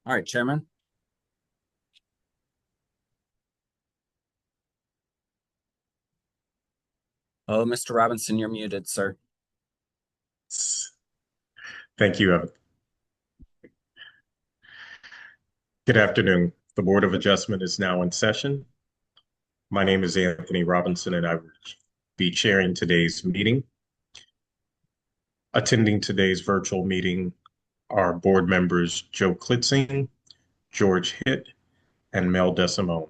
All right, Chairman. Oh, Mr. Robinson, you're muted, sir. Thank you, Evan. Good afternoon. The Board of Adjustment is now in session. My name is Anthony Robinson, and I will be chairing today's meeting. Attending today's virtual meeting are board members Joe Klitzing, George Hitt, and Mel DeSimone.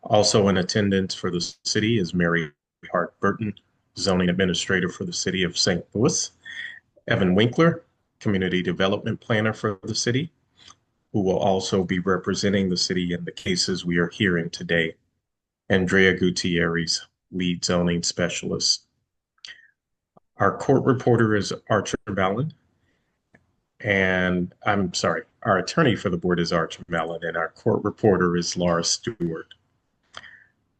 Also in attendance for the city is Mary Hart Burton, Zoning Administrator for the City of St. Louis, Evan Winkler, Community Development Planner for the city, who will also be representing the city in the cases we are hearing today, Andrea Gutierrez, Lead Zoning Specialist. Our court reporter is Archer Mallon, and I'm sorry, our attorney for the board is Archer Mallon, and our court reporter is Laura Stewart.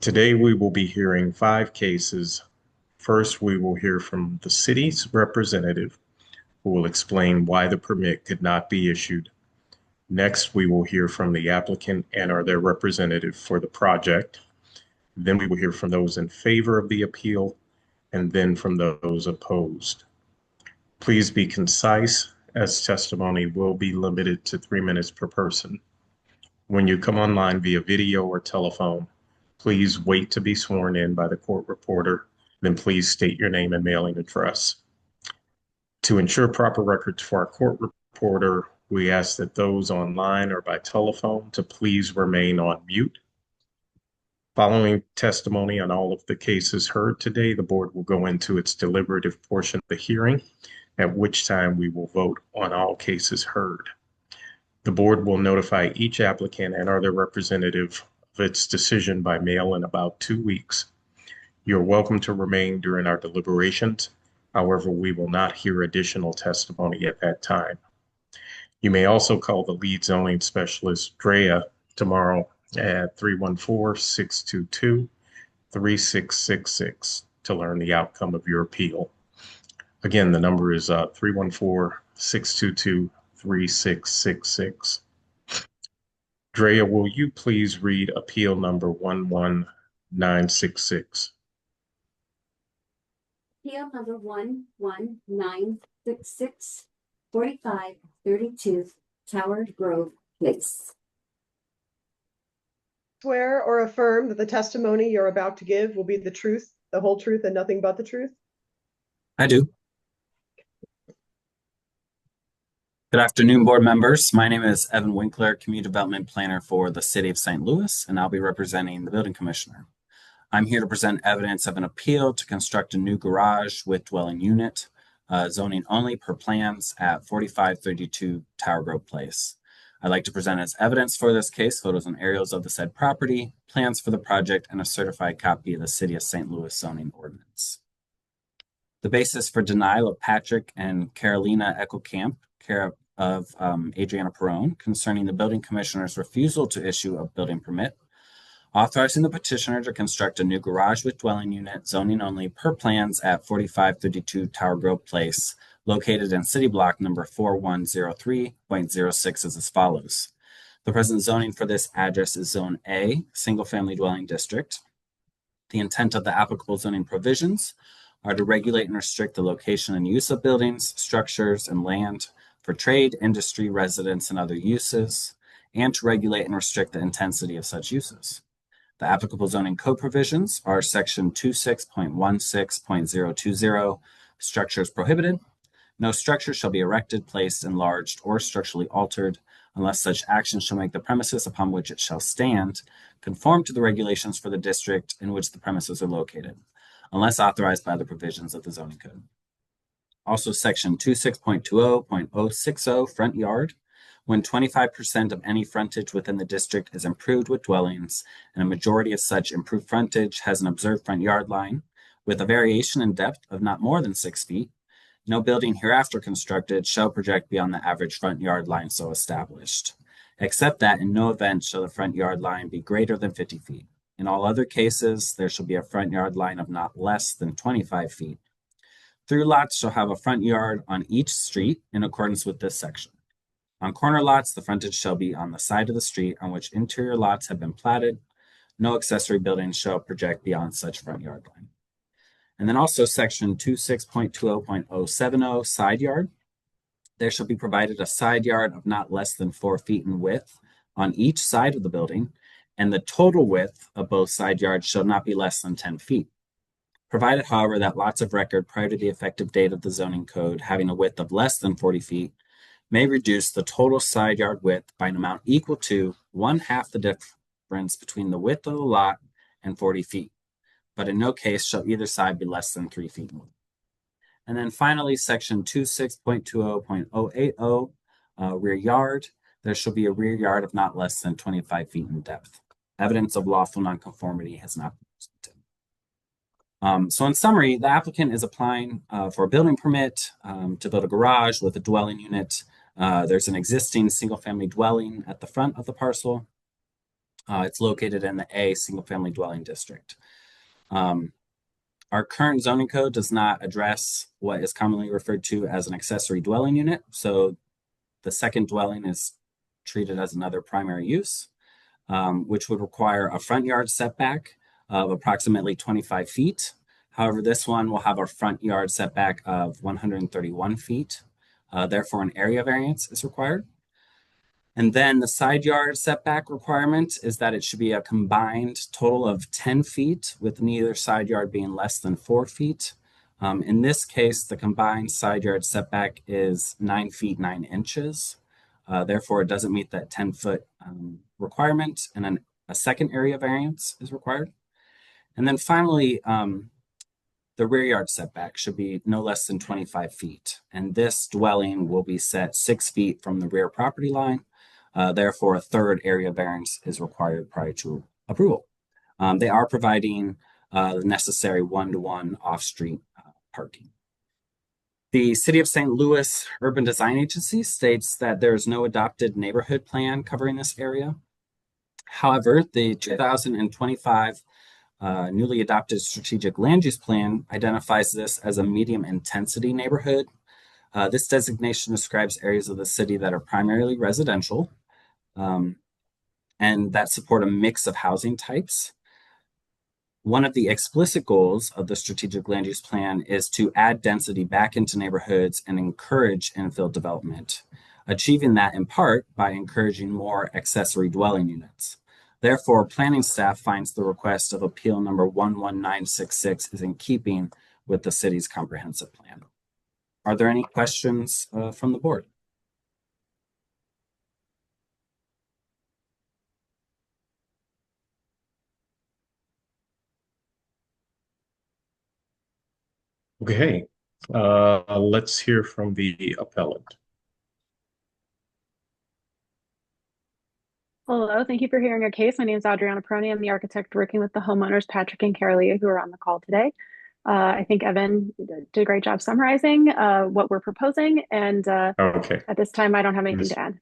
Today we will be hearing 5 cases. First, we will hear from the city's representative, who will explain why the permit could not be issued. Next, we will hear from the applicant and or their representative for the project. Then we will hear from those in favor of the appeal, and then from those opposed. Please be concise, as testimony will be limited to 3 minutes per person. When you come online via video or telephone, please wait to be sworn in by the court reporter, then please state your name and mailing address. To ensure proper records for our court reporter, we ask that those online or by telephone to please remain on mute. Following testimony on all of the cases heard today, the board will go into its deliberative portion of the hearing, at which time we will vote on all cases heard. The board will notify each applicant and or their representative of its decision by mail in about 2 weeks. You're welcome to remain during our deliberations. However, we will not hear additional testimony at that time. You may also call the lead zoning specialist, Drea, tomorrow at 314-622-3666 to learn the outcome of your appeal. Again, the number is 314-622-3666. Drea, will you please read appeal number 11966? Appeal number 11966, 4532 Tower Grove Place. Swear or affirm that the testimony you're about to give will be the truth, the whole truth, and nothing but the truth? I do. Good afternoon, board members. My name is Evan Winkler, Community Development Planner for the City of St. Louis, and I'll be representing the building commissioner. I'm here to present evidence of an appeal to construct a new garage with dwelling unit, zoning only per plans at 4532 Tower Grove Place. I'd like to present as evidence for this case photos and aerials of the said property, plans for the project, and a certified copy of the City of St. Louis zoning ordinance. The basis for denial of Patrick and Carolina Eckelkamp, care of Adriana Perrone, concerning the building commissioner's refusal to issue a building permit, authorizing the petitioner to construct a new garage with dwelling unit, zoning only per plans at 4532 Tower Grove Place, located in city block number 4103.06 is as follows. The present zoning for this address is Zone A, Single Family Dwelling District. The intent of the applicable zoning provisions are to regulate and restrict the location and use of buildings, structures, and land for trade, industry, residence, and other uses, and to regulate and restrict the intensity of such uses. The applicable zoning code provisions are section 26.16.020, structures prohibited. No structure shall be erected, placed, enlarged, or structurally altered unless such action shall make the premises upon which it shall stand conform to the regulations for the district in which the premises are located, unless authorized by the provisions of the zoning code. Also, section 26.20.060, front yard. When 25% of any frontage within the district is improved with dwellings, and a majority of such improved frontage has an observed front yard line, with a variation in depth of not more than 6 feet, no building hereafter constructed shall project beyond the average front yard line so established, except that in no event shall the front yard line be greater than 50 feet. In all other cases, there shall be a front yard line of not less than 25 feet. Through lots shall have a front yard on each street in accordance with this section. On corner lots, the frontage shall be on the side of the street on which interior lots have been platted. No accessory buildings shall project beyond such front yard line. And then also section 26.20.070 side yard. There shall be provided a side yard of not less than 4 feet in width on each side of the building, and the total width of both side yards shall not be less than 10 feet. Provided, however, that lots of record prior to the effective date of the zoning code having a width of less than 40 feet may reduce the total side yard width by an amount equal to 1/2 the difference between the width of the lot and 40 feet, but in no case shall either side be less than 3 feet in width. And then finally, section 26.20.080, rear yard. There shall be a rear yard of not less than 25 feet in depth. Evidence of lawful nonconformity has not been presented. So in summary, the applicant is applying for a building permit to build a garage with a dwelling unit. There's an existing single-family dwelling at the front of the parcel. It's located in the A single-family dwelling district. Our current zoning code does not address what is commonly referred to as an accessory dwelling unit. So the second dwelling is treated as another primary use, which would require a front yard setback of approximately 25 feet. However, this one will have a front yard setback of 131 feet. Therefore, an area variance is required. And then the side yard setback requirement is that it should be a combined total of 10 feet, with neither side yard being less than 4 feet. In this case, the combined side yard setback is 9 feet 9 inches. Therefore, it doesn't meet that 10-foot requirement, and then a second area variance is required. And then finally, the rear yard setback should be no less than 25 feet. And this dwelling will be set 6 feet from the rear property line. Therefore, a third area variance is required prior to approval. They are providing the necessary 1-to-1 off-street parking. The City of St. Louis Urban Design Agency states that there is no adopted neighborhood plan covering this area. However, the 2025 newly adopted strategic land use plan identifies this as a medium intensity neighborhood. This designation describes areas of the city that are primarily residential and that support a mix of housing types. One of the explicit goals of the strategic land use plan is to add density back into neighborhoods and encourage infill development, achieving that in part by encouraging more accessory dwelling units. Therefore, planning staff finds the request of appeal number 11966 is in keeping with the city's comprehensive plan. Are there any questions from the board? Okay, let's hear from the appellant. Hello, thank you for hearing our case. My name is Adriana Peroni. I'm the architect working with the homeowners, Patrick and Carolia, who are on the call today. I think Evan did a great job summarizing what we're proposing, and Okay. at this time, I don't have anything to add.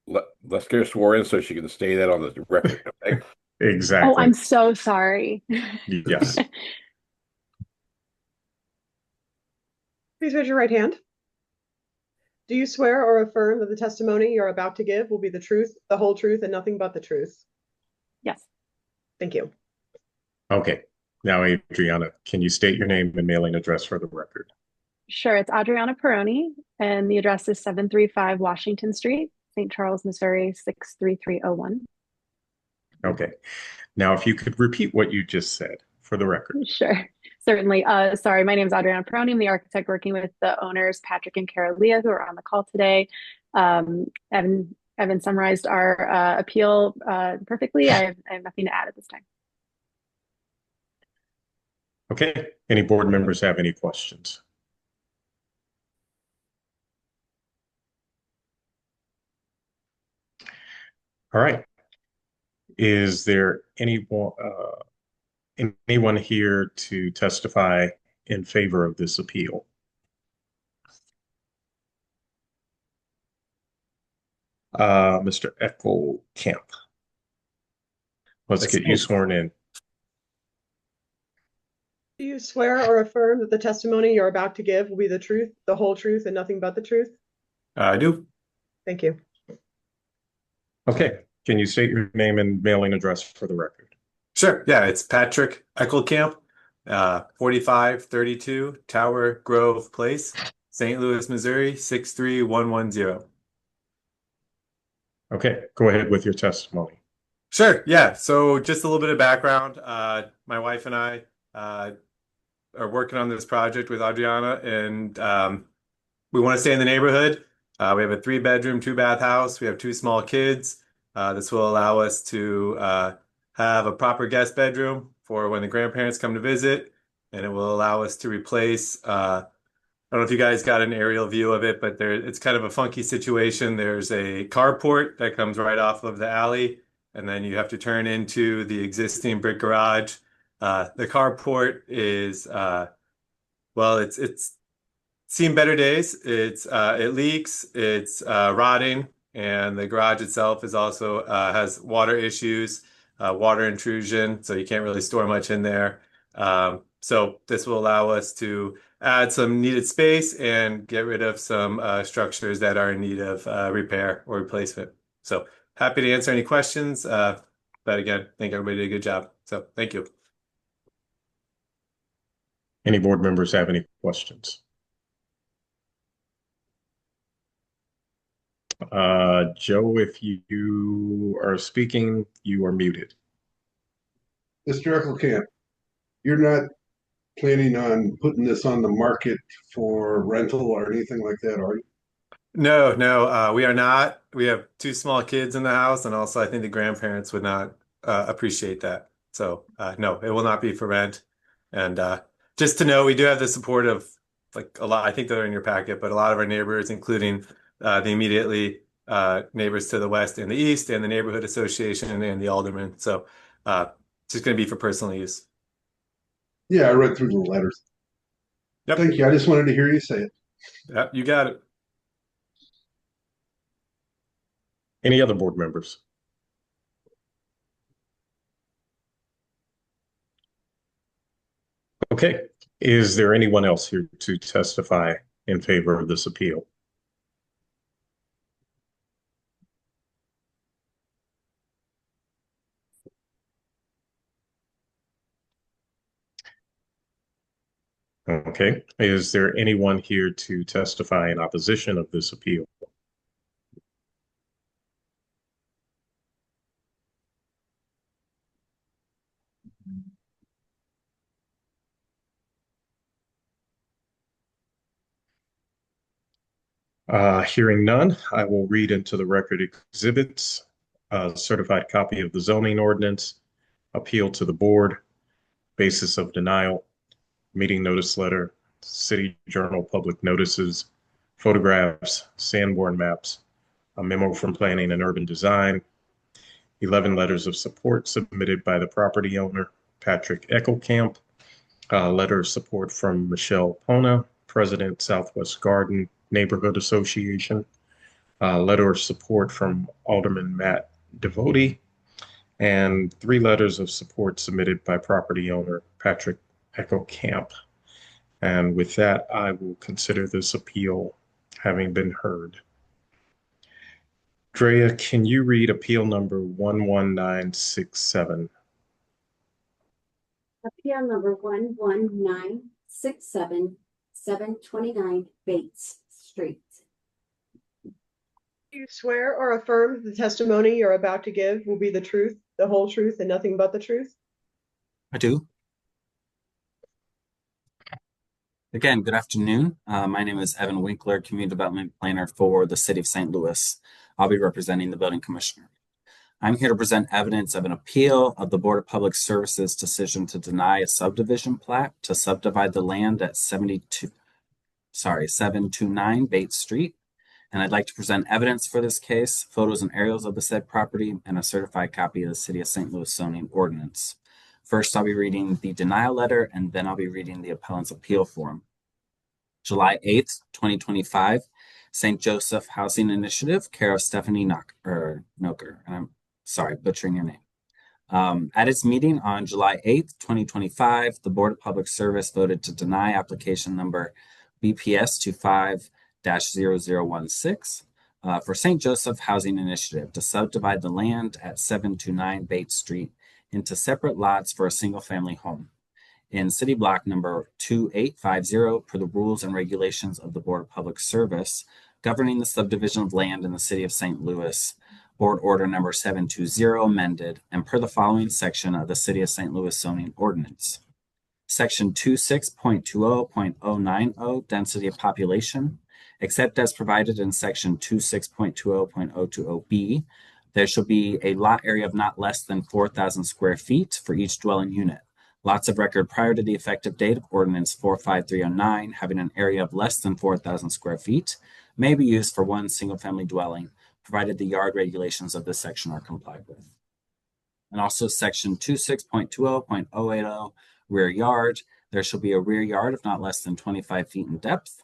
Let's get her sworn in so she can stay that on the record. Okay? Exactly. Oh, I'm so sorry. Yes. Please raise your right hand. Do you swear or affirm that the testimony you're about to give will be the truth, the whole truth, and nothing but the truth? Yes. Thank you. Okay. Now, Adriana, can you state your name and mailing address for the record? Sure. It's Adriana Peroni, and the address is 735 Washington Street, St. Charles, Missouri, 63301. Okay. Now, if you could repeat what you just said for the record. Sure. Certainly. Sorry, my name is Adriana Peroni. I'm the architect working with the owners, Patrick and Carolia, who are on the call today. Evan summarized our appeal perfectly. I have nothing to add at this time. Okay. Any board members have any questions? All right. Is there anyone here to testify in favor of this appeal? Mr. Eckelkamp, let's get you sworn in. Do you swear or affirm that the testimony you're about to give will be the truth, the whole truth, and nothing but the truth? I do. Thank you. Okay, can you state your name and mailing address for the record? Sure. Yeah, it's Patrick Eckelkamp, 4532 Tower Grove Place, St. Louis, Missouri, 63110. Okay, go ahead with your testimony. Sure. Yeah. So just a little bit of background. My wife and I are working on this project with Adriana, and we want to stay in the neighborhood. We have a 3-bedroom, 2-bath house. We have 2 small kids. This will allow us to have a proper guest bedroom for when the grandparents come to visit, and it will allow us to replace. I don't know if you guys got an aerial view of it, but it's kind of a funky situation. There's a carport that comes right off of the alley, and then you have to turn into the existing brick garage. The carport is well, it's seen better days. It leaks, it's rotting, and the garage itself is also has water issues, water intrusion, so you can't really store much in there. So this will allow us to add some needed space and get rid of some structures that are in need of repair or replacement. So happy to answer any questions. But again, I think everybody did a good job. So thank you. Any board members have any questions? Joe, if you are speaking, you are muted. Mr. Eckelkamp, you're not planning on putting this on the market for rental or anything like that, are you? No, we are not. We have 2 small kids in the house, and also I think the grandparents would not appreciate that. So no, it will not be for rent. And just to know, we do have the support of like a lot. I think they're in your packet, but a lot of our neighbors, including the immediately neighbors to the west and the east, and the neighborhood association and the alderman. So it's just going to be for personal use. Yeah, I read through the letters. Yep. Thank you. I just wanted to hear you say it. Yep, you got it. Any other board members? Okay, is there anyone else here to testify in favor of this appeal? Okay, is there anyone here to testify in opposition of this appeal? Hearing none, I will read into the record exhibits, a certified copy of the zoning ordinance, appeal to the board, basis of denial, meeting notice letter, city journal public notices, photographs, Sanborn maps, a memo from planning and urban design, 11 letters of support submitted by the property owner, Patrick Eckelkamp, a letter of support from Michelle Pona, President, Southwest Garden Neighborhood Association, a letter of support from Alderman Matt Devotie, and 3 letters of support submitted by property owner Patrick Eckelkamp. And with that, I will consider this appeal having been heard. Drea, can you read appeal number 11967? Appeal number 11967, 729 Bates Street. Do you swear or affirm that the testimony you're about to give will be the truth, the whole truth, and nothing but the truth? I do. Again, good afternoon. My name is Evan Winkler, Community Development Planner for the City of St. Louis. I'll be representing the Building Commissioner. I'm here to present evidence of an appeal of the Board of Public Services decision to deny a subdivision plat to subdivide the land at 729 Bates Street. And I'd like to present evidence for this case, photos and aerials of the said property, and a certified copy of the City of St. Louis zoning ordinance. First, I'll be reading the denial letter, and then I'll be reading the appellant's appeal form. July 8th, 2025, St. Joseph Housing Initiative, care of Stephanie Noker. And I'm sorry, butchering your name. At its meeting on July 8th, 2025, the Board of Public Service voted to deny application number BPS 25-0016 for St. Joseph Housing Initiative to subdivide the land at 729 Bates Street into separate lots for a single-family home in City Block number 2850 per the rules and regulations of the Board of Public Service governing the subdivision of land in the City of St. Louis, Board Order number 720 amended, and per the following section of the City of St. Louis zoning ordinance. Section 26.20.090, density of population, except as provided in section 26.20.020B, there shall be a lot area of not less than 4,000 square feet for each dwelling unit. Lots of record prior to the effective date of Ordinance 45309 having an area of less than 4,000 square feet may be used for one single-family dwelling, provided the yard regulations of this section are complied with. And also section 26.20.080, rear yard, there shall be a rear yard of not less than 25 feet in depth.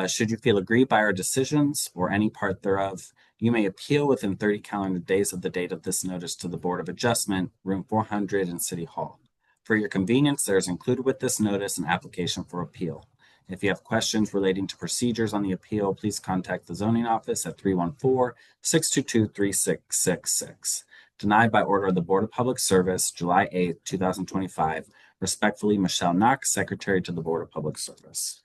Should you feel aggrieved by our decisions or any part thereof, you may appeal within 30 calendar days of the date of this notice to the Board of Adjustment, room 400 in City Hall. For your convenience, there is included with this notice an application for appeal. If you have questions relating to procedures on the appeal, please contact the zoning office at 314-622-3666. Denied by order of the Board of Public Service, July 8, 2025. Respectfully, Michelle Knox, Secretary to the Board of Public Service.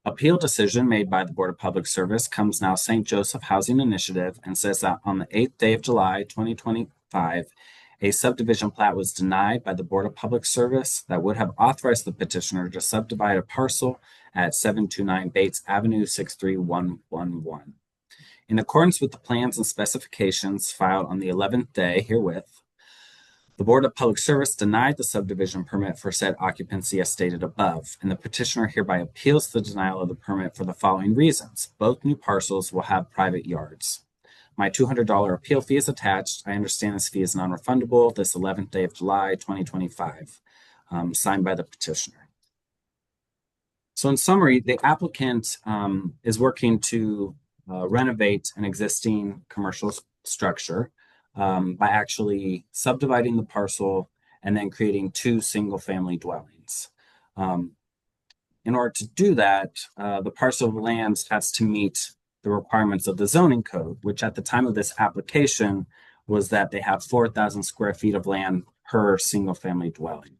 Appeal decision made by the Board of Public Service comes now St. Joseph Housing Initiative and says that on the 8th day of July, 2025, a subdivision plat was denied by the Board of Public Service that would have authorized the petitioner to subdivide a parcel at 729 Bates Avenue 63111. In accordance with the plans and specifications filed on the 11th day herewith, the Board of Public Service denied the subdivision permit for said occupancy as stated above, and the petitioner hereby appeals the denial of the permit for the following reasons. Both new parcels will have private yards. My $200 appeal fee is attached. I understand this fee is non-refundable this 11th day of July, 2025, signed by the petitioner. So in summary, the applicant is working to renovate an existing commercial structure by actually subdividing the parcel and then creating two single-family dwellings. In order to do that, the parcel of land has to meet the requirements of the zoning code, which at the time of this application was that they have 4,000 square feet of land per single family dwelling.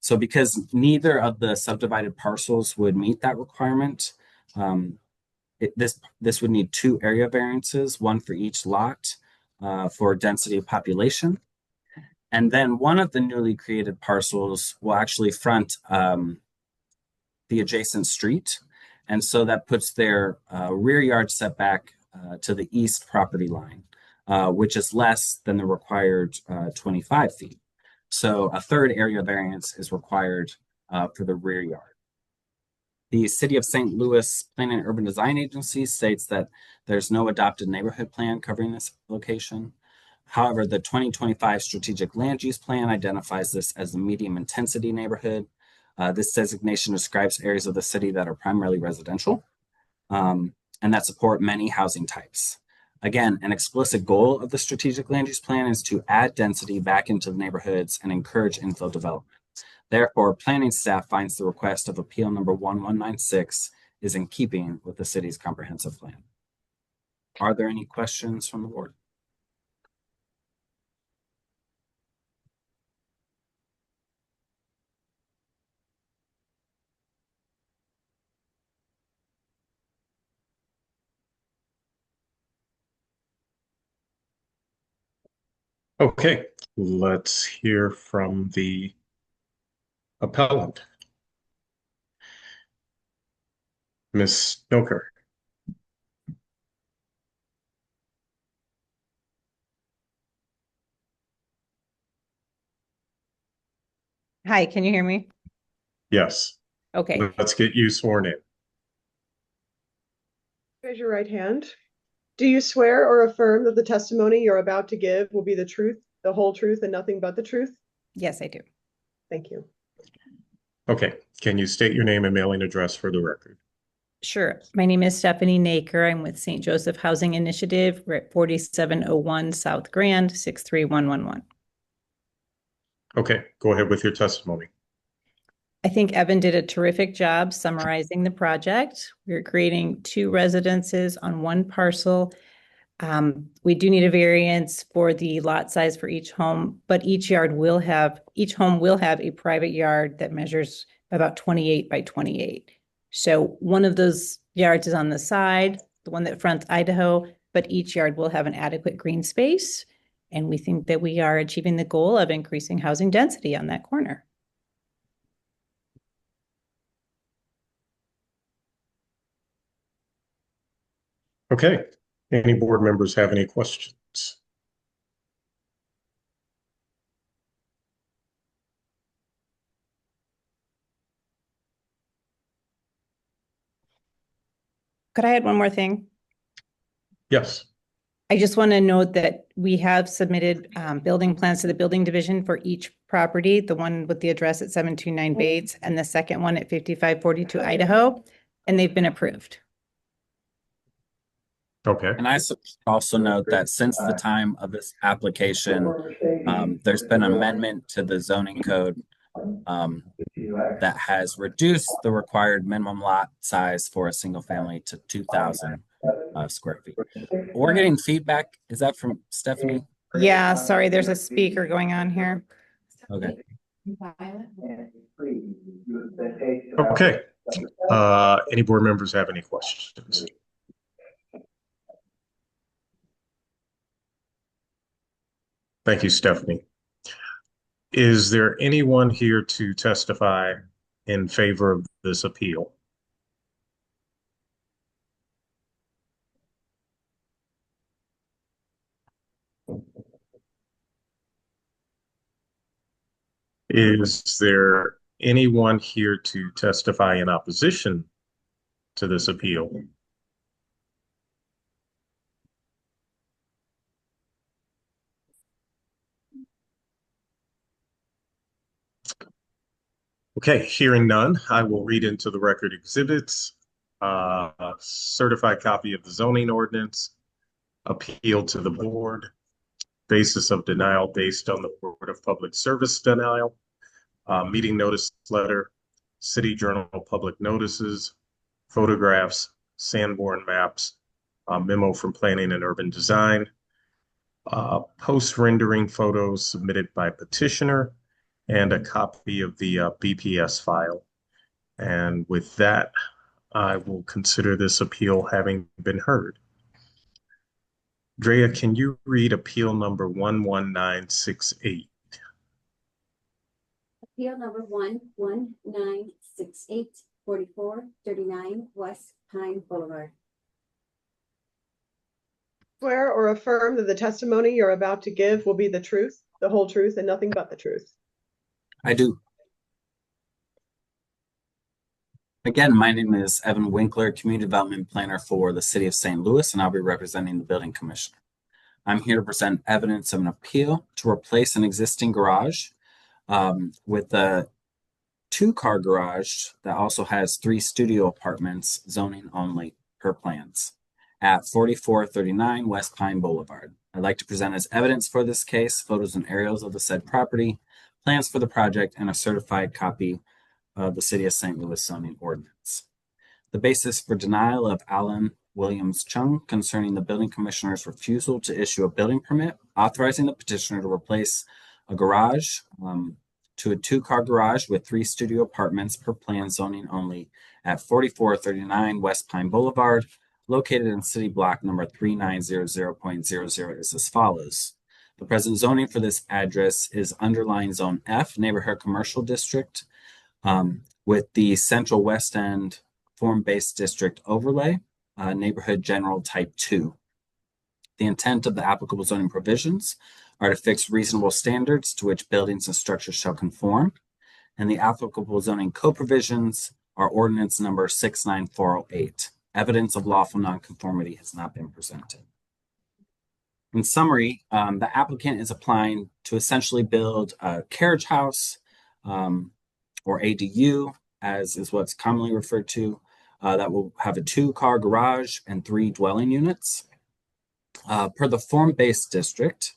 So because neither of the subdivided parcels would meet that requirement, this would need two area variances, one for each lot for density of population. And then one of the newly created parcels will actually front the adjacent street. And so that puts their rear yard setback to the east property line, which is less than the required 25 feet. So a third area variance is required for the rear yard. The City of St. Louis Planning and Urban Design Agency states that there's no adopted neighborhood plan covering this location. However, the 2025 Strategic Land Use Plan identifies this as a medium intensity neighborhood. This designation describes areas of the city that are primarily residential and that support many housing types. Again, an explicit goal of the Strategic Land Use Plan is to add density back into the neighborhoods and encourage infill development. Therefore, planning staff finds the request of appeal number 1196 is in keeping with the city's comprehensive plan. Are there any questions from the board? Okay, let's hear from the appellant. Ms. Noker. Hi, can you hear me? Yes. Okay. Let's get you sworn in. Raise your right hand. Do you swear or affirm that the testimony you're about to give will be the truth, the whole truth, and nothing but the truth? Yes, I do. Thank you. Okay, can you state your name and mailing address for the record? Sure. My name is Stephanie Naker. I'm with St. Joseph Housing Initiative. We're at 4701 South Grand, 63111. Okay, go ahead with your testimony. I think Evan did a terrific job summarizing the project. We're creating 2 residences on 1 parcel. We do need a variance for the lot size for each home, but each home will have a private yard that measures about 28 by 28. So one of those yards is on the side, the one that fronts Idaho, but each yard will have an adequate green space. And we think that we are achieving the goal of increasing housing density on that corner. Okay, any board members have any questions? Could I add one more thing? Yes. I just want to note that we have submitted building plans to the building division for each property, the one with the address at 729 Bates and the second one at 5542 Idaho, and they've been approved. Okay. And I also note that since the time of this application, there's been an amendment to the zoning code that has reduced the required minimum lot size for a single family to 2,000 square feet. We're getting feedback. Is that from Stephanie? Yeah, sorry, there's a speaker going on here. Okay. Okay. Any board members have any questions? Thank you, Stephanie. Is there anyone here to testify in favor of this appeal? Is there anyone here to testify in opposition to this appeal? Okay, hearing none, I will read into the record exhibits, a certified copy of the zoning ordinance, appeal to the board, basis of denial based on the Board of Public Service denial, meeting notice letter, City Journal public notices, photographs, Sanborn maps, memo from Planning and Urban Design, post-rendering photos submitted by petitioner, and a copy of the BPS file. And with that, I will consider this appeal having been heard. Drea, can you read appeal number 11968? Appeal number 11968, 4439 West Pine Boulevard. Swear or affirm that the testimony you're about to give will be the truth, the whole truth, and nothing but the truth. I do. Again, my name is Evan Winkler, Community Development Planner for the City of St. Louis, and I'll be representing the Building Commissioner. I'm here to present evidence of an appeal to replace an existing garage with a 2-car garage that also has 3 studio apartments, zoning only per plans, at 4439 West Pine Boulevard. I'd like to present as evidence for this case photos and aerials of the said property, plans for the project, and a certified copy of the City of St. Louis zoning ordinance. The basis for denial of Alan Williams Chung concerning the building commissioner's refusal to issue a building permit authorizing the petitioner to replace a garage to a 2-car garage with 3 studio apartments per plan, zoning only, at 4439 West Pine Boulevard, located in city block number 3900.00 is as follows. The present zoning for this address is underlined Zone F, Neighborhood Commercial District, with the Central West End Form-Based District Overlay, Neighborhood General Type 2. The intent of the applicable zoning provisions are to fix reasonable standards to which buildings and structures shall conform, and the applicable zoning code provisions are ordinance number 69408. Evidence of lawful nonconformity has not been presented. In summary, the applicant is applying to essentially build a carriage house, or ADU, as is what's commonly referred to, that will have a 2-car garage and 3 dwelling units. Per the form-based district,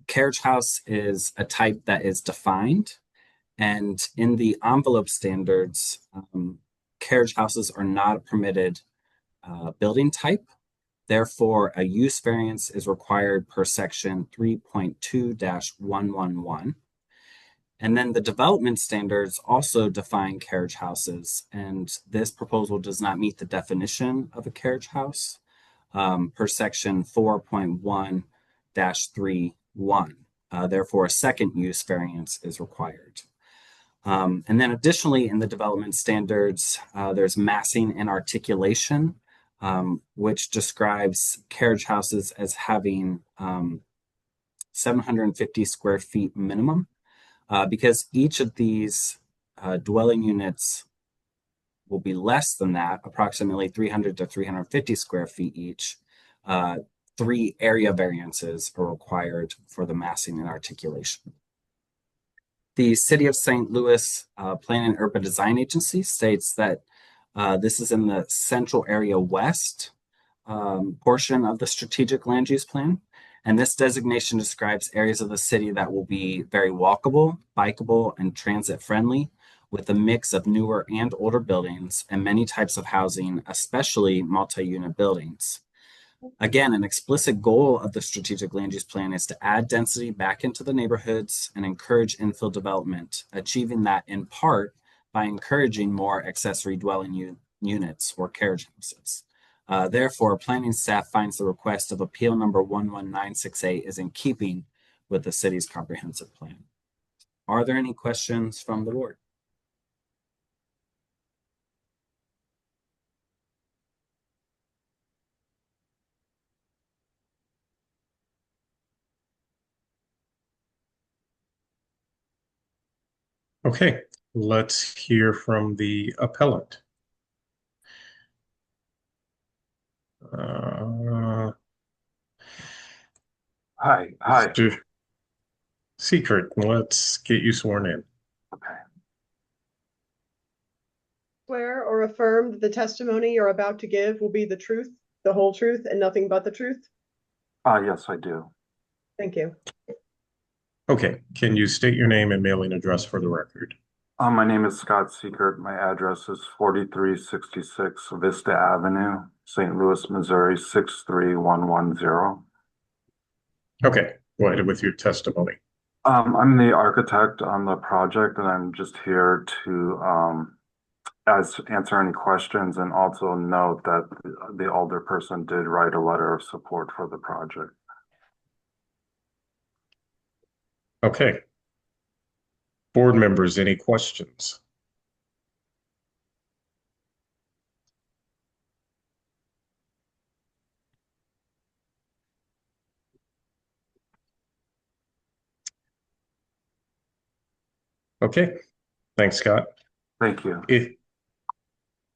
carriage house is a type that is defined, and in the envelope standards, carriage houses are not a permitted building type. Therefore, a use variance is required per section 3.2-111. And then the development standards also define carriage houses, and this proposal does not meet the definition of a carriage house per section 4.1-31. Therefore, a second use variance is required. And then additionally, in the development standards, there's massing and articulation, which describes carriage houses as having 750 square feet minimum. Because each of these dwelling units will be less than that, approximately 300 to 350 square feet each, 3 area variances are required for the massing and articulation. The City of St. Louis Planning and Urban Design Agency states that this is in the Central Area West portion of the strategic land use plan. And this designation describes areas of the city that will be very walkable, bikeable, and transit friendly, with a mix of newer and older buildings and many types of housing, especially multi-unit buildings. Again, an explicit goal of the strategic land use plan is to add density back into the neighborhoods and encourage infill development, achieving that in part by encouraging more accessory dwelling units or carriage houses. Therefore, planning staff finds the request of appeal number 11968 is in keeping with the city's comprehensive plan. Are there any questions from the board? Okay, let's hear from the appellant. Hi. Mr. Seekert, let's get you sworn in. Okay. Swear or affirm that the testimony you're about to give will be the truth, the whole truth, and nothing but the truth? Yes, I do. Thank you. Okay, can you state your name and mailing address for the record? My name is Scott Seekert. My address is 4366 Vista Avenue, St. Louis, Missouri, 63110. Okay, go ahead with your testimony. I'm the architect on the project, and I'm just here to answer any questions and also note that the alderperson did write a letter of support for the project. Okay. Board members, any questions? Okay, thanks, Scott. Thank you.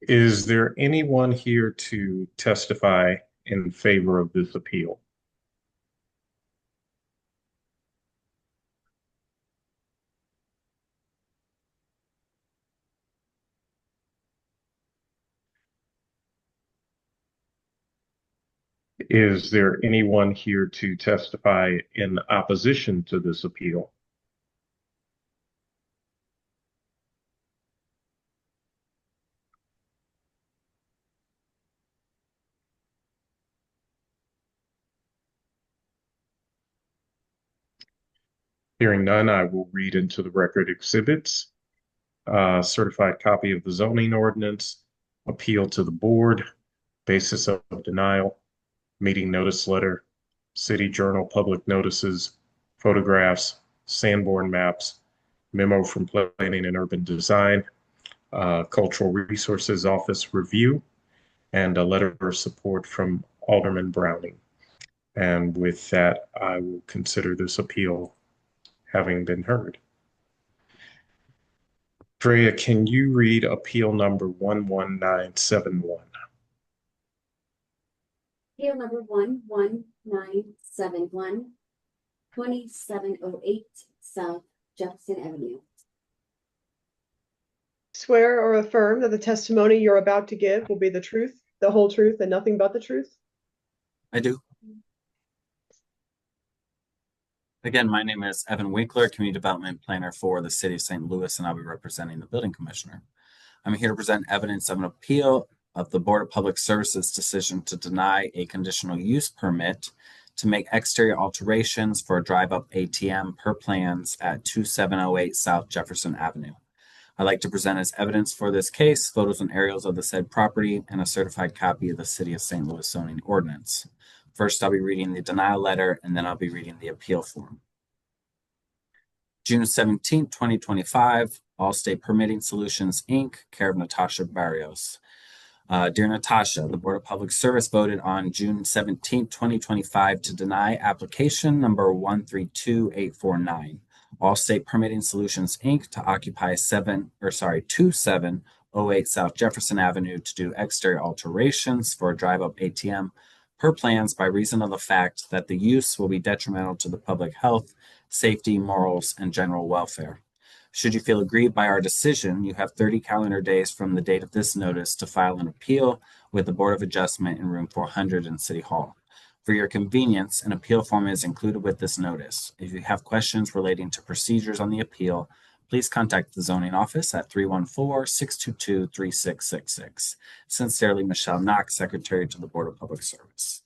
Is there anyone here to testify in favor of this appeal? Is there anyone here to testify in opposition to this appeal? Hearing none, I will read into the record exhibits. Certified copy of the zoning ordinance, appeal to the board, basis of denial, meeting notice letter, city journal public notices, photographs, Sanborn maps, memo from Planning and Urban Design, Cultural Resources Office review, and a letter of support from Alderman Browning. And with that, I will consider this appeal having been heard. Freya, can you read appeal number 11971? Appeal number 11971, 2708 South Jefferson Avenue. Swear or affirm that the testimony you're about to give will be the truth, the whole truth, and nothing but the truth? I do. Again, my name is Evan Winkler, Community Development Planner for the City of St. Louis, and I'll be representing the Building Commissioner. I'm here to present evidence of an appeal of the Board of Public Services decision to deny a conditional use permit to make exterior alterations for a drive-up ATM per plans at 2708 South Jefferson Avenue. I'd like to present as evidence for this case, photos and aerials of the said property and a certified copy of the City of St. Louis zoning ordinance. First, I'll be reading the denial letter, and then I'll be reading the appeal form. June 17, 2025, Allstate Permitting Solutions, Inc., care of Natasha Barrios. Dear Natasha, the Board of Public Service voted on June 17, 2025 to deny application number 132849, Allstate Permitting Solutions, Inc., to occupy 2708 South Jefferson Avenue to do exterior alterations for a drive-up ATM per plans by reason of the fact that the use will be detrimental to the public health, safety, morals, and general welfare. Should you feel aggrieved by our decision, you have 30 calendar days from the date of this notice to file an appeal with the Board of Adjustment in room 400 in City Hall. For your convenience, an appeal form is included with this notice. If you have questions relating to procedures on the appeal, please contact the zoning office at 314-622-3666. Sincerely, Michelle Knox, Secretary to the Board of Public Service.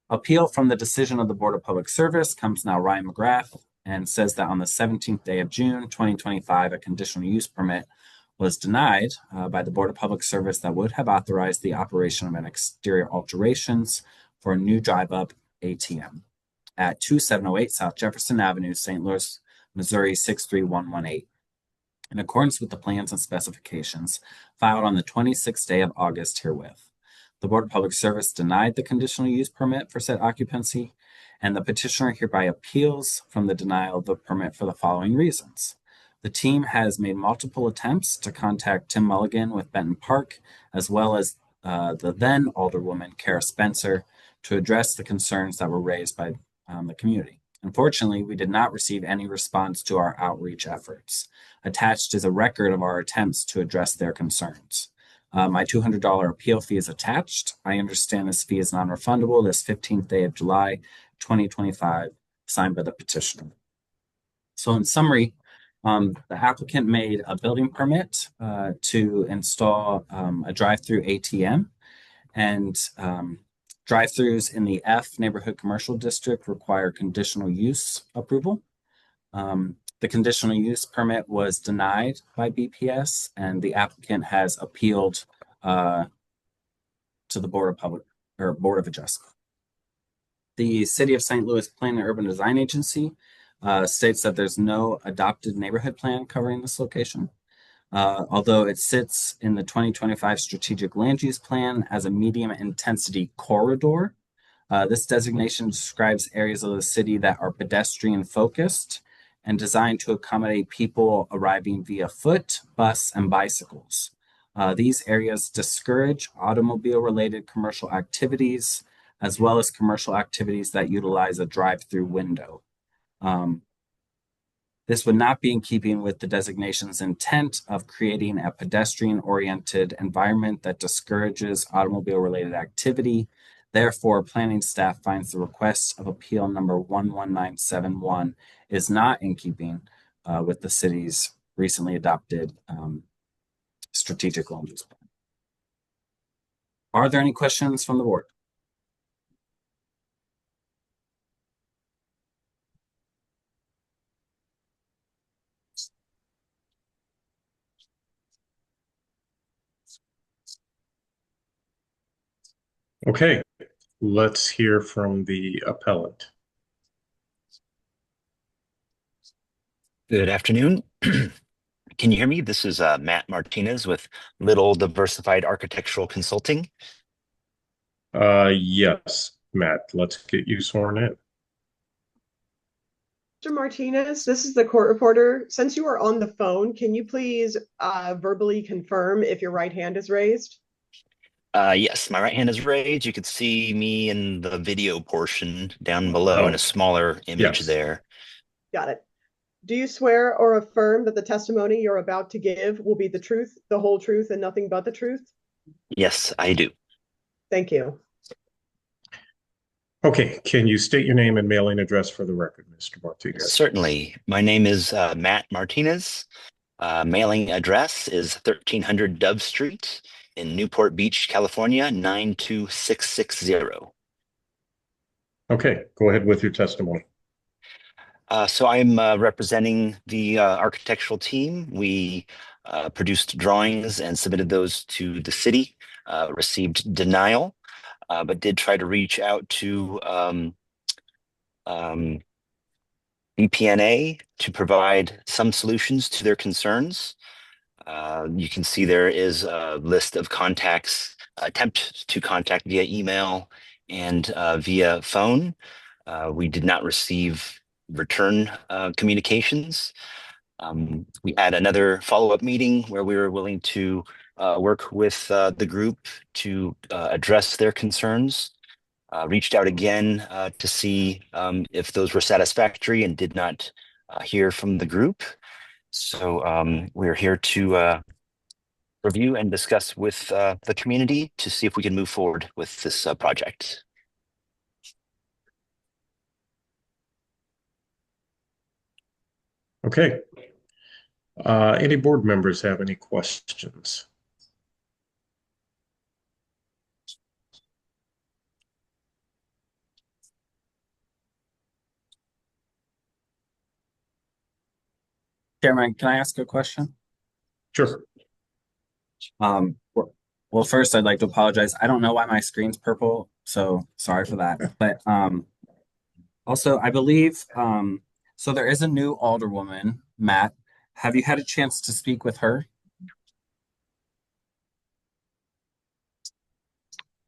Appeal from the decision of the Board of Public Service comes now Ryan McGrath and says that on the 17th day of June, 2025, a conditional use permit was denied by the Board of Public Service that would have authorized the operation of an exterior alterations for a new drive-up ATM at 2708 South Jefferson Avenue, St. Louis, Missouri 63118. In accordance with the plans and specifications filed on the 26th day of August herewith. The Board of Public Service denied the conditional use permit for said occupancy, and the petitioner hereby appeals from the denial of the permit for the following reasons. The team has made multiple attempts to contact Tim Mulligan with Benton Park, as well as the then Alderwoman Kara Spencer, to address the concerns that were raised by the community. Unfortunately, we did not receive any response to our outreach efforts. Attached is a record of our attempts to address their concerns. My $200 appeal fee is attached. I understand this fee is non-refundable this 15th day of July, 2025, signed by the petitioner. So in summary, the applicant made a building permit to install a drive-through ATM, and drive-throughs in the F Neighborhood Commercial District require conditional use approval. The conditional use permit was denied by BPS, and the applicant has appealed to the Board of Adjustment. The City of St. Louis Plan and Urban Design Agency states that there's no adopted neighborhood plan covering this location. Although it sits in the 2025 Strategic Land Use Plan as a medium intensity corridor, this designation describes areas of the city that are pedestrian focused and designed to accommodate people arriving via foot, bus, and bicycles. These areas discourage automobile-related commercial activities, as well as commercial activities that utilize a drive-through window. This would not be in keeping with the designation's intent of creating a pedestrian-oriented environment that discourages automobile-related activity. Therefore, planning staff finds the request of appeal number 11971 is not in keeping with the city's recently adopted strategic land use plan. Are there any questions from the board? Okay, let's hear from the appellant. Good afternoon. Can you hear me? This is Matt Martinez with Little Diversified Architectural Consulting. Yes, Matt, let's get you sworn in. Mr. Martinez, this is the court reporter. Since you are on the phone, can you please verbally confirm if your right hand is raised? Yes, my right hand is raised. You can see me in the video portion down below in a smaller image there. Got it. Do you swear or affirm that the testimony you're about to give will be the truth, the whole truth, and nothing but the truth? Yes, I do. Thank you. Okay, can you state your name and mailing address for the record, Mr. Martinez? Certainly. My name is Matt Martinez. Mailing address is 1300 Dove Street in Newport Beach, California, 92660. Okay, go ahead with your testimony. So I'm representing the architectural team. We produced drawings and submitted those to the city, received denial, but did try to reach out to BPNA to provide some solutions to their concerns. You can see there is a list of contacts, attempt to contact via email and via phone. We did not receive return communications. We had another follow-up meeting where we were willing to work with the group to address their concerns. Reached out again to see if those were satisfactory and did not hear from the group. So we're here to review and discuss with the community to see if we can move forward with this project. Okay. Any board members have any questions? Chairman, can I ask a question? Sure. Well, first I'd like to apologize. I don't know why my screen's purple, so sorry for that. But also I believe so there is a new alderwoman, Matt. Have you had a chance to speak with her?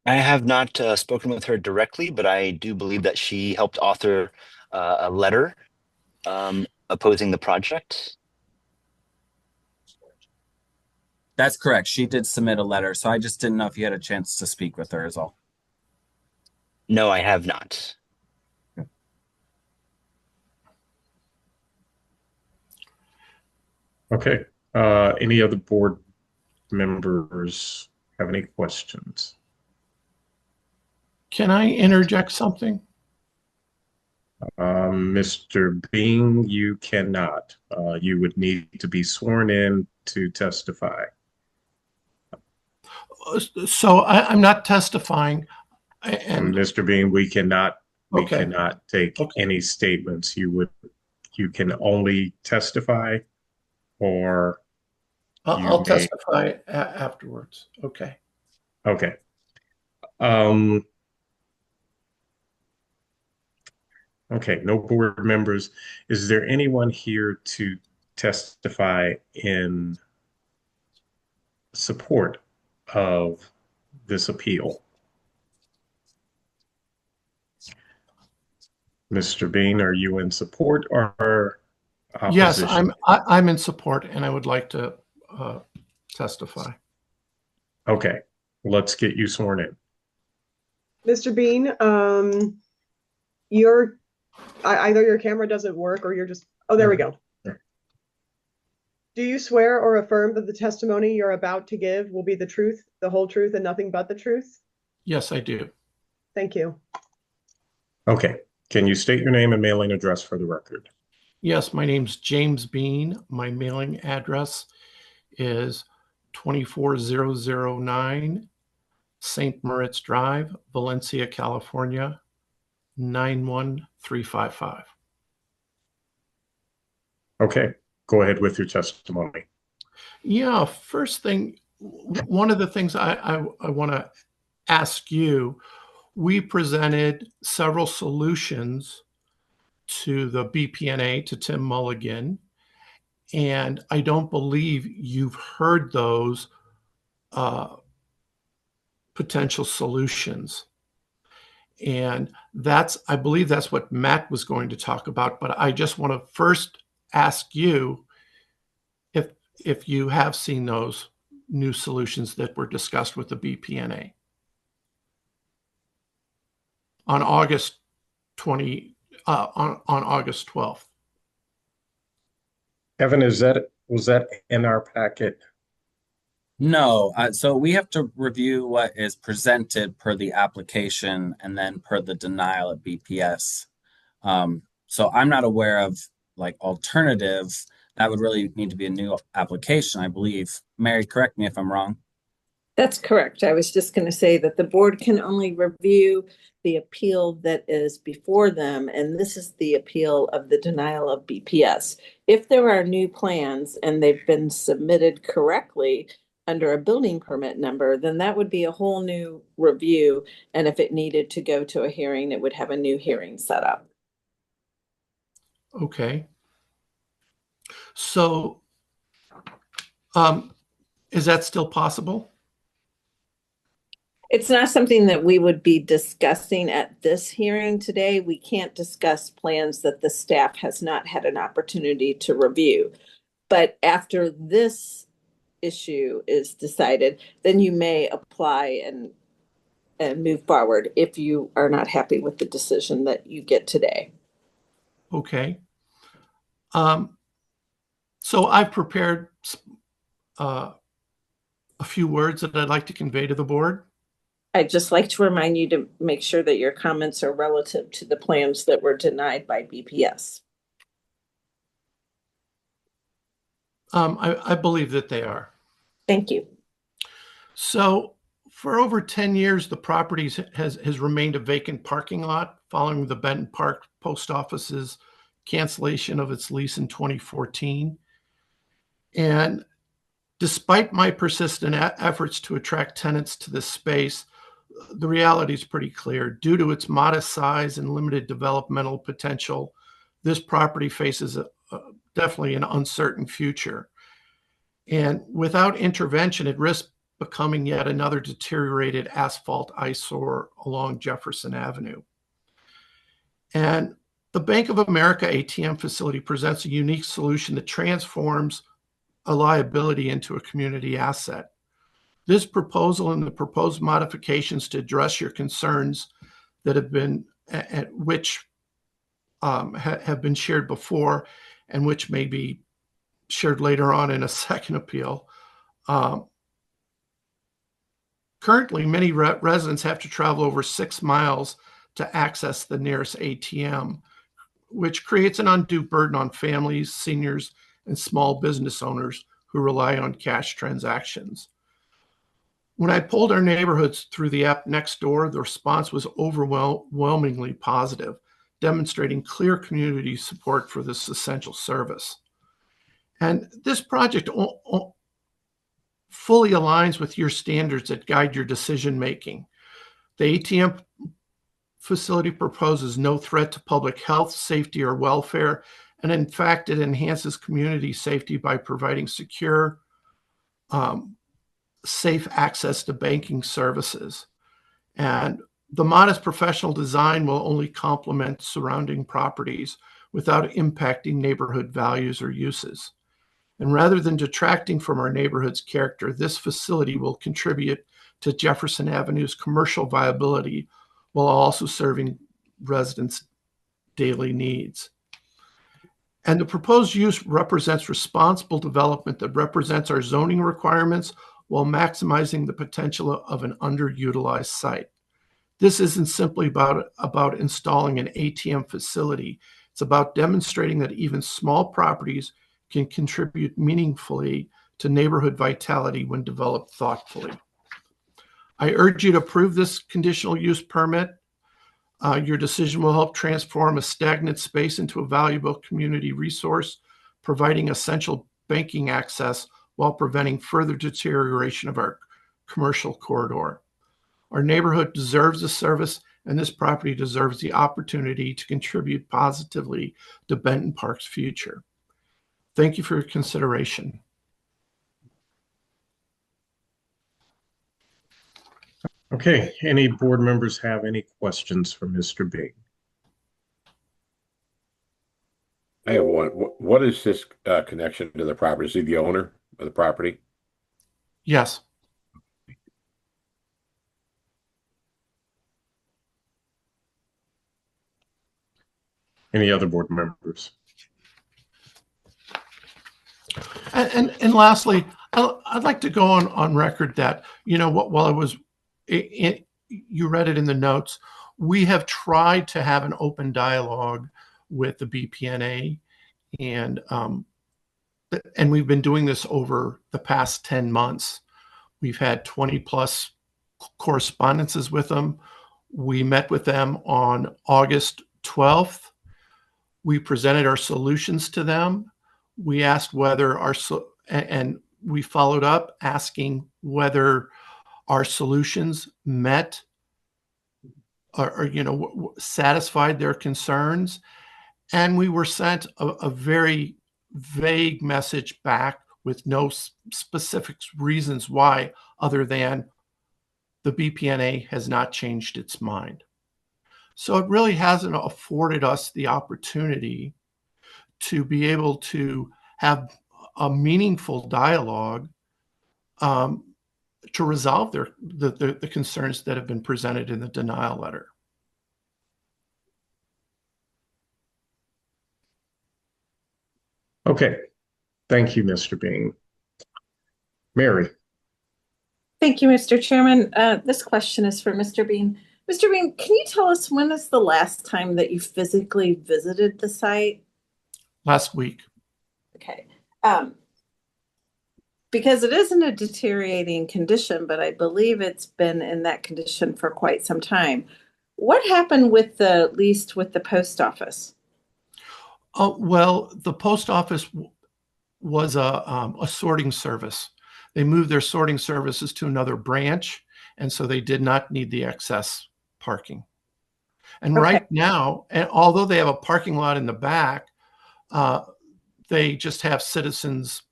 I have not spoken with her directly, but I do believe that she helped author a letter opposing the project. That's correct. She did submit a letter, so I just didn't know if you had a chance to speak with her is all. No, I have not. Okay. Any other board members have any questions? Can I interject something? Mr. Bean, you cannot. You would need to be sworn in to testify. So I'm not testifying. And Mr. Bean, we cannot Okay. take any statements. You can only testify, or I'll may- testify afterwards. Okay. Okay. Okay, no board members. Is there anyone here to testify in support of this appeal? Mr. Bean, are you in support or Yes, opposition? I'm in support, and I would like to testify. Okay, let's get you sworn in. Mr. Bean, either your camera doesn't work or you're just, oh, there we go. Sure. Do you swear or affirm that the testimony you're about to give will be the truth, the whole truth, and nothing but the truth? Yes, I do. Thank you. Okay, can you state your name and mailing address for the record? Yes, my name's James Bean. My mailing address is 24009 St. Moritz Drive, Valencia, California, 91355. Okay, go ahead with your testimony. Yeah, first thing, one of the things I want to ask you, we presented several solutions to the BPNA, to Tim Mulligan, and I don't believe you've heard those potential solutions. And I believe that's what Matt was going to talk about, but I just want to first ask you if you have seen those new solutions that were discussed with the BPNA on August 12th. Evan, was that in our packet? No, so we have to review what is presented per the application and then per the denial at BPS. So I'm not aware of like alternatives. That would really need to be a new application, I believe. Mary, correct me if I'm wrong. That's correct. I was just going to say that the board can only review the appeal that is before them, and this is the appeal of the denial of BPS. If there are new plans and they've been submitted correctly under a building permit number, then that would be a whole new review. And if it needed to go to a hearing, it would have a new hearing set up. Okay. So, is that still possible? It's not something that we would be discussing at this hearing today. We can't discuss plans that the staff has not had an opportunity to review. But after this issue is decided, then you may apply and move forward if you are not happy with the decision that you get today. Okay. So I've prepared a few words that I'd like to convey to the board. I'd just like to remind you to make sure that your comments are relative to the plans that were denied by BPS. I believe that they are. Thank you. So for over 10 years, the property has remained a vacant parking lot following the Benton Park Post Office's cancellation of its lease in 2014. And despite my persistent efforts to attract tenants to this space, the reality is pretty clear. Due to its modest size and limited developmental potential, this property faces definitely an uncertain future. And without intervention, it risks becoming yet another deteriorated asphalt eyesore along Jefferson Avenue. And the Bank of America ATM facility presents a unique solution that transforms a liability into a community asset. This proposal and the proposed modifications to address your concerns that have been at which have been shared before and which may be shared later on in a second appeal. Currently, many residents have to travel over 6 miles to access the nearest ATM, which creates an undue burden on families, seniors, and small business owners who rely on cash transactions. When I polled our neighborhoods through the app Nextdoor, the response was overwhelmingly positive, demonstrating clear community support for this essential service. And this project fully aligns with your standards that guide your decision making. The ATM facility proposes no threat to public health, safety, or welfare, and in fact, it enhances community safety by providing secure, safe access to banking services. And the modest professional design will only complement surrounding properties without impacting neighborhood values or uses. And rather than detracting from our neighborhood's character, this facility will contribute to Jefferson Avenue's commercial viability while also serving residents' daily needs. And the proposed use represents responsible development that represents our zoning requirements while maximizing the potential of an underutilized site. This isn't simply about installing an ATM facility. It's about demonstrating that even small properties can contribute meaningfully to neighborhood vitality when developed thoughtfully. I urge you to approve this conditional use permit. Your decision will help transform a stagnant space into a valuable community resource, providing essential banking access while preventing further deterioration of our commercial corridor. Our neighborhood deserves the service, and this property deserves the opportunity to contribute positively to Benton Park's future. Thank you for your consideration. Okay, any board members have any questions for Mr. Bing? I have one. What is this connection to the property? Is he the owner of the property? Yes. Any other board members? And lastly, I'd like to go on record that, while I was, you read it in the notes, we have tried to have an open dialogue with the BPNA, and we've been doing this over the past 10 months. We've had 20 plus correspondences with them. We met with them on August 12th. We presented our solutions to them. We asked whether and we followed up asking whether our solutions met or satisfied their concerns. And we were sent a very vague message back with no specific reasons why, other than the BPNA has not changed its mind. So it really hasn't afforded us the opportunity to be able to have a meaningful dialogue to resolve the concerns that have been presented in the denial letter. Okay. Thank you, Mr. Bean. Mary. Thank you, Mr. Chairman. This question is for Mr. Bean. Mr. Bean, can you tell us when is the last time that you physically visited the site? Last week. Okay. Because it is in a deteriorating condition, but I believe it's been in that condition for quite some time. What happened with the lease with the post office? Well, the post office was a sorting service. They moved their sorting services to another branch, and so they did not need the excess parking. And right now, and although they have a parking lot in the back, they just have citizens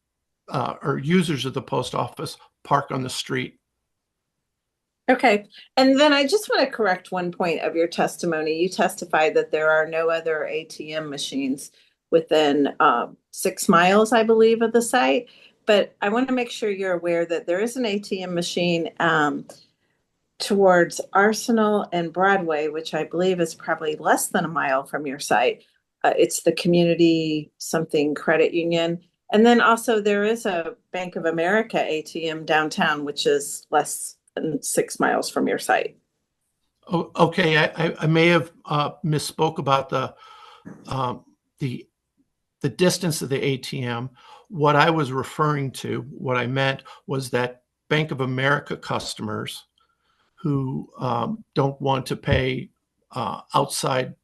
or users of the post office park on the street. Okay. And then I just want to correct one point of your testimony. You testified that there are no other ATM machines within 6 miles, I believe, of the site. But I want to make sure you're aware that there is an ATM machine towards Arsenal and Broadway, which I believe is probably less than a mile from your site. It's the Community Something Credit Union. And then also there is a Bank of America ATM downtown, which is less than 6 miles from your site. Oh, okay, I may have misspoke about the distance of the ATM. What I was referring to, what I meant was that Bank of America customers who don't want to pay outside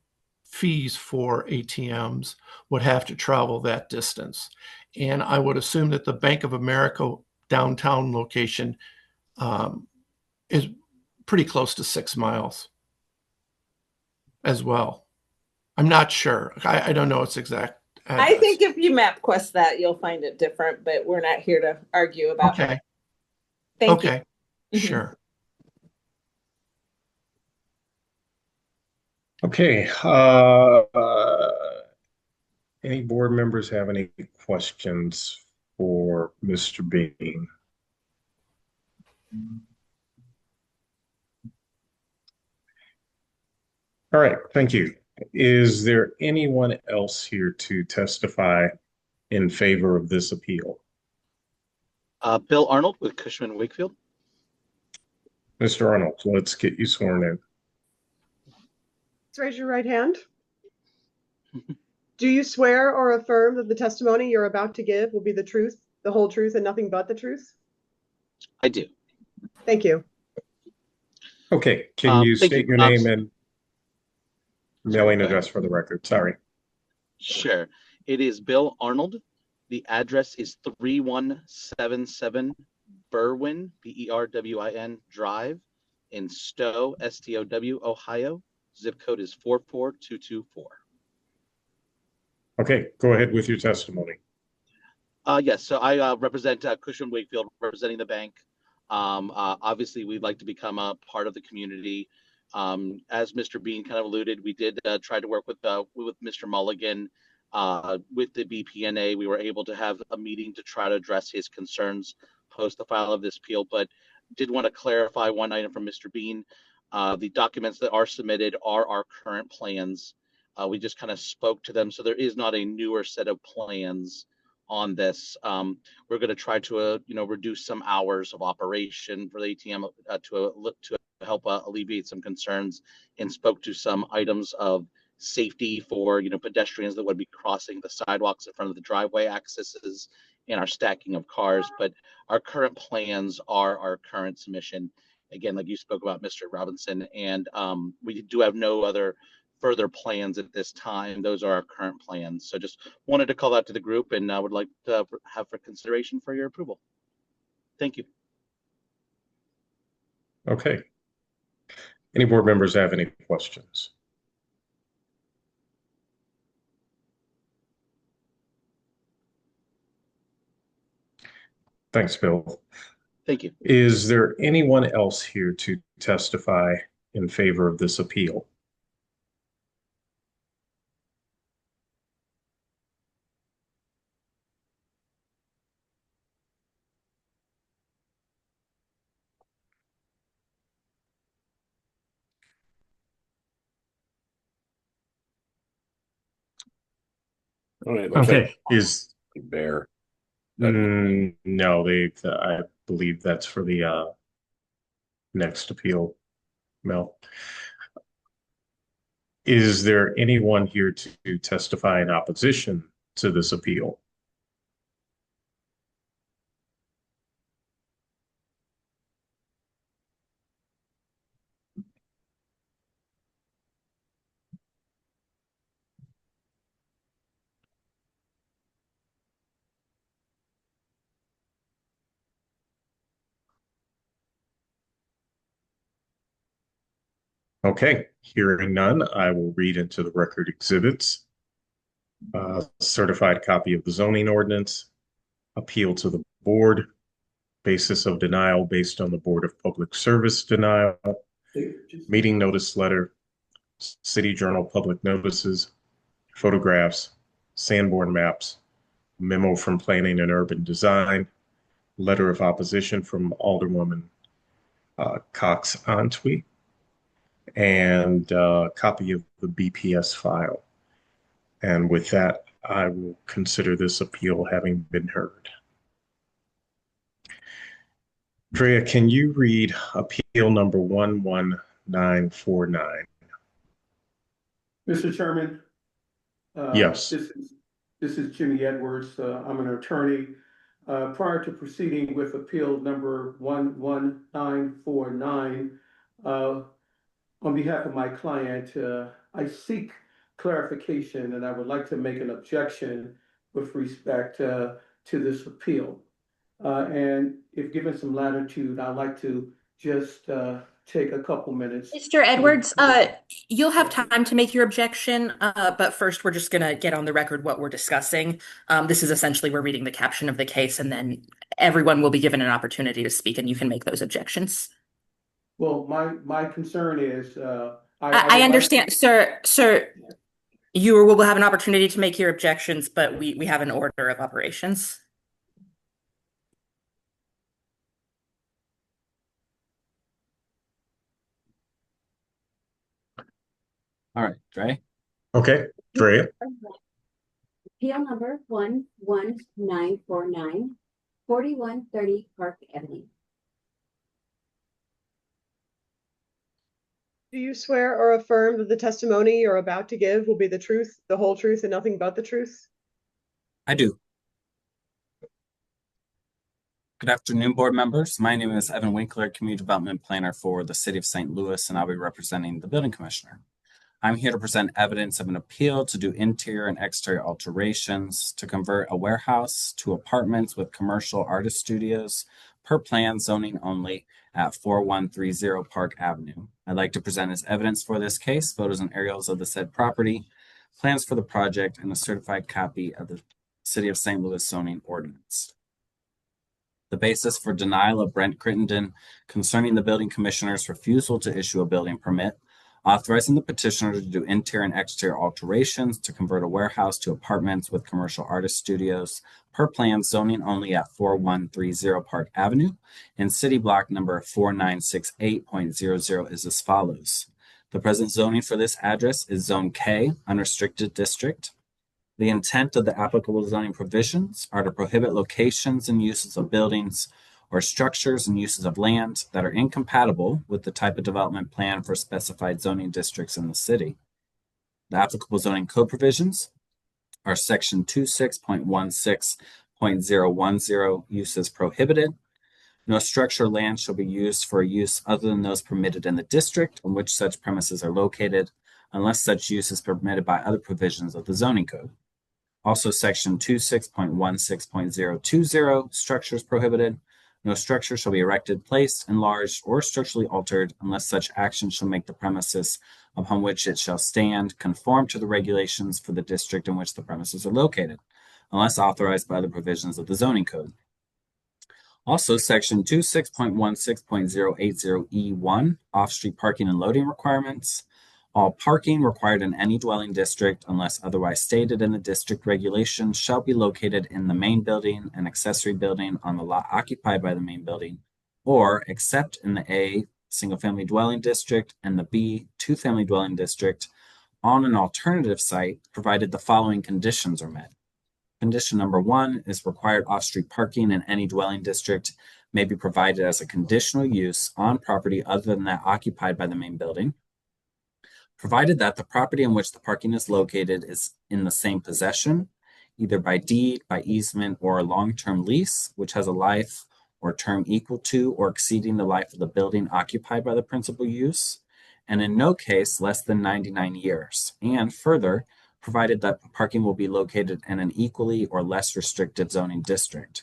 fees for ATMs would have to travel that distance. And I would assume that the Bank of America downtown location is pretty close to 6 miles as well. I'm not sure. I don't know its exact address. I think if you MapQuest that, you'll find it different, but we're not here to argue about it. Okay. Thank you. Okay, sure. Okay. Any board members have any questions for Mr. Bean? All right, thank you. Is there anyone else here to testify in favor of this appeal? Bill Arnold with Cushman & Wakefield. Mr. Arnold, let's get you sworn in. Let's raise your right hand. Do you swear or affirm that the testimony you're about to give will be the truth, the whole truth, and nothing but the truth? I do. Thank you. Okay, can you state your name and mailing Okay. address for the record? Sorry. Sure. It is Bill Arnold. The address is 3177 Berwyn, Berwin Drive in Stowe, STOW, Ohio. Zip code is 44224. Okay, go ahead with your testimony. Yes, so I represent Cushman & Wakefield, representing the bank. Obviously, we'd like to become a part of the community. As Mr. Bean kind of alluded, we did try to work with Mr. Mulligan with the BPNA. We were able to have a meeting to try to address his concerns post the file of this appeal, but did want to clarify one item from Mr. Bean. The documents that are submitted are our current plans. We just kind of spoke to them, so there is not a newer set of plans on this. We're going to try to reduce some hours of operation for the ATM to help alleviate some concerns, and spoke to some items of safety for pedestrians that would be crossing the sidewalks in front of the driveway accesses and our stacking of cars. But our current plans are our current submission. Again, like you spoke about, Mr. Robinson, and we do have no other further plans at this time. Those are our current plans. So just wanted to call out to the group, and I would like to have for consideration for your approval. Thank you. Okay. Any board members have any questions? Thanks, Bill. Thank you. Is there anyone else here to testify in favor of this appeal? All right, looks Okay, like is Bear. no, I believe that's for the next appeal, Mel. Is there anyone here to testify in opposition to this appeal? Okay, hearing none, I will read into the record exhibits. Certified copy of the zoning ordinance, appeal to the board, basis of denial based on the Board of Public Service denial, meeting notice letter, City Journal public notices, photographs, Sanborn maps, memo from Planning and Urban Design, letter of opposition from Alderwoman Cox Antwi, and a copy of the BPS file. And with that, I will consider this appeal having been heard. Drea, can you read appeal number 11949? Mr. Chairman? Yes. This is Jimmy Edwards. I'm an attorney. Prior to proceeding with appeal number 11949, on behalf of my client, I seek clarification, and I would like to make an objection with respect to this appeal. And if given some latitude, I'd like to just take a couple minutes. Mr. Edwards, you'll have time to make your objection, but first we're just going to get on the record what we're discussing. This is essentially we're reading the caption of the case, and then everyone will be given an opportunity to speak, and you can make those objections. Well, my concern is I understand, sir. You will have an opportunity to make your objections, but we have an order of operations. All right, Dre. Okay, Drea. Appeal number 11949, 4130 Park Avenue. Do you swear or affirm that the testimony you're about to give will be the truth, the whole truth, and nothing but the truth? I do. Good afternoon, board members. My name is Evan Winkler, Community Development Planner for the City of St. Louis, and I'll be representing the Building Commissioner. I'm here to present evidence of an appeal to do interior and exterior alterations to convert a warehouse to apartments with commercial artist studios per plan zoning only at 4130 Park Avenue. I'd like to present as evidence for this case, photos and aerials of the said property, plans for the project, and a certified copy of the City of St. Louis zoning ordinance. The basis for denial of Brent Crittenden concerning the building commissioner's refusal to issue a building permit, authorizing the petitioner to do interior and exterior alterations to convert a warehouse to apartments with commercial artist studios per plan zoning only at 4130 Park Avenue, and city block number 4968.00 is as follows. The present zoning for this address is Zone K, unrestricted district. The intent of the applicable zoning provisions are to prohibit locations and uses of buildings or structures and uses of land that are incompatible with the type of development plan for specified zoning districts in the city. The applicable zoning code provisions are section 26.16.010 uses prohibited. No structure or land shall be used for a use other than those permitted in the district on which such premises are located, unless such use is permitted by other provisions of the zoning code. Also, section 26.16.020 structures prohibited. No structure shall be erected, placed, enlarged, or structurally altered unless such action shall make the premises upon which it shall stand conform to the regulations for the district in which the premises are located, unless authorized by the provisions of the zoning code. Also, section 26.16.080E1, off-street parking and loading requirements. All parking required in any dwelling district, unless otherwise stated in the district regulations, shall be located in the main building and accessory building on the lot occupied by the main building, or except in the A, single-family dwelling district, and the B, two-family dwelling district, on an alternative site, provided the following conditions are met. Condition number 1 is required off-street parking in any dwelling district may be provided as a conditional use on property other than that occupied by the main building, provided that the property in which the parking is located is in the same possession, either by deed, by easement, or a long-term lease, which has a life or term equal to or exceeding the life of the building occupied by the principal use, and in no case less than 99 years. And further, provided that parking will be located in an equally or less restricted zoning district.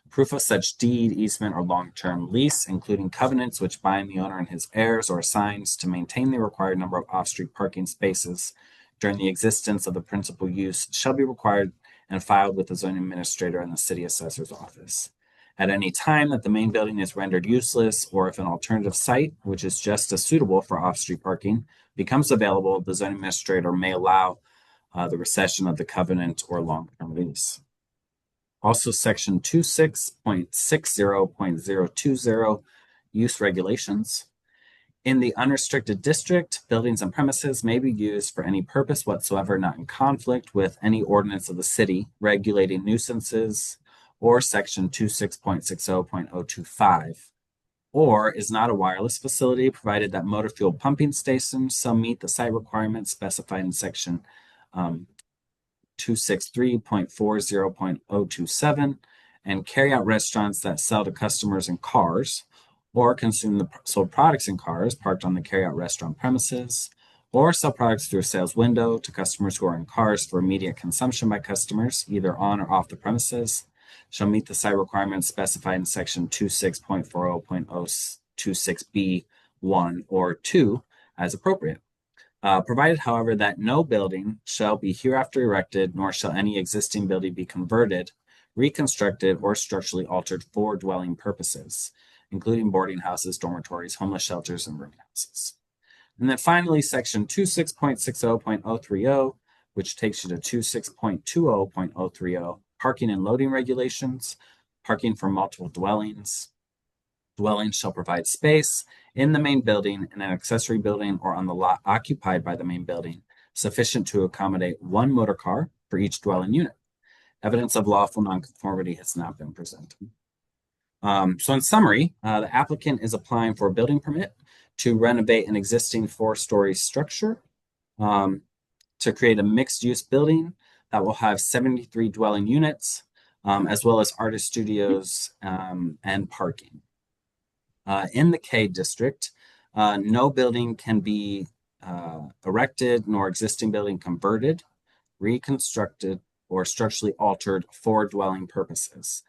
Proof of such deed, easement, or long-term lease, including covenants which bind the owner and his heirs or assigns to maintain the required number of off-street parking spaces during the existence of the principal use, shall be required and filed with the zoning administrator and the city assessor's office. At any time that the main building is rendered useless, or if an alternative site, which is just as suitable for off-street parking, becomes available, the zoning administrator may allow the rescission of the covenant or long-term lease. Also, section 26.60.020 use regulations. In the unrestricted district, buildings and premises may be used for any purpose whatsoever not in conflict with any ordinance of the city regulating nuisances, or section 26.60.025, or is not a wireless facility, provided that motor fuel pumping stations shall meet the site requirements specified in section 263.40.027, and carry out restaurants that sell to customers in cars or consume the sold products in cars parked on the carry out restaurant premises, or sell products through a sales window to customers who are in cars for immediate consumption by customers, either on or off the premises, shall meet the site requirements specified in section 26.40.026B1 or 2 as appropriate. Provided, however, that no building shall be hereafter erected, nor shall any existing building be converted, reconstructed, or structurally altered for dwelling purposes, including boarding houses, dormitories, homeless shelters, and room houses. And then finally, section 26.60.030, which takes you to 26.20.030, parking and loading regulations, parking for multiple dwellings. Dwellings shall provide space in the main building, in an accessory building, or on the lot occupied by the main building, sufficient to accommodate one motor car for each dwelling unit. Evidence of lawful nonconformity has not been presented. So in summary, the applicant is applying for a building permit to renovate an existing 4-story structure, to create a mixed-use building that will have 73 dwelling units, as well as artist studios and parking. In the K district, no building can be erected, nor existing building converted, reconstructed, or structurally altered for dwelling purposes.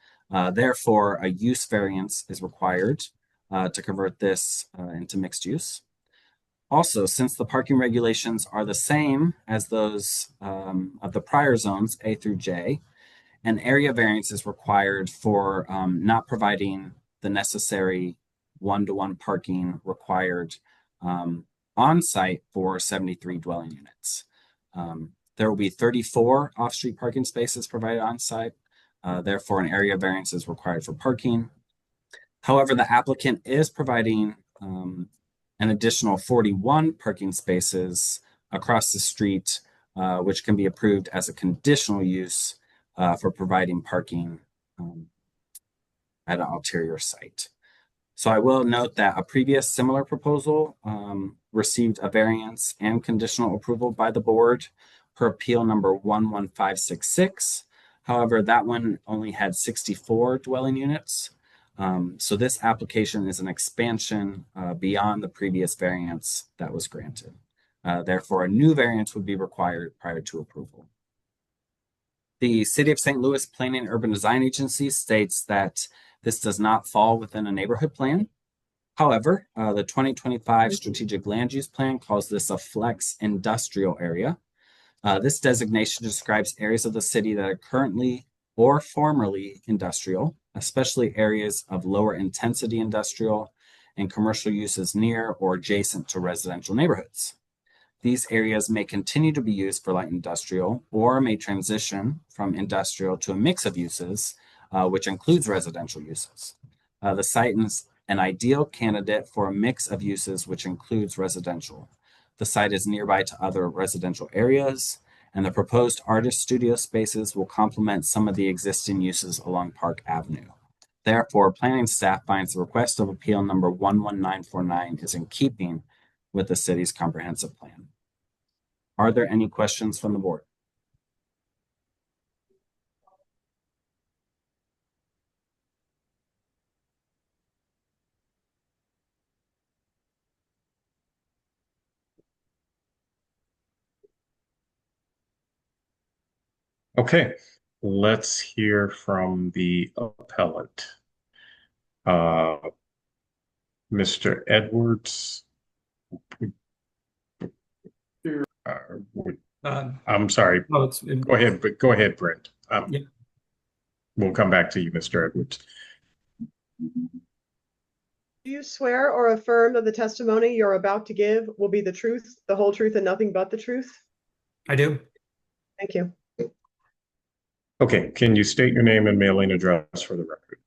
Therefore, a use variance is required to convert this into mixed use. Also, since the parking regulations are the same as those of the prior zones, A through J, an area variance is required for not providing the necessary one-to-one parking required on site for 73 dwelling units. There will be 34 off-street parking spaces provided on site. Therefore, an area variance is required for parking. However, the applicant is providing an additional 41 parking spaces across the street which can be approved as a conditional use for providing parking at an ulterior site. So I will note that a previous similar proposal received a variance and conditional approval by the board per appeal number 11566. However, that one only had 64 dwelling units. So this application is an expansion beyond the previous variance that was granted. Therefore, a new variance would be required prior to approval. The City of St. Louis Planning and Urban Design Agency states that this does not fall within a neighborhood plan. However, the 2025 Strategic Land Use Plan calls this a flex industrial area. This designation describes areas of the city that are currently or formerly industrial, especially areas of lower intensity industrial and commercial uses near or adjacent to residential neighborhoods. These areas may continue to be used for light industrial or may transition from industrial to a mix of uses, which includes residential uses. The site is an ideal candidate for a mix of uses, which includes residential. The site is nearby to other residential areas, and the proposed artist studio spaces will complement some of the existing uses along Park Avenue. Therefore, planning staff finds the request of appeal number 11949 is in keeping with the city's comprehensive plan. Are there any questions from the board? Okay, let's hear from the appellant. Mr. Edwards. I'm sorry. Go ahead, Brent. Yeah. We'll come back to you, Mr. Edwards. Do you swear or affirm that the testimony you're about to give will be the truth, the whole truth, and nothing but the truth? I do. Thank you. Okay, can you state your name and mailing address for the record?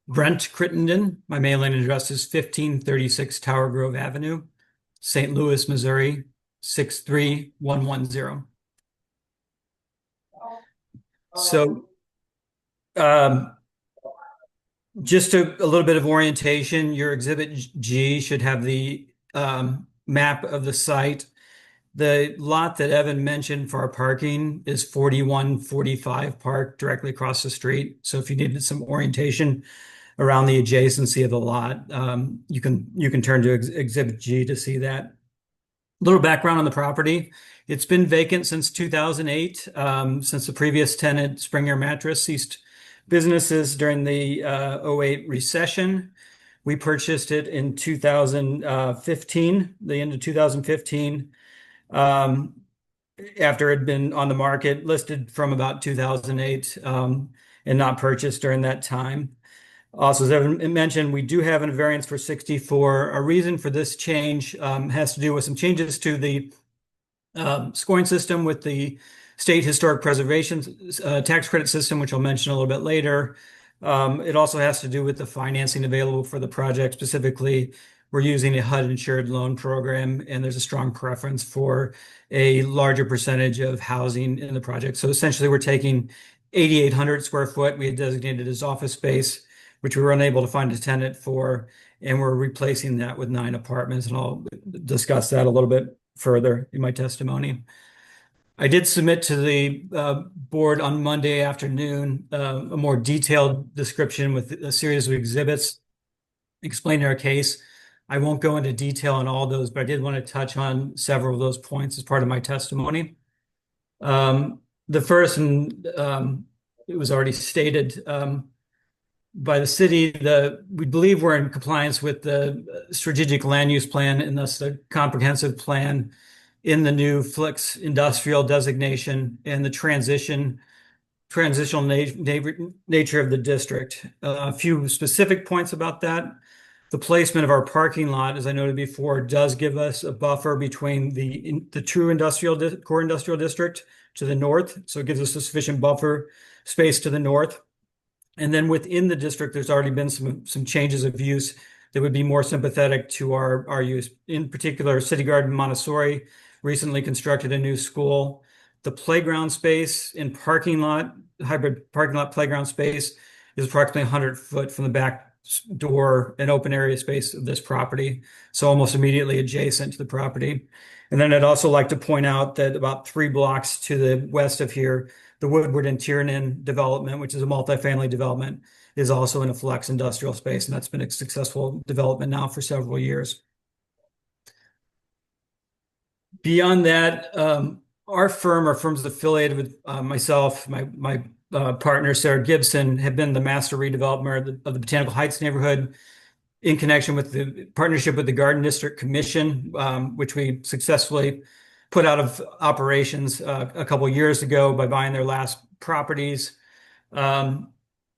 Brent Crittenden. My mailing address is 1536 Tower Grove Avenue, St. Louis, Missouri, 63110. So, just a little bit of orientation. Your Exhibit G should have the map of the site. The lot that Evan mentioned for our parking is 4145 Park, directly across the street. So if you needed some orientation around the adjacency of the lot, you can turn to Exhibit G to see that. A little background on the property. It's been vacant since 2008, since the previous tenant, Springer Mattress, ceased businesses during the 08 recession. We purchased it in 2015, the end of 2015. After it had been on the market, listed from about 2008, and not purchased during that time. Also, as Evan mentioned, we do have a variance for 64. A reason for this change has to do with some changes to the scoring system with the state historic preservation tax credit system, which I'll mention a little bit later. It also has to do with the financing available for the project. Specifically, we're using a HUD insured loan program, and there's a strong preference for a larger percentage of housing in the project. So essentially, we're taking 8,800 square foot we had designated as office space, which we were unable to find a tenant for, and we're replacing that with 9 apartments, and I'll discuss that a little bit further in my testimony. I did submit to the board on Monday afternoon a more detailed description with a series of exhibits explaining our case. I won't go into detail on all those, but I did want to touch on several of those points as part of my testimony. The first, and it was already stated by the city, we believe we're in compliance with the strategic land use plan and thus the comprehensive plan in the new flex industrial designation and the transitional nature of the district. A few specific points about that. The placement of our parking lot, as I noted before, does give us a buffer between the true core industrial district to the north. So it gives us a sufficient buffer space to the north. And then within the district, there's already been some changes of use that would be more sympathetic to our use. In particular, City Garden Montessori recently constructed a new school. The playground space and parking lot, hybrid parking lot playground space is approximately 100 foot from the back door and open area space of this property. So almost immediately adjacent to the property. And then I'd also like to point out that about 3 blocks to the west of here, the Woodward and Tiernan development, which is a multifamily development, is also in a flex industrial space. And that's been a successful development now for several years. Beyond that, our firm, or firms affiliated with myself, my partner, Sarah Gibson, have been the master redeveloper of the Botanical Heights neighborhood in connection with the partnership with the Garden District Commission, which we successfully put out of operations a couple of years ago by buying their last properties. In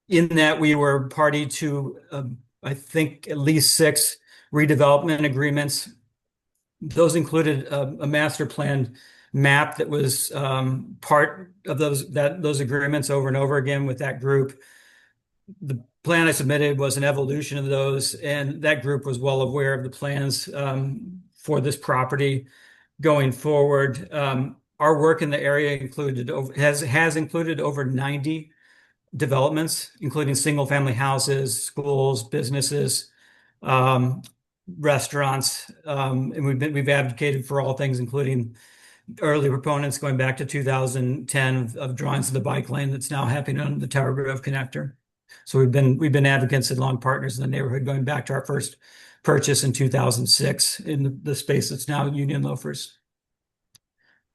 that we were party to, I think, at least 6 redevelopment agreements. Those included a master plan map that was part of those agreements over and over again with that group. The plan I submitted was an evolution of those, and that group was well aware of the plans for this property going forward. Our work in the area has included over 90 developments, including single-family houses, schools, businesses, restaurants, and we've advocated for all things, including early proponents going back to 2010 of drawings of the bike lane that's now happening on the Tower Grove connector. So we've been advocates and long partners in the neighborhood going back to our first purchase in 2006 in the space that's now Union Loafers.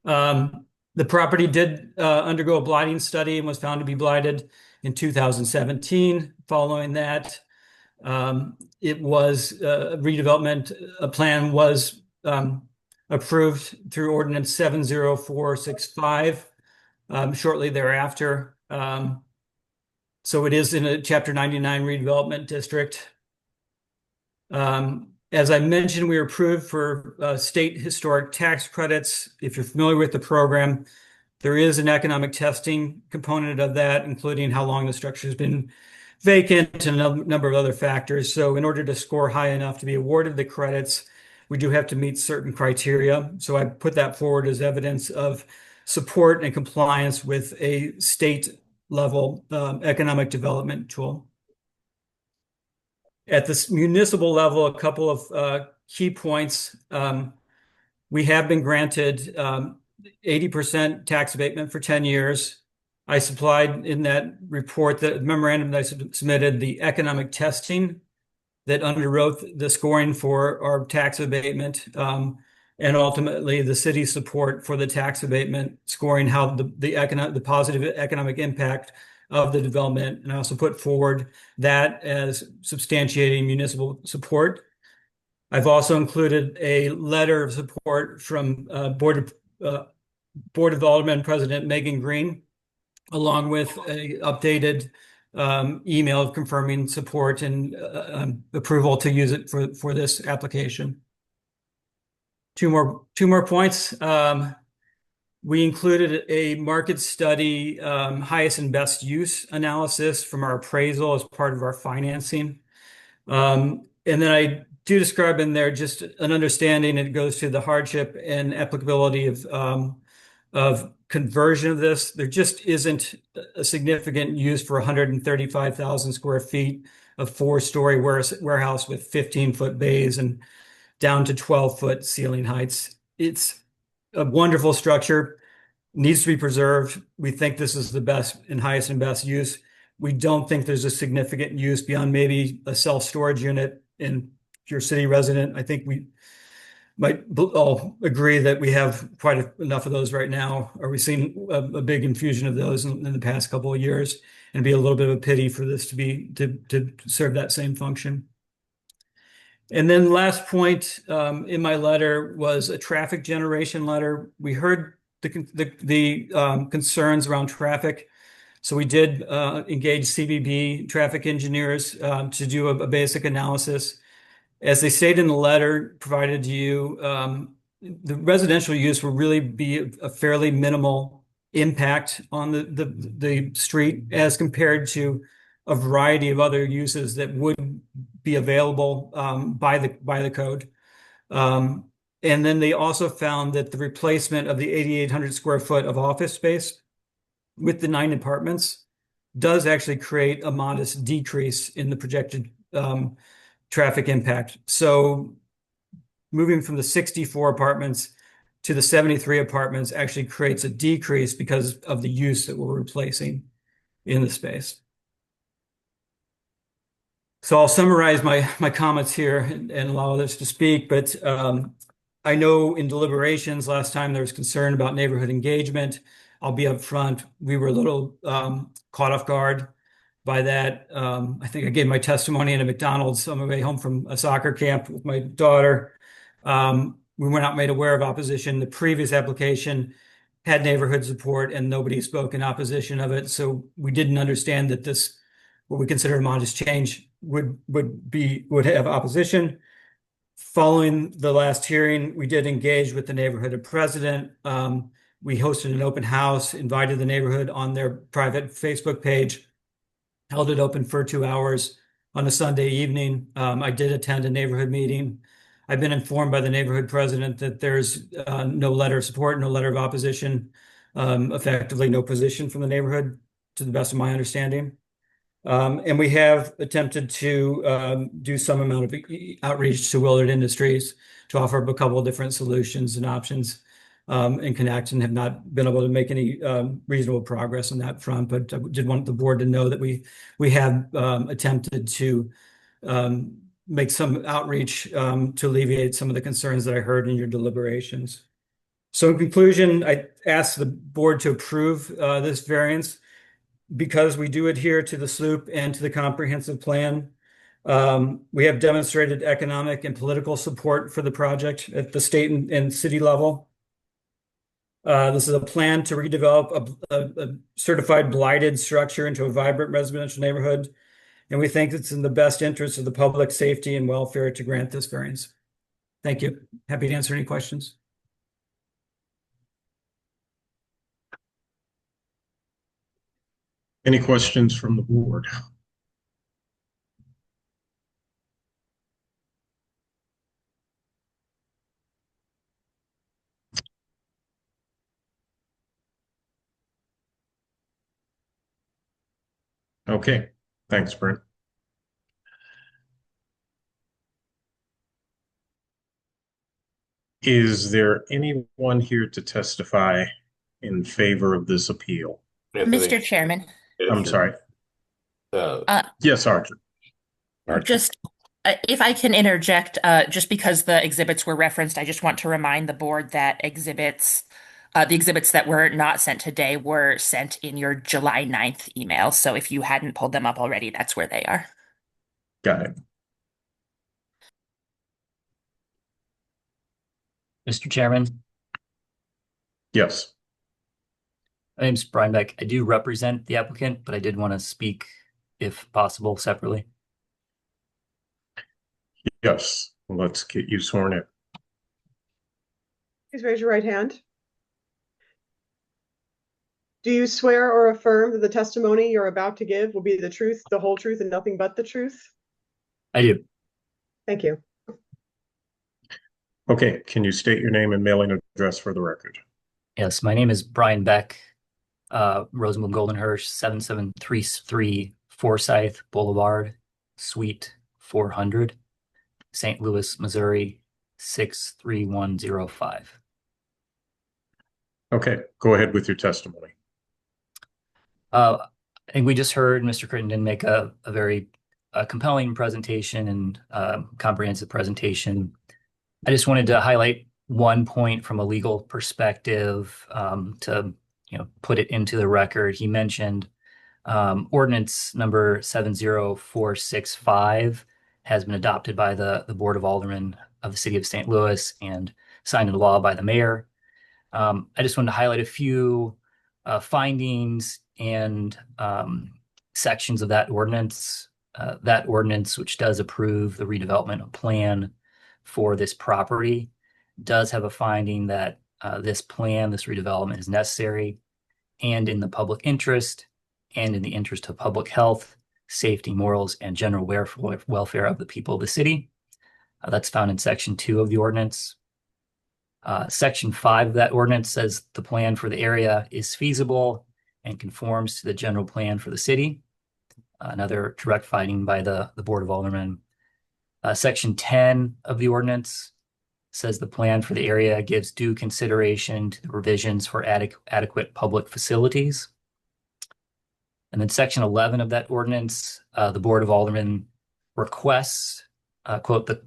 The property did undergo a blighting study and was found to be blighted in 2017. Following that, it was a redevelopment plan was approved through Ordinance 70465 shortly thereafter. So it is in a Chapter 99 redevelopment district. As I mentioned, we were approved for state historic tax credits. If you're familiar with the program, there is an economic testing component of that, including how long the structure has been vacant and a number of other factors. So in order to score high enough to be awarded the credits, we do have to meet certain criteria. So I put that forward as evidence of support and compliance with a state level economic development tool. At this municipal level, a couple of key points. We have been granted 80% tax abatement for 10 years. I supplied in that report, the memorandum that I submitted, the economic testing that underwrote the scoring for our tax abatement, and ultimately the city's support for the tax abatement, scoring how the positive economic impact of the development. And I also put forward that as substantiating municipal support. I've also included a letter of support from Board of Aldermen President Megan Green, along with an updated email confirming support and approval to use it for this application. Two more points. We included a market study, highest and best use analysis from our appraisal as part of our financing. And then I do describe in there just an understanding. It goes to the hardship and applicability of conversion of this. There just isn't a significant use for 135,000 square feet of 4-story warehouse with 15-foot bays and down to 12-foot ceiling heights. It's a wonderful structure, needs to be preserved. We think this is the best and highest and best use. We don't think there's a significant use beyond maybe a self-storage unit. And if you're a city resident, I think we might all agree that we have quite enough of those right now, or we've seen a big infusion of those in the past couple of years, and it'd be a little bit of a pity for this to serve that same function. And then last point in my letter was a traffic generation letter. We heard the concerns around traffic. So we did engage CBB traffic engineers to do a basic analysis. As they stated in the letter provided to you, the residential use will really be a fairly minimal impact on the street as compared to a variety of other uses that would be available by the code. And then they also found that the replacement of the 8,800 square foot of office space with the 9 apartments does actually create a modest decrease in the projected traffic impact. So moving from the 64 apartments to the 73 apartments actually creates a decrease because of the use that we're replacing in the space. So I'll summarize my comments here and allow others to speak, but I know in deliberations last time there was concern about neighborhood engagement. I'll be up front. We were a little caught off guard by that. I think I gave my testimony in a McDonald's on my way home from a soccer camp with my daughter. We were not made aware of opposition. The previous application had neighborhood support and nobody spoke in opposition of it. So we didn't understand that this, what we consider a modest change, would have opposition. Following the last hearing, we did engage with the neighborhood president. We hosted an open house, invited the neighborhood on their private Facebook page, held it open for 2 hours on a Sunday evening. I did attend a neighborhood meeting. I've been informed by the neighborhood president that there's no letter of support, no letter of opposition, effectively no position from the neighborhood, to the best of my understanding. And we have attempted to do some amount of outreach to Willard Industries to offer up a couple of different solutions and options and connect, and have not been able to make any reasonable progress on that front. But I did want the board to know that we have attempted to make some outreach to alleviate some of the concerns that I heard in your deliberations. So in conclusion, I ask the board to approve this variance because we do adhere to the SLOOP and to the comprehensive plan. We have demonstrated economic and political support for the project at the state and city level. This is a plan to redevelop a certified blighted structure into a vibrant residential neighborhood. And we think it's in the best interest of the public safety and welfare to grant this variance. Thank you. Happy to answer any questions. Any questions from the board? Okay, thanks, Brent. Is there anyone here to testify in favor of this appeal? Mr. Chairman. I'm sorry. Yes, Archer. Just if I can interject, just because the exhibits were referenced, I just want to remind the board that the exhibits that were not sent today were sent in your July 9th email. So if you hadn't pulled them up already, that's where they are. Got it. Mr. Chairman. Yes. My name's Brian Beck. I do represent the applicant, but I did want to speak, if possible, separately. Yes, let's get you sworn in. Please raise your right hand. Do you swear or affirm that the testimony you're about to give will be the truth, the whole truth, and nothing but the truth? I do. Thank you. Okay, can you state your name and mailing address for the record? Yes, my name is Brian Beck, Rosenblum Goldenhirsch, 7733 Forsyth Boulevard, Suite 400, St. Louis, Missouri, 63105. Okay, go ahead with your testimony. I think we just heard Mr. Crittenden make a very compelling presentation and comprehensive presentation. I just wanted to highlight one point from a legal perspective to put it into the record. He mentioned ordinance number 70465 has been adopted by the Board of Aldermen of the City of St. Louis and signed into law by the mayor. I just wanted to highlight a few findings and sections of that ordinance. That ordinance, which does approve the redevelopment plan for this property, does have a finding that this redevelopment is necessary and in the public interest and in the interest of public health, safety, morals, and general welfare of the people of the city. That's found in section 2 of the ordinance. Section 5 of that ordinance says the plan for the area is feasible and conforms to the general plan for the city. Another direct finding by the Board of Aldermen. Section 10 of the ordinance says the plan for the area gives due consideration to the provisions for adequate public facilities. And then Section 11 of that ordinance, the Board of Aldermen requests,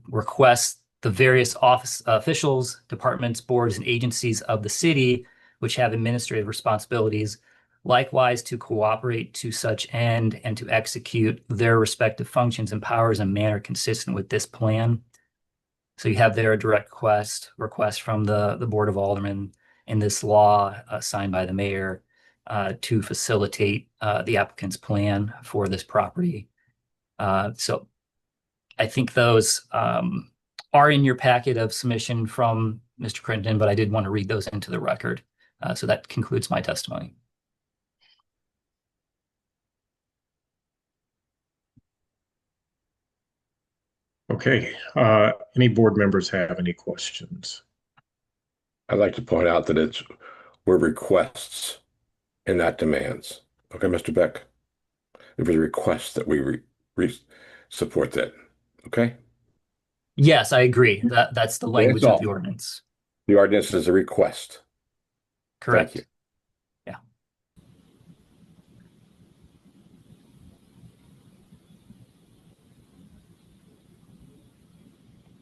requests the various office officials, departments, boards, and agencies of the city, which have administrative responsibilities, likewise to cooperate to such end and to execute their respective functions and powers in a manner consistent with this plan. So you have there a direct request from the Board of Aldermen in this law signed by the mayor to facilitate the applicant's plan for this property. So I think those are in your packet of submission from Mr. Crittenden, but I did want to read those into the record. So that concludes my testimony. Okay, any board members have any questions? I'd like to point out that we're requests and not demands. Okay, Mr. Beck? It was a request that we support that. Okay? Yes, I agree. That's the language of the ordinance. The ordinance is a request. Correct. Thank you. Yeah.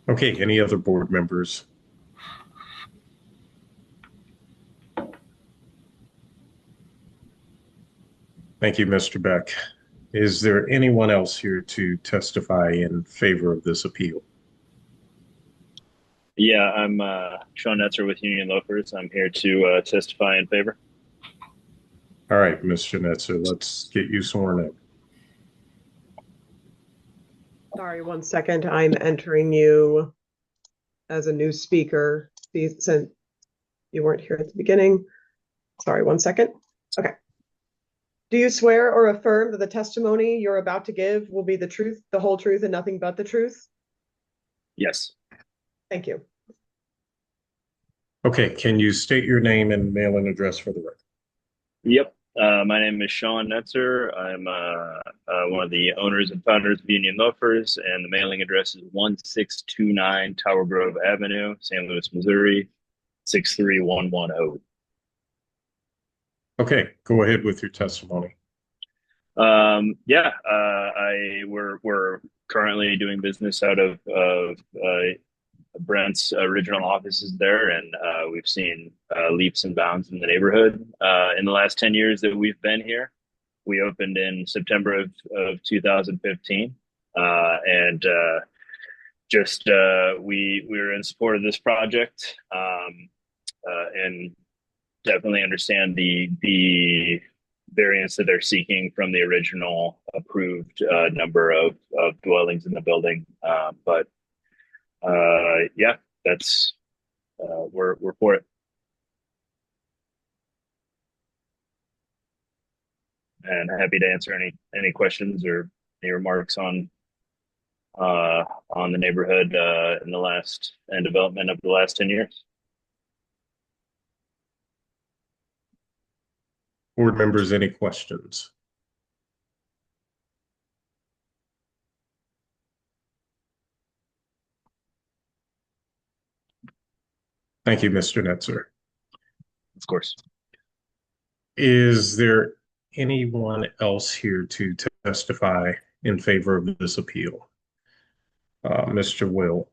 Okay, any other board members? Thank you, Mr. Beck. Is there anyone else here to testify in favor of this appeal? Yeah, I'm Sean Netzer with Union Loafers. I'm here to testify in favor. All right, Mr. Netzer, let's get you sworn in. Sorry, 1 second. I'm entering you as a new speaker since you weren't here at the beginning. Sorry, 1 second. Okay. Do you swear or affirm that the testimony you're about to give will be the truth, the whole truth, and nothing but the truth? Yes. Thank you. Okay, can you state your name and mailing address for the record? Yep. My name is Sean Netzer. I'm one of the owners and founders of Union Loafers, and the mailing address is 1629 Tower Grove Avenue, St. Louis, Missouri, 63110. Okay, go ahead with your testimony. We're currently doing business out of Brent's original offices there, and we've seen leaps and bounds in the neighborhood in the last 10 years that we've been here. We opened in September of 2015, and we're in support of this project, and definitely understand the variance that they're seeking from the original approved number of dwellings in the building. That's we're for it. And happy to answer any questions or any remarks on the neighborhood in the last and development of the last 10 years. Board members, any questions? Thank you, Mr. Netzer. Of course. Is there anyone else here to testify in favor of this appeal? Mr. Will,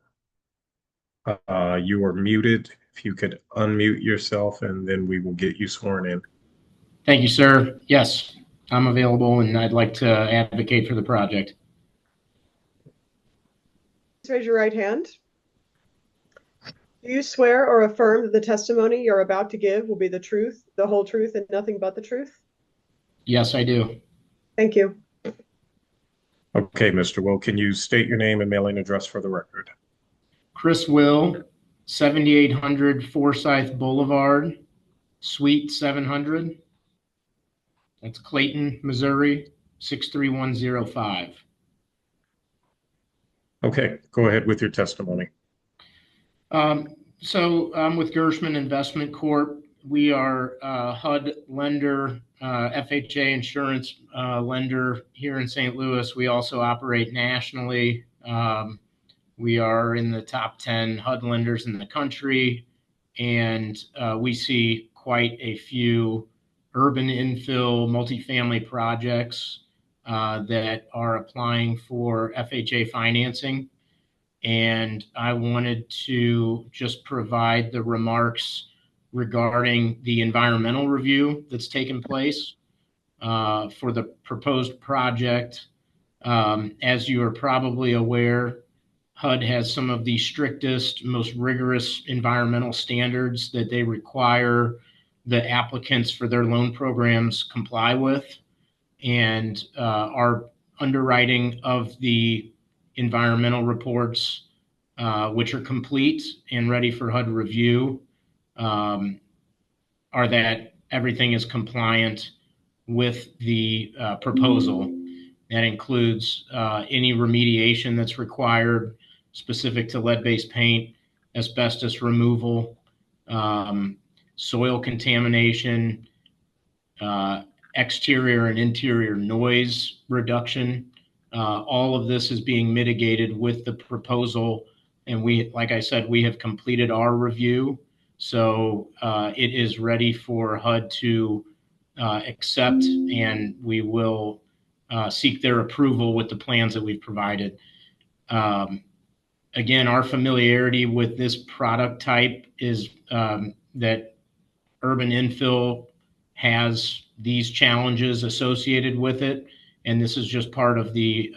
you are muted. If you could unmute yourself, and then we will get you sworn in. Thank you, sir. Yes, I'm available, and I'd like to advocate for the project. Please raise your right hand. Do you swear or affirm that the testimony you're about to give will be the truth, the whole truth, and nothing but the truth? Yes, I do. Thank you. Okay, Mr. Will, can you state your name and mailing address for the record? Chris Will, 7800 Forsyth Boulevard, Suite 700. That's Clayton, Missouri, 63105. Okay, go ahead with your testimony. So I'm with Gershman Investment Corp. We are a HUD lender, FHA insurance lender here in St. Louis. We also operate nationally. We are in the top 10 HUD lenders in the country, and we see quite a few urban infill multifamily projects that are applying for FHA financing. And I wanted to just provide the remarks regarding the environmental review that's taken place for the proposed project. As you are probably aware, HUD has some of the strictest, most rigorous environmental standards that they require the applicants for their loan programs comply with. And our underwriting of the environmental reports, which are complete and ready for HUD review, are that everything is compliant with the proposal. That includes any remediation that's required specific to lead-based paint, asbestos removal, soil contamination, exterior and interior noise reduction. All of this is being mitigated with the proposal. And we, like I said, we have completed our review. So it is ready for HUD to accept, and we will seek their approval with the plans that we've provided. Again, our familiarity with this product type is that urban infill has these challenges associated with it, and this is just part of the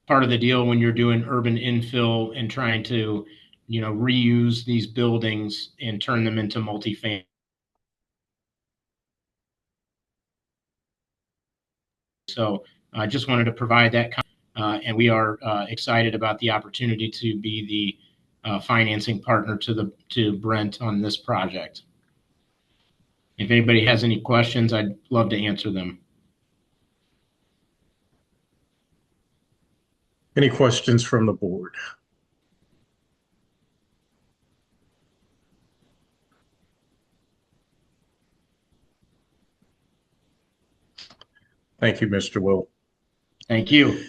deal when you're doing urban infill and trying to, reuse these buildings and turn them into multifamily. So I just wanted to provide that, and we are excited about the opportunity to be the financing partner to Brent on this project. If anybody has any questions, I'd love to answer them. Any questions from the board? Thank you, Mr. Will. Thank you.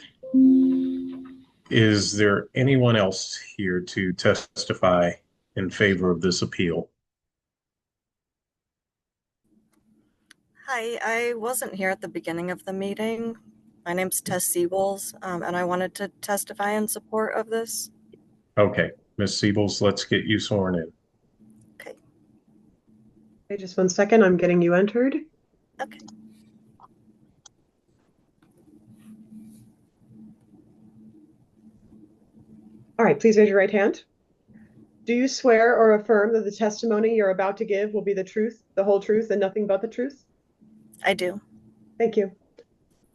Is there anyone else here to testify in favor of this appeal? Hi, I wasn't here at the beginning of the meeting. My name's Tess Siebels, and I wanted to testify in support of this. Okay, Ms. Siebels, let's get you sworn in. Okay. Okay, just 1 second. I'm getting you entered. Okay. All right, please raise your right hand. Do you swear or affirm that the testimony you're about to give will be the truth, the whole truth, and nothing but the truth? I do. Thank you.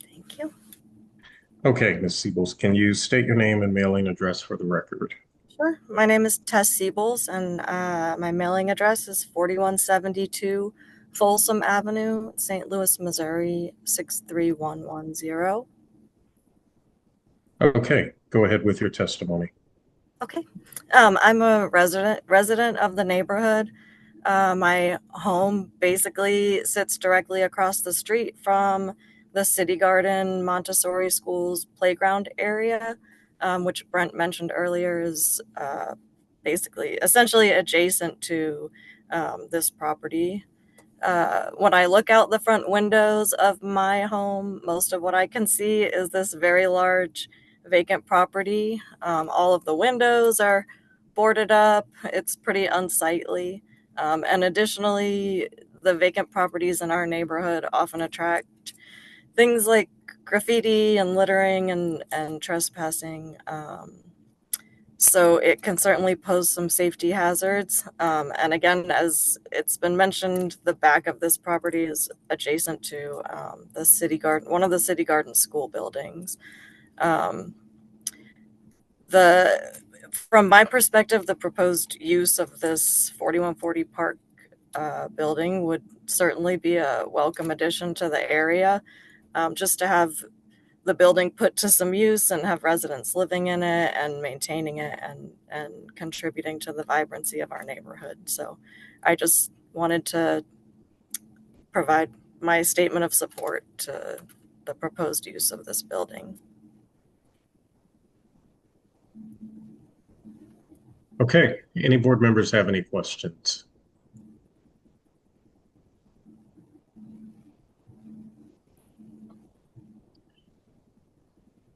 Thank you. Okay, Ms. Siebels, can you state your name and mailing address for the record? Sure. My name is Tess Siebels, and my mailing address is 4172 Folsom Avenue, St. Louis, Missouri, 63110. Okay, go ahead with your testimony. Okay. I'm a resident of the neighborhood. My home basically sits directly across the street from the City Garden Montessori School's playground area, which Brent mentioned earlier is essentially adjacent to this property. When I look out the front windows of my home, most of what I can see is this very large vacant property. All of the windows are boarded up. It's pretty unsightly. And additionally, the vacant properties in our neighborhood often attract things like graffiti and littering and trespassing. So it can certainly pose some safety hazards. And again, as it's been mentioned, the back of this property is adjacent to the City Garden, one of the City Garden school buildings. From my perspective, the proposed use of this 4140 Park building would certainly be a welcome addition to the area. Just to have the building put to some use and have residents living in it and maintaining it and contributing to the vibrancy of our neighborhood. So I just wanted to provide my statement of support to the proposed use of this building. Okay, any board members have any questions?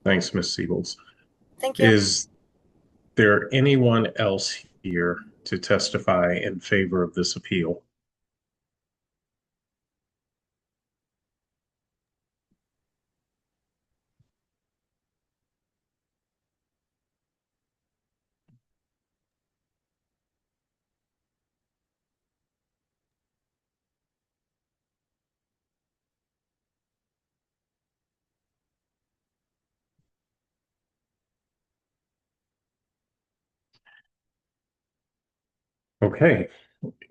Thanks, Ms. Siebels. Thank you. Is there anyone else here to testify in favor of this appeal? Okay,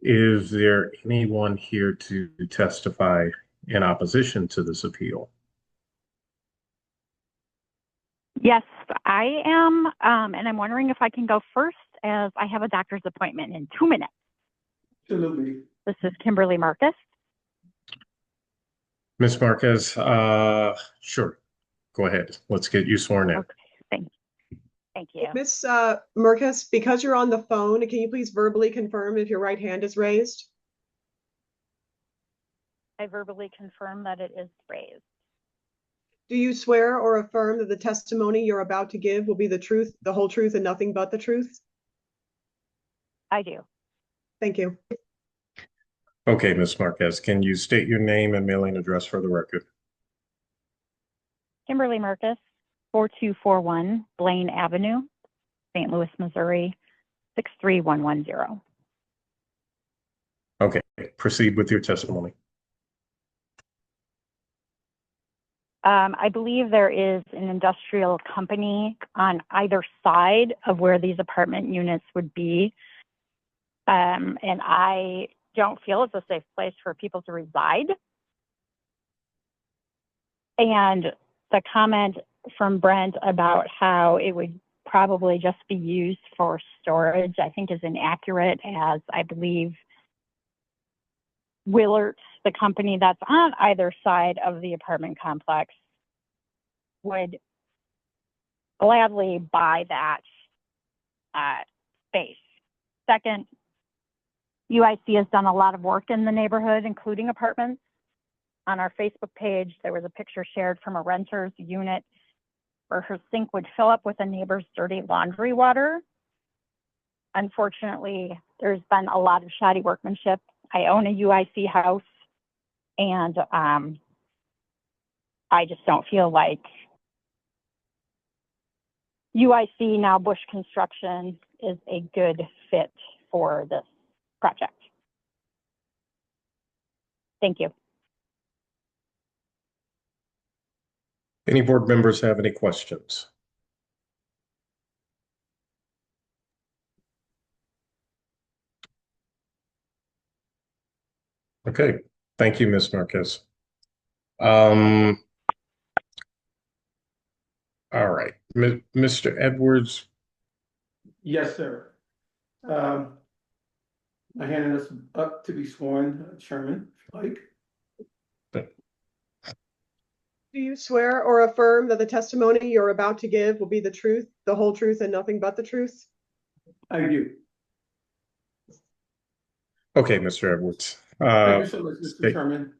is there anyone here to testify in opposition to this appeal? Yes, I am, and I'm wondering if I can go first as I have a doctor's appointment in 2 minutes. Absolutely. This is Kimberly Marcus. Ms. Marquez, sure, go ahead. Let's get you sworn in. Okay, thank you. Ms. Marcus, because you're on the phone, can you please verbally confirm if your right hand is raised? I verbally confirm that it is raised. Do you swear or affirm that the testimony you're about to give will be the truth, the whole truth, and nothing but the truth? I do. Thank you. Okay, Ms. Marquez, can you state your name and mailing address for the record? Kimberly Marcus, 4241 Blaine Avenue, St. Louis, Missouri, 63110. Okay, proceed with your testimony. I believe there is an industrial company on either side of where these apartment units would be. And I don't feel it's a safe place for people to reside. And the comment from Brent about how it would probably just be used for storage, I think is inaccurate, as I believe Willert, the company that's on either side of the apartment complex, would gladly buy that space. Second, UIC has done a lot of work in the neighborhood, including apartments. On our Facebook page, there was a picture shared from a renter's unit where her sink would fill up with a neighbor's dirty laundry water. Unfortunately, there's been a lot of shoddy workmanship. I own a UIC house, and I just don't feel like UIC, now Bush Construction, is a good fit for this project. Thank you. Any board members have any questions? Okay, thank you, Ms. Marquez. All right, Mr. Edwards. Yes, sir. My hand is up to be sworn, Chairman, if you like. Do you swear or affirm that the testimony you're about to give will be the truth, the whole truth, and nothing but the truth? I do. Okay, Mr. Edwards. Thank you so much, Mr. Chairman.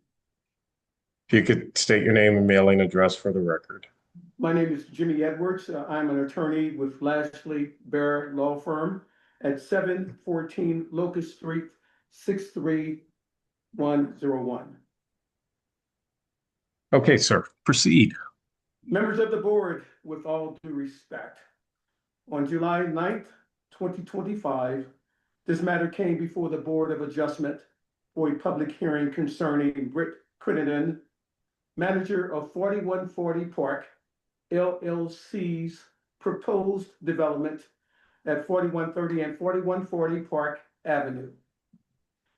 If you could state your name and mailing address for the record. My name is Jimmy Edwards. I'm an attorney with Lashley Bear Law Firm at 714 Locust Street, 63101. Okay, sir, proceed. Members of the board, with all due respect, on July 9th, 2025, this matter came before the Board of Adjustment for a public hearing concerning Britt Crittenden, manager of 4140 Park, LLC's proposed development at 4130 and 4140 Park Avenue.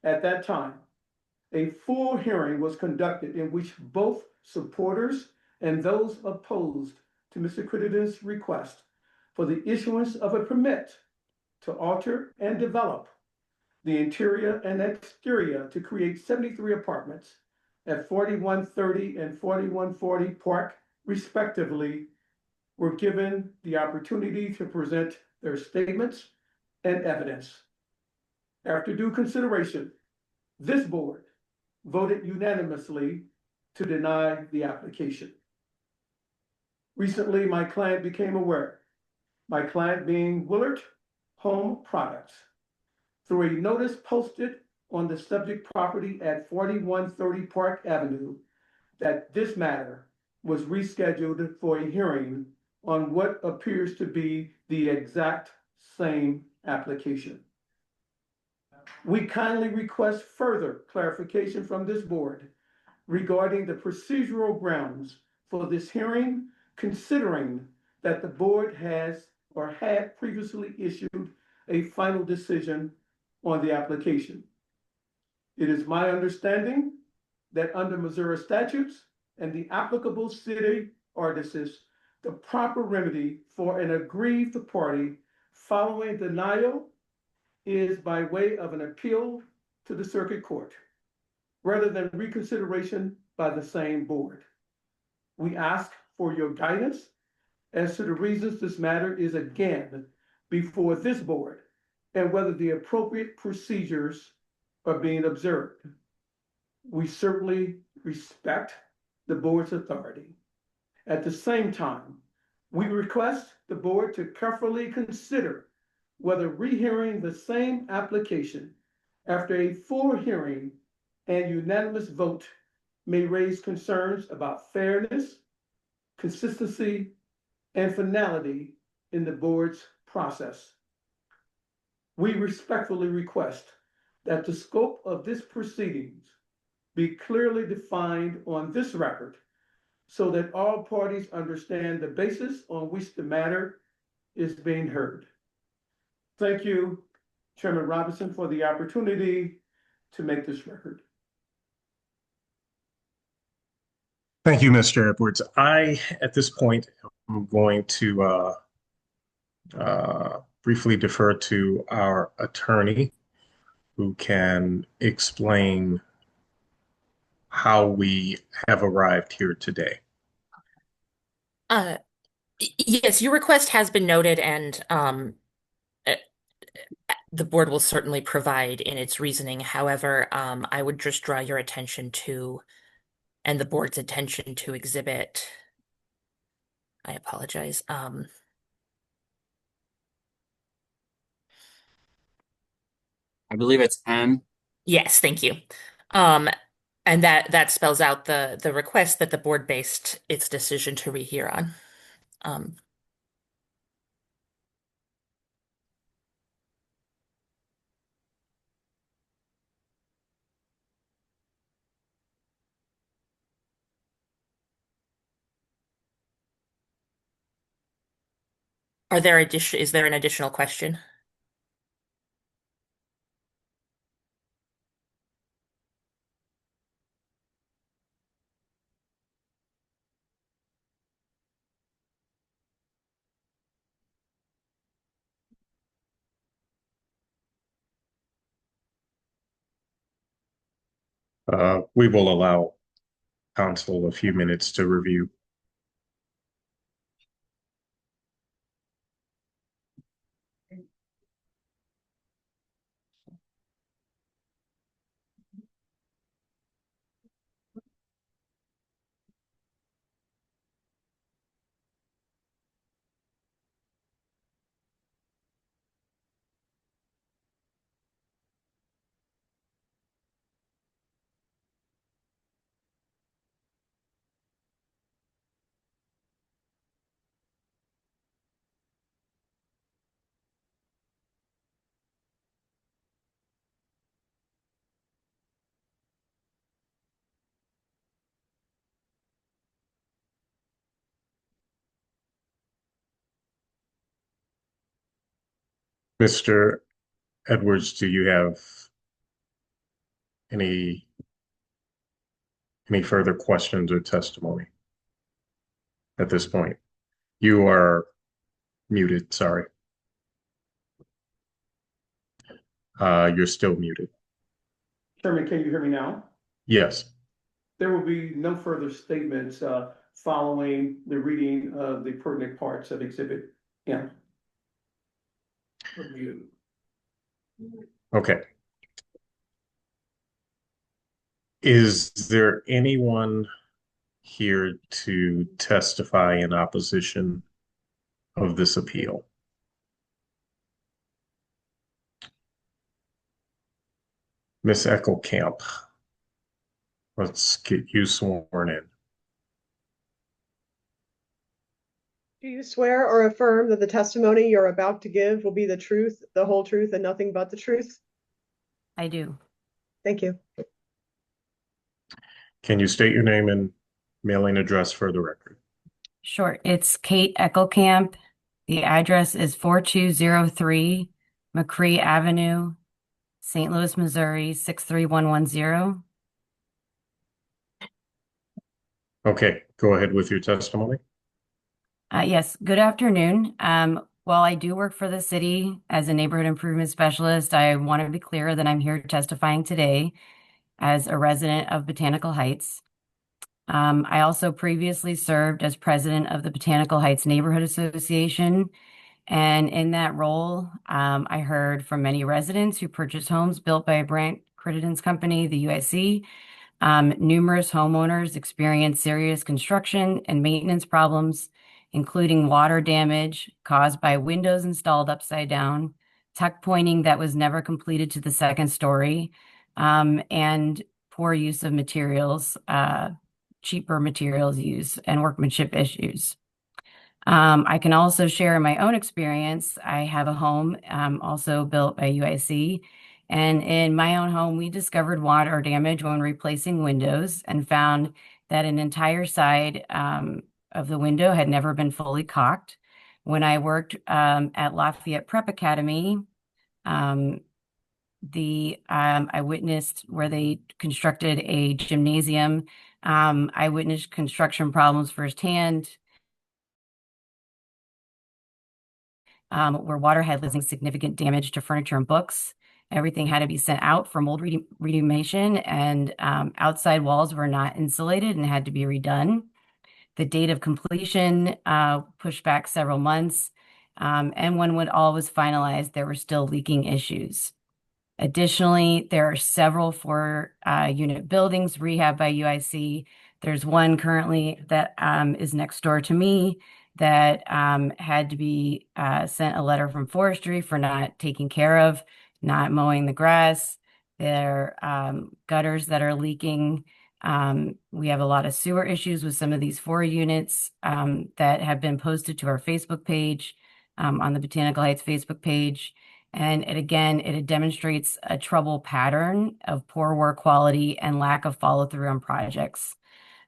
At that time, a full hearing was conducted in which both supporters and those opposed to Mr. Crittenden's request for the issuance of a permit to alter and develop the interior and exterior to create 73 apartments at 4130 and 4140 Park respectively were given the opportunity to present their statements and evidence. After due consideration, this board voted unanimously to deny the application. Recently, my client became aware, my client being Willard Home Products, through a notice posted on the subject property at 4130 Park Avenue, that this matter was rescheduled for a hearing on what appears to be the exact same application. We kindly request further clarification from this board regarding the procedural grounds for this hearing, considering that the board has or had previously issued a final decision on the application. It is my understanding that under Missouri statutes and the applicable city ordinances, the proper remedy for an aggrieved party following denial is by way of an appeal to the circuit court, rather than reconsideration by the same board. We ask for your guidance as to the reasons this matter is again before this board and whether the appropriate procedures are being observed. We certainly respect the board's authority. At the same time, we request the board to carefully consider whether rehearing the same application after a full hearing and unanimous vote may raise concerns about fairness, consistency, and finality in the board's process. We respectfully request that the scope of this proceedings be clearly defined on this record so that all parties understand the basis on which the matter is being heard. Thank you, Chairman Robinson, for the opportunity to make this record. Thank you, Mr. Edwards. At this point, I'm going to briefly defer to our attorney, who can explain how we have arrived here today. Yes, your request has been noted, and the board will certainly provide in its reasoning. However, I would just draw your attention to, and the board's attention to exhibit. I apologize. I believe it's N. Yes, thank you. And that spells out the request that the board based its decision to rehear on. Is there an additional question? We will allow counsel a few minutes to review. Mr. Edwards, do you have any further questions or testimony? at this point. You are muted, sorry. You're still muted. Chairman, can you hear me now? Yes. There will be no further statements following the reading of the pertinent parts of Exhibit M. Review. Okay. Is there anyone here to testify in opposition of this appeal? Ms. Eckelkamp, let's get you sworn in. Do you swear or affirm that the testimony you're about to give will be the truth, the whole truth, and nothing but the truth? I do. Thank you. Can you state your name and mailing address for the record? Sure. It's Kate Eckelkamp. The address is 4203 McCree Avenue, St. Louis, Missouri, 63110. Okay, go ahead with your testimony. Yes, good afternoon. While I do work for the city as a neighborhood improvement specialist, I want to be clear that I'm here testifying today as a resident of Botanical Heights. I also previously served as president of the Botanical Heights Neighborhood Association. And in that role, I heard from many residents who purchased homes built by Brandt Crittenden Company, the UIC. Numerous homeowners experienced serious construction and maintenance problems, including water damage caused by windows installed upside down, tuck pointing that was never completed to the second story, and poor use of materials, cheaper materials used, and workmanship issues. I can also share my own experience. I have a home also built by UIC. And in my own home, we discovered water damage when replacing windows and found that an entire side of the window had never been fully caulked. When I worked at Lafayette Prep Academy, I witnessed where they constructed a gymnasium. I witnessed construction problems firsthand, where water had causing significant damage to furniture and books. Everything had to be sent out for mold remediation, and outside walls were not insulated and had to be redone. The date of completion pushed back several months, and when all was finalized, there were still leaking issues. Additionally, there are several four-unit buildings rehabbed by UIC. There's one currently that is next door to me that had to be sent a letter from forestry for not taking care of, not mowing the grass. There are gutters that are leaking. We have a lot of sewer issues with some of these 4 units that have been posted to our Facebook page, on the Botanical Heights Facebook page. And it demonstrates a trouble pattern of poor work quality and lack of follow through on projects.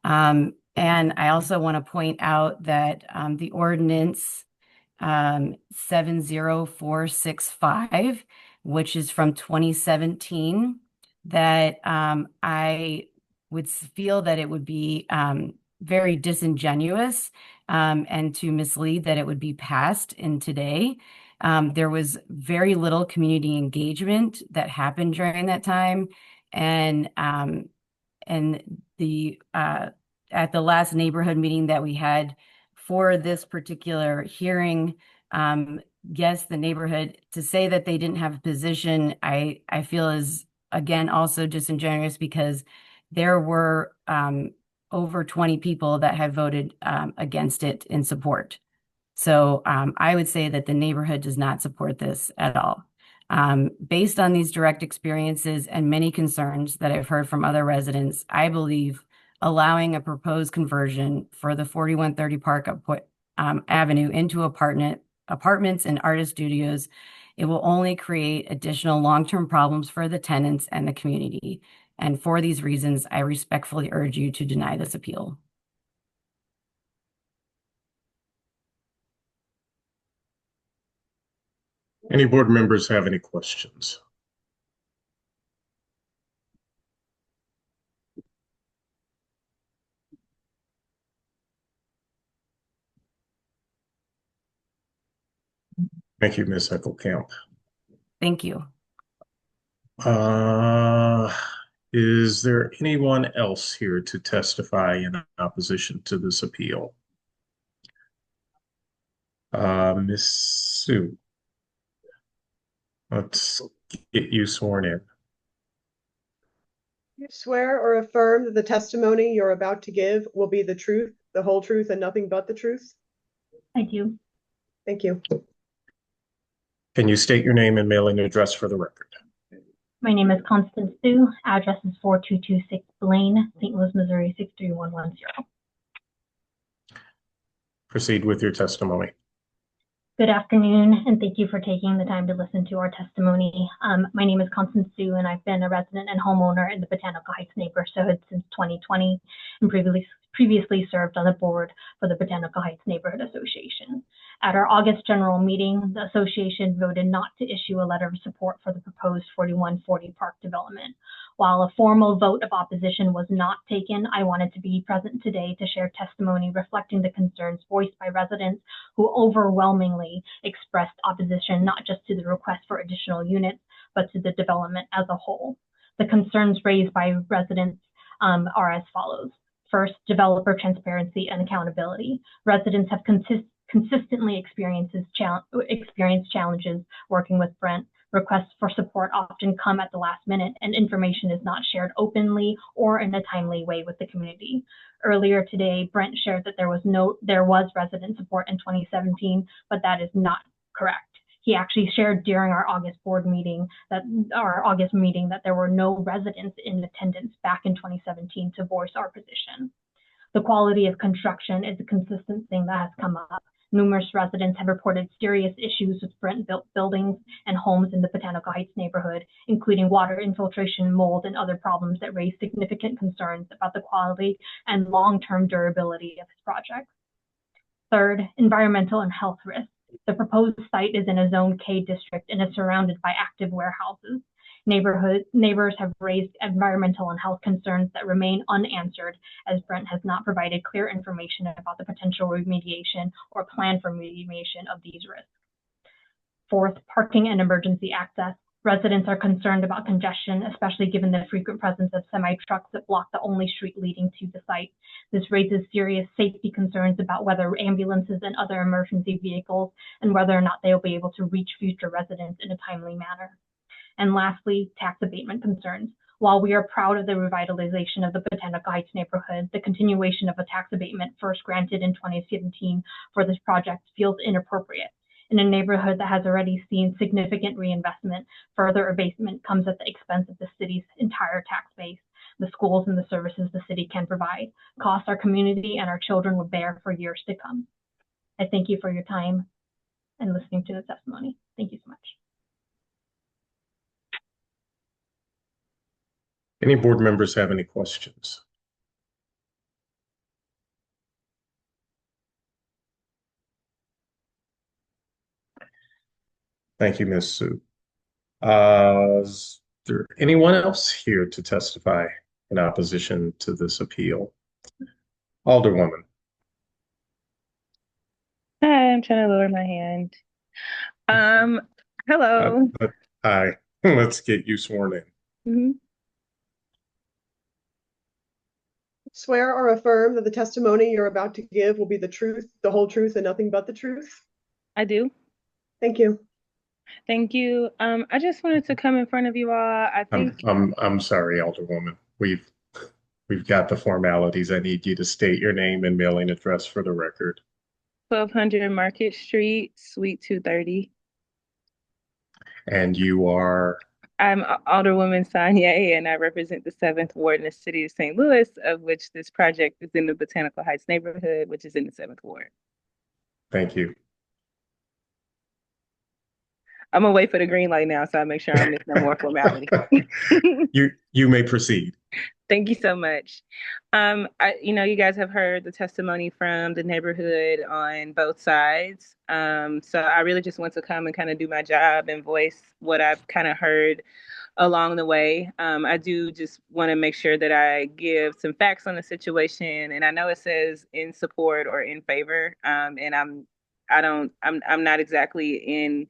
And I also want to point out that the ordinance 70465, which is from 2017, that I would feel that it would be very disingenuous and to mislead that it would be passed in today. There was very little community engagement that happened during that time, and at the last neighborhood meeting that we had for this particular hearing, yes, the neighborhood, to say that they didn't have a position, I feel is again also disingenuous, because there were over 20 people that have voted against it in support. So I would say that the neighborhood does not support this at all. Based on these direct experiences and many concerns that I've heard from other residents, I believe allowing a proposed conversion for the 4130 Park Avenue into apartments and artist studios, it will only create additional long-term problems for the tenants and the community. And for these reasons, I respectfully urge you to deny this appeal. Any board members have any questions? Thank you, Ms. Eckelkamp. Thank you. Uh, is there anyone else here to testify in opposition to this appeal? Ms. Sue, let's get you sworn in. You swear or affirm that the testimony you're about to give will be the truth, the whole truth, and nothing but the truth? I do. Thank you. Can you state your name and mailing address for the record? My name is Constance Sue. Address is 4226 Blaine, St. Louis, Missouri 63110. Proceed with your testimony. Good afternoon, and thank you for taking the time to listen to our testimony. My name is Constance Sue, and I've been a resident and homeowner in the Botanical Heights neighborhood since 2020, and previously served on the board for the Botanical Heights Neighborhood Association. At our August general meeting, the association voted not to issue a letter of support for the proposed 4140 Park development. While a formal vote of opposition was not taken, I wanted to be present today to share testimony reflecting the concerns voiced by residents who overwhelmingly expressed opposition not just to the request for additional units, but to the development as a whole. The concerns raised by residents are as follows. First, developer transparency and accountability. Residents have consistently experienced challenges working with Brent. Requests for support often come at the last minute, and information is not shared openly or in a timely way with the community. Earlier today, Brent shared that there was resident support in 2017, but that is not correct. He actually shared during our August meeting that there were no residents in attendance back in 2017 to voice our position. The quality of construction is a consistent thing that has come up. Numerous residents have reported serious issues with Brent-built buildings and homes in the Botanical Heights neighborhood, including water infiltration, mold, and other problems that raise significant concerns about the quality and long-term durability of his projects. Third, environmental and health risks. The proposed site is in a Zone K district and is surrounded by active warehouses. Neighbors have raised environmental and health concerns that remain unanswered, as Brent has not provided clear information about the potential remediation or plan for remediation of these risks. Fourth, parking and emergency access. Residents are concerned about congestion, especially given the frequent presence of semi-trucks that block the only street leading to the site. This raises serious safety concerns about whether ambulances and other emergency vehicles and whether or not they will be able to reach future residents in a timely manner. And lastly, tax abatement concerns. While we are proud of the revitalization of the Botanical Heights neighborhood, the continuation of a tax abatement first granted in 2017 for this project feels inappropriate. In a neighborhood that has already seen significant reinvestment, further abatement comes at the expense of the city's entire tax base, the schools and the services the city can provide, costs our community and our children will bear for years to come. I thank you for your time and listening to the testimony. Thank you so much. Any board members have any questions? Thank you, Ms. Sue. Is there anyone else here to testify in opposition to this appeal? Alderwoman. Hi, I'm trying to lower my hand. Hello. Hi, let's get you sworn in. Mhm. Swear or affirm that the testimony you're about to give will be the truth, the whole truth, and nothing but the truth? I do. Thank you. Thank you. I just wanted to come in front of you all. I think I'm sorry, Alderwoman. We've got the formalities. I need you to state your name and mailing address for the record. 1200 Market Street, Suite 230. And you are? I'm Alderwoman Sonia, and I represent the 7th Ward in the city of St. Louis, of which this project is in the Botanical Heights neighborhood, which is in the 7th Ward. Thank you. I'm gonna wait for the green light now, so I make sure I miss no more formality. You may proceed. Thank you so much. You guys have heard the testimony from the neighborhood on both sides. So I really just want to come and kind of do my job and voice what I've kind of heard along the way. I do just want to make sure that I give some facts on the situation. And I know it says in support or in favor. And I'm not exactly in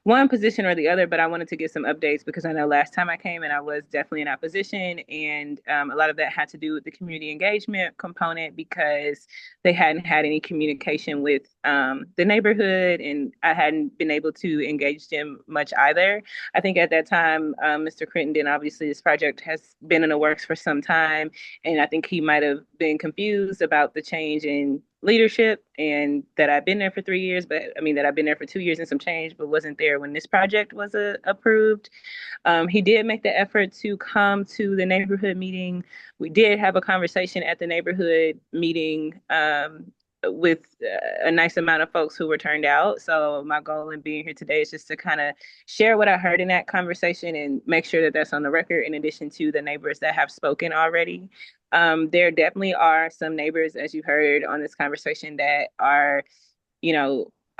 one position or the other, but I wanted to get some updates because I know last time I came and I was definitely in opposition, and a lot of that had to do with the community engagement component because they hadn't had any communication with the neighborhood, and I hadn't been able to engage them much either. I think at that time, Mr. Crittenden, obviously this project has been in the works for some time, and I think he might have been confused about the change in leadership and that I've been there for 3 years, but I mean that I've been there for 2 years and some change, but wasn't there when this project was approved. He did make the effort to come to the neighborhood meeting. We did have a conversation at the neighborhood meeting with a nice amount of folks who were turned out. So my goal in being here today is just to kind of share what I heard in that conversation and make sure that that's on the record in addition to the neighbors that have spoken already. There definitely are some neighbors, as you heard on this conversation, that are,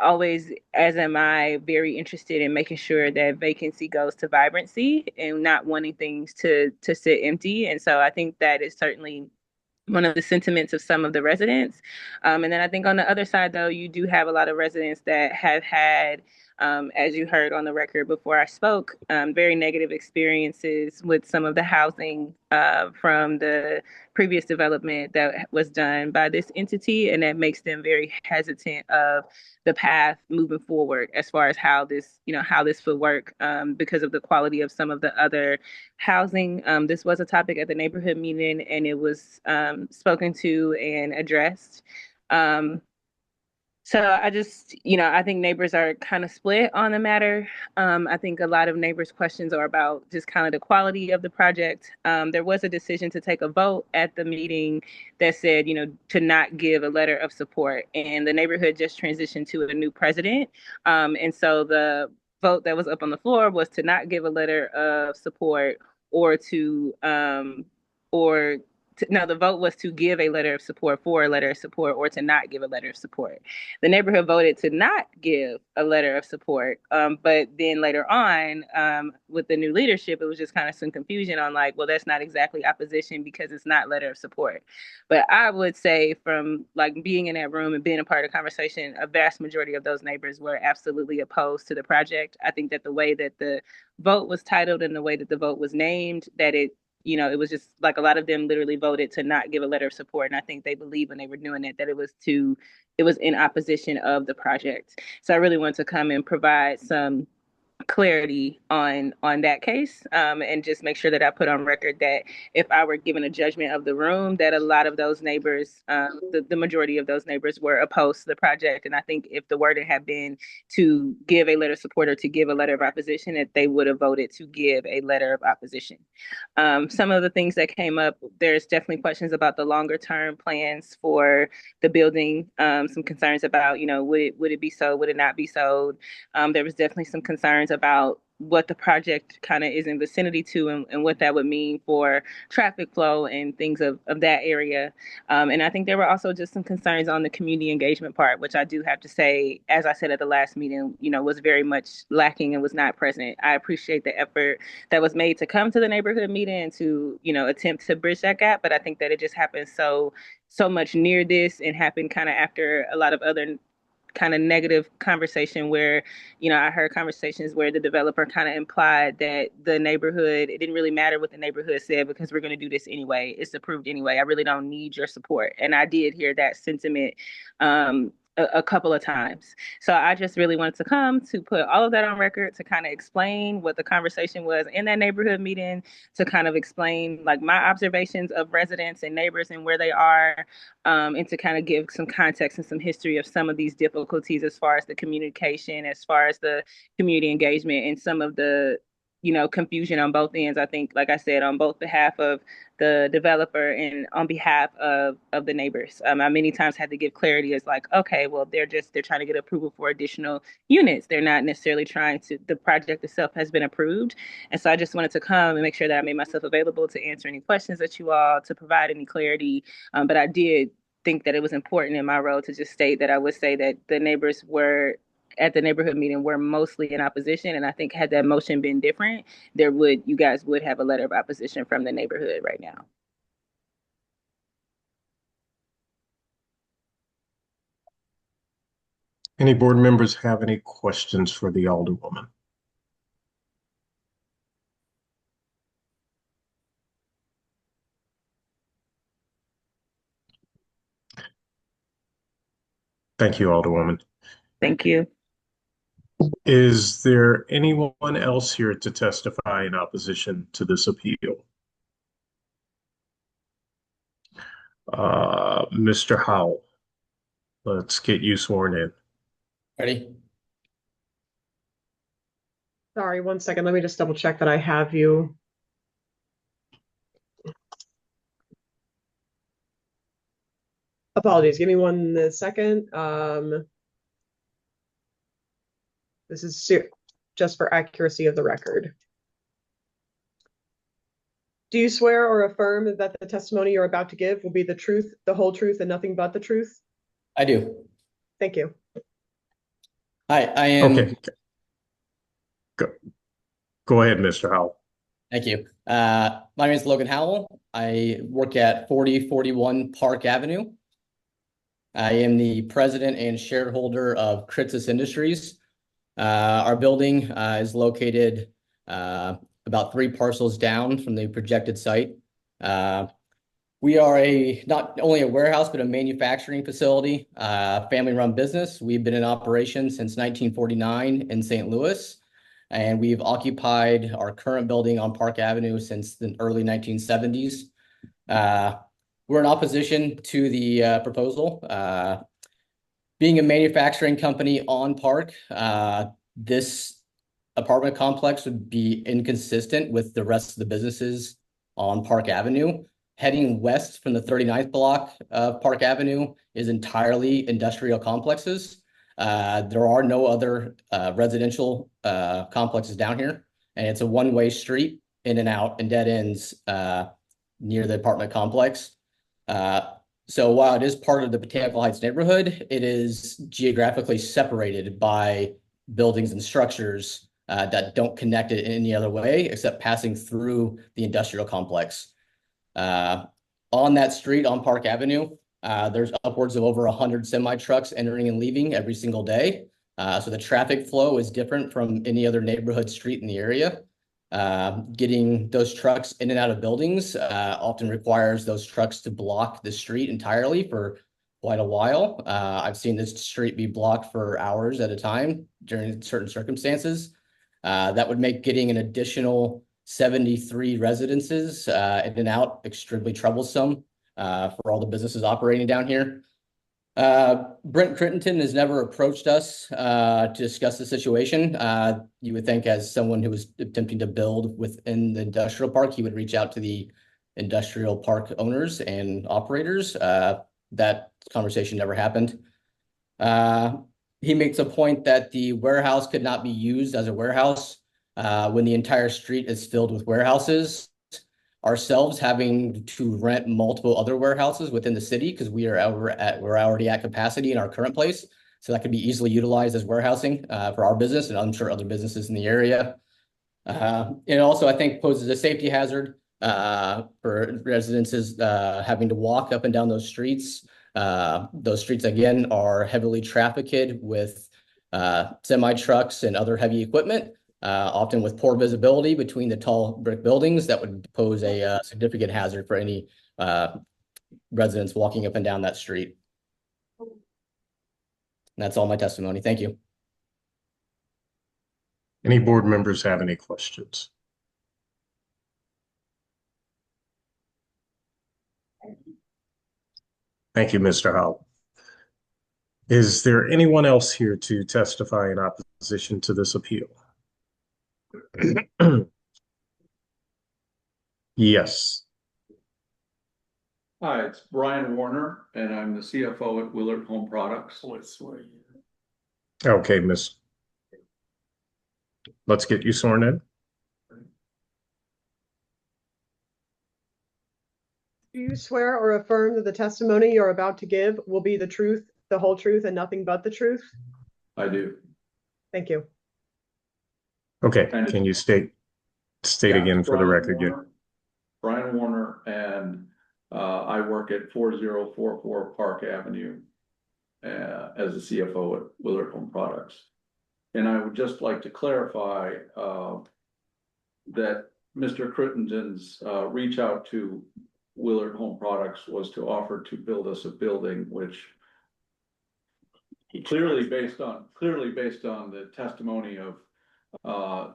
always, as am I, very interested in making sure that vacancy goes to vibrancy and not wanting things to sit empty. And so I think that is certainly one of the sentiments of some of the residents. And then I think on the other side, though, you do have a lot of residents that have had, as you heard on the record before I spoke, very negative experiences with some of the housing from the previous development that was done by this entity, and that makes them very hesitant of the path moving forward as far as how this would work because of the quality of some of the other housing. This was a topic at the neighborhood meeting, and it was spoken to and addressed. So I think neighbors are kind of split on the matter. I think a lot of neighbors' questions are about just kind of the quality of the project. There was a decision to take a vote at the meeting that said, to not give a letter of support. And the neighborhood just transitioned to a new president. And so the vote that was up on the floor was to not give a letter of support or no, the vote was to give a letter of support for a letter of support or to not give a letter of support. The neighborhood voted to not give a letter of support. But then later on, with the new leadership, it was just kind of some confusion on like, well, that's not exactly opposition because it's not letter of support. But I would say from like being in that room and being a part of the conversation, a vast majority of those neighbors were absolutely opposed to the project. I think that the way that the vote was titled and the way that the vote was named, that it was just like a lot of them literally voted to not give a letter of support. And I think they believed when they were doing it that it was in opposition of the project. So I really want to come and provide some clarity on that case, and just make sure that I put on record that if I were given a judgment of the room, that a lot of those neighbors, the majority of those neighbors were opposed to the project. And I think if the wording had been to give a letter of support or to give a letter of opposition, that they would have voted to give a letter of opposition. Some of the things that came up, there's definitely questions about the longer term plans for the building, some concerns about, would it be sold, would it not be sold? There was definitely some concerns about what the project kind of is in vicinity to and what that would mean for traffic flow and things of that area. And I think there were also just some concerns on the community engagement part, which I do have to say, as I said at the last meeting, was very much lacking and was not present. I appreciate the effort that was made to come to the neighborhood meeting and to, attempt to bridge that gap. But I think that it just happened so much near this and happened kind of after a lot of other kind of negative conversation where, I heard conversations where the developer kind of implied that the neighborhood, it didn't really matter what the neighborhood said because we're going to do this anyway. It's approved anyway. I really don't need your support. And I did hear that sentiment a couple of times. So I just really wanted to come to put all of that on record, to kind of explain what the conversation was in that neighborhood meeting, to kind of explain like my observations of residents and neighbors and where they are, and to kind of give some context and some history of some of these difficulties as far as the communication, as far as the community engagement, and some of the confusion on both ends. I think, like I said, on both behalf of the developer and on behalf of the neighbors. I many times had to give clarity as like, okay, well, they're trying to get approval for additional units. They're not necessarily the project itself has been approved. And so I just wanted to come and make sure that I made myself available to answer any questions that you all, to provide any clarity. But I did think that it was important in my role to just state that I would say that the neighbors were at the neighborhood meeting were mostly in opposition. And I think had that motion been different, you guys would have a letter of opposition from the neighborhood right now. Any board members have any questions for the Alderwoman? Thank you, Alderwoman. Thank you. Is there anyone else here to testify in opposition to this appeal? Mr. Howell, let's get you sworn in. Ready? Sorry, 1 second. Let me just double check that I have you. Apologies. Give me 1 second. This is just for accuracy of the record. Do you swear or affirm that the testimony you're about to give will be the truth, the whole truth, and nothing but the truth? I do. Thank you. Hi, I am. Okay. Go ahead, Mr. Howell. Thank you. My name is Logan Howell. I work at 4041 Park Avenue. I am the president and shareholder of Kritzis Industries. Our building is located about 3 parcels down from the projected site. We are not only a warehouse, but a manufacturing facility, family-run business. We've been in operation since 1949 in St. Louis, and we've occupied our current building on Park Avenue since the early 1970s. We're in opposition to the proposal. Being a manufacturing company on Park, this apartment complex would be inconsistent with the rest of the businesses on Park Avenue. Heading west from the 39th block of Park Avenue is entirely industrial complexes. There are no other residential complexes down here, and it's a one-way street in and out and dead ends near the apartment complex. So while it is part of the Botanical Heights neighborhood, it is geographically separated by buildings and structures that don't connect it in any other way except passing through the industrial complex. On that street on Park Avenue, there's upwards of over 100 semi-trucks entering and leaving every single day. So the traffic flow is different from any other neighborhood street in the area. Getting those trucks in and out of buildings often requires those trucks to block the street entirely for quite a while. I've seen this street be blocked for hours at a time during certain circumstances. That would make getting an additional 73 residences in and out extremely troublesome for all the businesses operating down here. Brent Crittenton has never approached us to discuss the situation. You would think as someone who was attempting to build within the industrial park, he would reach out to the industrial park owners and operators. That conversation never happened. He makes a point that the warehouse could not be used as a warehouse when the entire street is filled with warehouses. Ourselves having to rent multiple other warehouses within the city because we're already at capacity in our current place. So that could be easily utilized as warehousing for our business and I'm sure other businesses in the area. It also, I think, poses a safety hazard for residences having to walk up and down those streets. Those streets, again, are heavily trafficked with semi-trucks and other heavy equipment. Often with poor visibility between the tall brick buildings that would pose a significant hazard for any residents walking up and down that street. And that's all my testimony. Thank you. Any board members have any questions? Thank you, Mr. Howell. Is there anyone else here to testify in opposition to this appeal? Yes. Hi, it's Brian Warner, and I'm the CFO at Willard Home Products. Okay, Miss. Let's get you sworn in. Do you swear or affirm that the testimony you're about to give will be the truth, the whole truth, and nothing but the truth? I do. Thank you. Okay, can you state again for the record? Brian Warner, and I work at 4044 Park Avenue. as the CFO at Willard Home Products. And I would just like to clarify that Mr. Crittenden's reach out to Willard Home Products was to offer to build us a building, which clearly based on the testimony of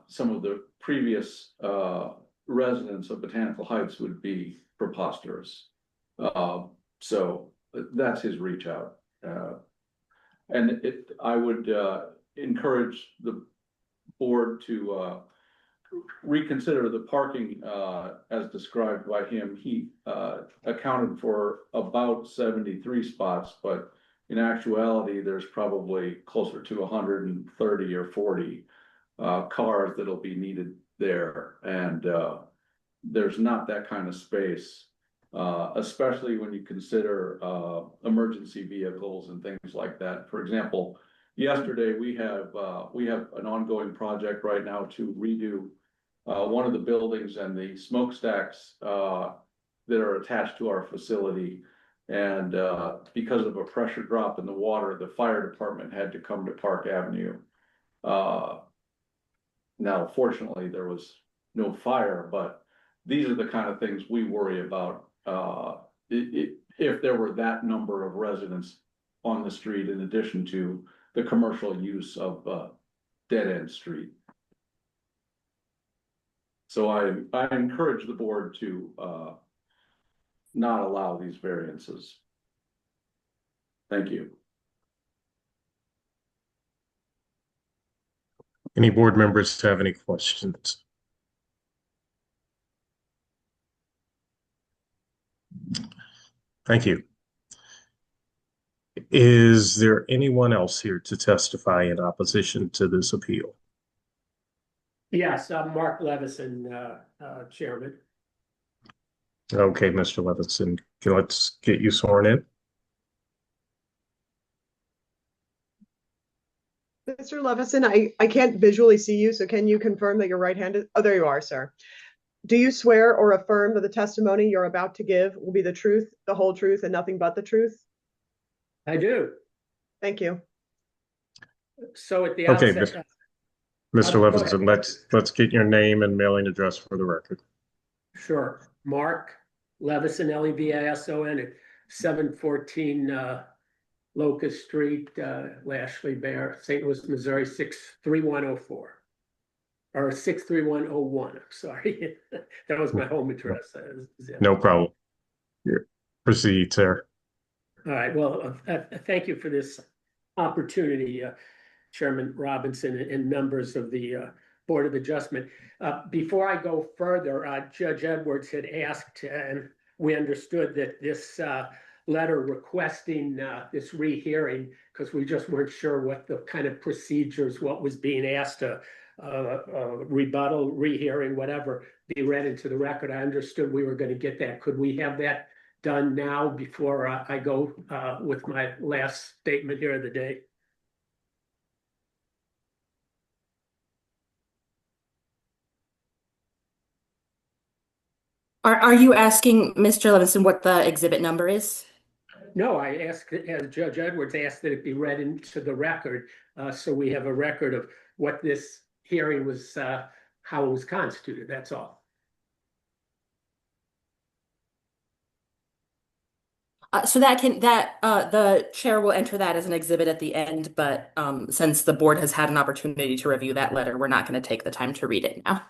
some of the previous residents of Botanical Heights would be preposterous. So that's his reach out. And I would encourage the board to reconsider the parking as described by him. He accounted for about 73 spots, but in actuality, there's probably closer to 130 or 40 cars that'll be needed there. And there's not that kind of space, especially when you consider emergency vehicles and things like that. For example, yesterday we have an ongoing project right now to redo one of the buildings and the smokestacks that are attached to our facility. And because of a pressure drop in the water, the fire department had to come to Park Avenue. Now, fortunately, there was no fire, but these are the kind of things we worry about if there were that number of residents on the street, in addition to the commercial use of dead end street. So I encourage the board to not allow these variances. Thank you. Any board members have any questions? Thank you. Is there anyone else here to testify in opposition to this appeal? Yes, Mark Levison, Chairman. Okay, Mr. Levison, let's get you sworn in. Mr. Levison, I can't visually see you, so can you confirm that you're right-handed? Oh, there you are, sir. Do you swear or affirm that the testimony you're about to give will be the truth, the whole truth, and nothing but the truth? I do. Thank you. So at the Okay, outset, Mr. Levison, let's get your name and mailing address for the record. sure. Mark Levison, Levison, at 714 Locust Street, Lashley Bear, St. Louis, Missouri, 63104. Or 63101, I'm sorry. That was my home address. No problem. Proceed, sir. All right, well, thank you for this opportunity, Chairman Robinson and members of the Board of Adjustment. Before I go further, Judge Edwards had asked, and we understood that this letter requesting this rehearing, because we just weren't sure what the kind of procedures, what was being asked, rebuttal, rehearing, whatever, be read into the record. I understood we were going to get that. Could we have that done now before I go with my last statement here of the day? Are you asking Mr. Levison what the exhibit number is? No, I asked, as Judge Edwards asked, that it be read into the record, so we have a record of what this hearing was, how it was constituted. That's all. So the chair will enter that as an exhibit at the end, but since the board has had an opportunity to review that letter, we're not going to take the time to read it now.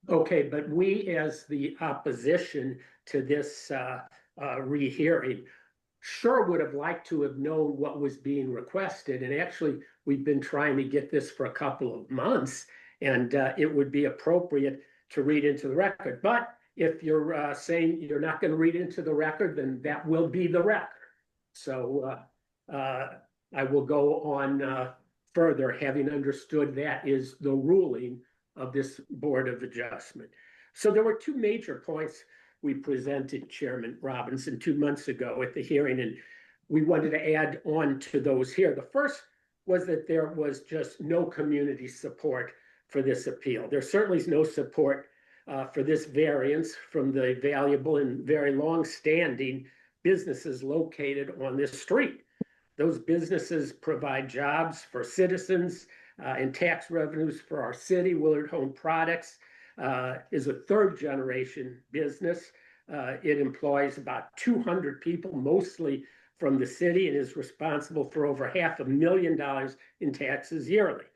Okay, but we, as the opposition to this rehearing, sure would have liked to have known what was being requested. And actually, we've been trying to get this for a couple of months, and it would be appropriate to read into the record. But if you're saying you're not going to read into the record, then that will be the record. So I will go on further, having understood that is the ruling of this Board of Adjustment. So there were two major points we presented, Chairman Robinson, 2 months ago at the hearing, and we wanted to add on to those here. The first was that there was just no community support for this appeal. There certainly is no support for this variance from the valuable and very long-standing businesses located on this street. Those businesses provide jobs for citizens and tax revenues for our city. Willard Home Products is a third generation business. It employs about 200 people, mostly from the city, and is responsible for over $500,000 in taxes yearly.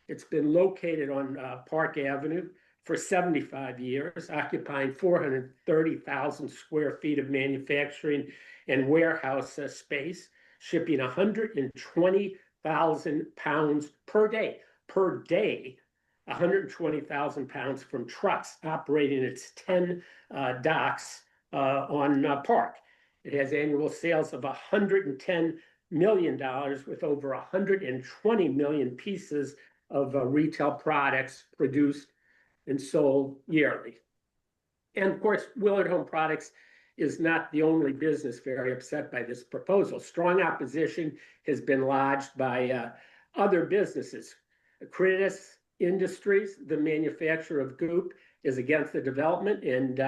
It's been located on Park Avenue for 75 years, occupying 430,000 square feet of manufacturing and warehouse space, shipping 120,000 pounds per day, 120,000 pounds from trucks operating its 10 docks on Park. It has annual sales of $110 million with over 120 million pieces of retail products produced and sold yearly. And of course, Willard Home Products is not the only business very upset by this proposal. Strong opposition has been lodged by other businesses. Critis Industries, the manufacturer of Goop, is against the development and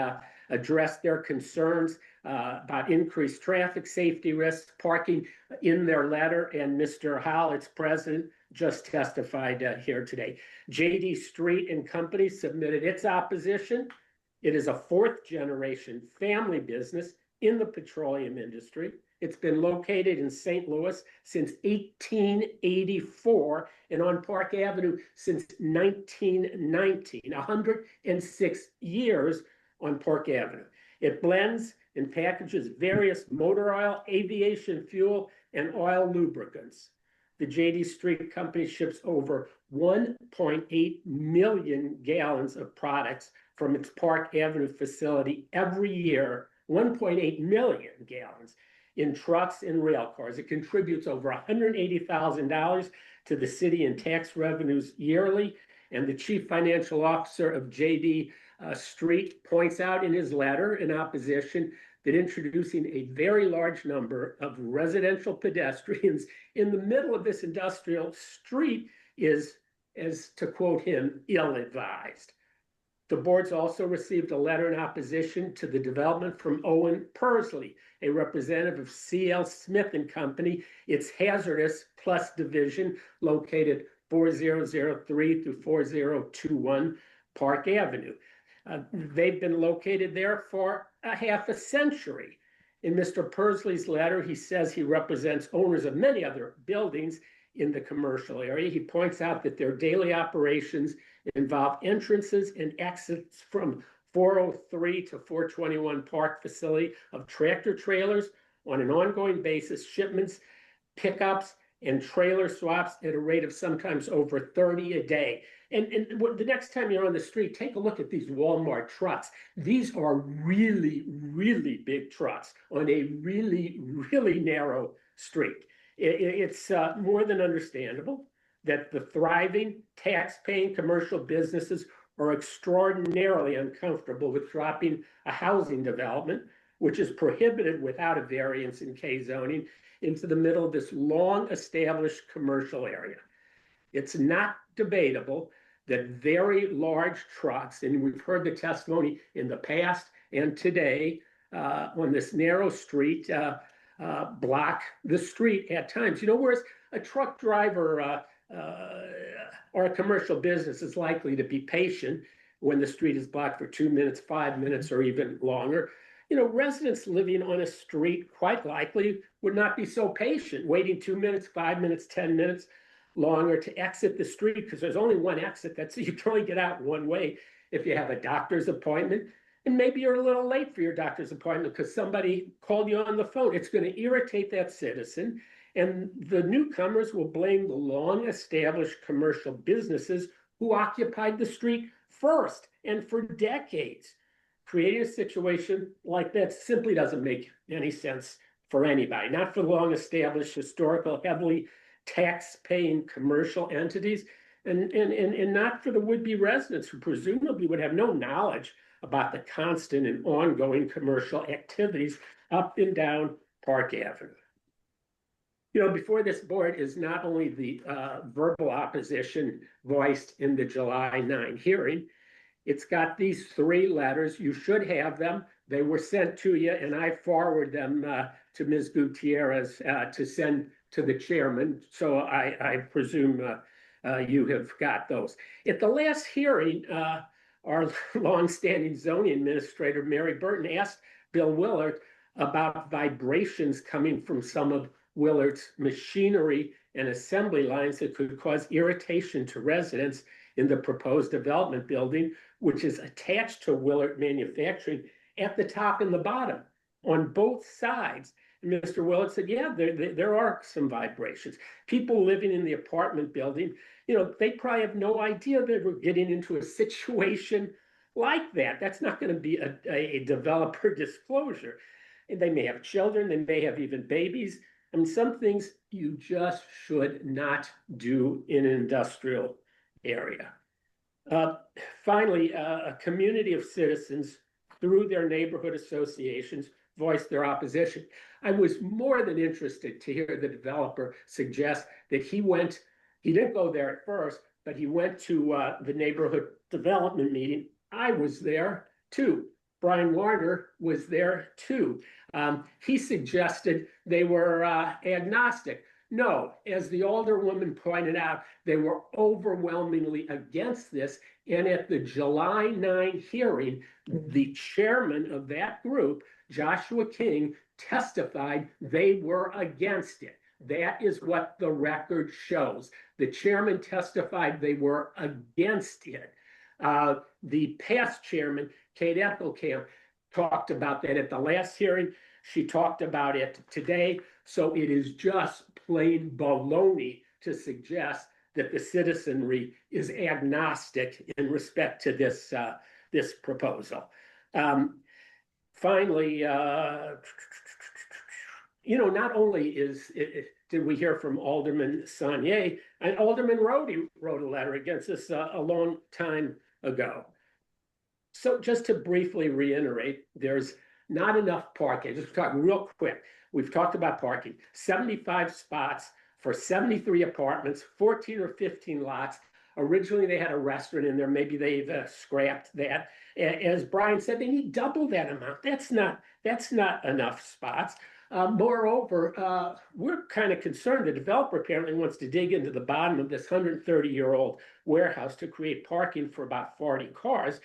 addressed their concerns about increased traffic safety risks, parking in their letter, and Mr. Howell, its president, just testified here today. JD Street and Company submitted its opposition. It is a fourth generation family business in the petroleum industry. It's been located in St. Louis since 1884 and on Park Avenue since 1919, 106 years on Park Avenue. It blends and packages various motor oil, aviation fuel, and oil lubricants. The JD Street Company ships over 1.8 million gallons of products from its Park Avenue facility every year, 1.8 million gallons in trucks and rail cars. It contributes over $180,000 to the city in tax revenues yearly. And the chief financial officer of JD Street points out in his letter in opposition that introducing a very large number of residential pedestrians in the middle of this industrial street is, as to quote him, ill-advised. The board's also received a letter in opposition to the development from Owen Persley, a representative of C.L. Smith and Company, its Hazardous Plus division located 4003 through 4021 Park Avenue. They've been located there for a half a century. In Mr. Persley's letter, he says he represents owners of many other buildings in the commercial area. He points out that their daily operations involve entrances and exits from 403 to 421 Park facility of tractor trailers on an ongoing basis, shipments, pickups, and trailer swaps at a rate of sometimes over 30 a day. And the next time you're on the street, take a look at these Walmart trucks. These are really, really big trucks on a really, really narrow street. It's more than understandable that the thriving, tax-paying commercial businesses are extraordinarily uncomfortable with dropping a housing development, which is prohibited without a variance in K zoning, into the middle of this long-established commercial area. It's not debatable that very large trucks, and we've heard the testimony in the past and today on this narrow street, block the street at times. You know, whereas a truck driver or a commercial business is likely to be patient when the street is blocked for 2 minutes, 5 minutes, or even longer. You know, residents living on a street quite likely would not be so patient, waiting 2 minutes, 5 minutes, 10 minutes longer to exit the street, because there's only one exit. That's you can only get out one way if you have a doctor's appointment. And maybe you're a little late for your doctor's appointment because somebody called you on the phone. It's going to irritate that citizen. And the newcomers will blame the long-established commercial businesses who occupied the street first and for decades. Creating a situation like that simply doesn't make any sense for anybody, not for long-established, historical, heavily tax-paying commercial entities, and not for the would-be residents who presumably would have no knowledge about the constant and ongoing commercial activities up and down Park Avenue. You know, before this board is not only the verbal opposition voiced in the July 9 hearing, it's got these 3 letters. You should have them. They were sent to you, and I forward them to Ms. Gutierrez to send to the chairman, so I presume you have got those. At the last hearing, our longstanding zoning administrator, Mary Burton, asked Bill Willard about vibrations coming from some of Willard's machinery and assembly lines that could cause irritation to residents in the proposed development building, which is attached to Willard Manufacturing at the top and the bottom on both sides. And Mr. Willard said, yeah, there are some vibrations. People living in the apartment building, they probably have no idea that we're getting into a situation like that. That's not going to be a developer disclosure. And they may have children, they may have even babies. I mean, some things you just should not do in an industrial area. Finally, a community of citizens through their neighborhood associations voiced their opposition. I was more than interested to hear the developer suggest that he didn't go there at first, but he went to the neighborhood development meeting. I was there too. Brian Warner was there too. He suggested they were agnostic. No, as the alderwoman pointed out, they were overwhelmingly against this. And at the July 9 hearing, the chairman of that group, Joshua King, testified they were against it. That is what the record shows. The chairman testified they were against it. The past chairman, Kate Ethelkamp, talked about that at the last hearing. She talked about it today. So it is just plain baloney to suggest that the citizenry is agnostic in respect to this, this proposal. Finally, not only did we hear from Alderman Saunier, and Alderman Rhodey wrote a letter against this a long time ago. So just to briefly reiterate, there's not enough parking. Just talk real quick. We've talked about parking. 75 spots for 73 apartments, 14 or 15 lots. Originally, they had a restaurant in there. Maybe they've scrapped that. As Brian said, they need double that amount. That's not enough spots. Moreover, we're kind of concerned. The developer apparently wants to dig into the bottom of this 130-year-old warehouse to create parking for about 40 cars.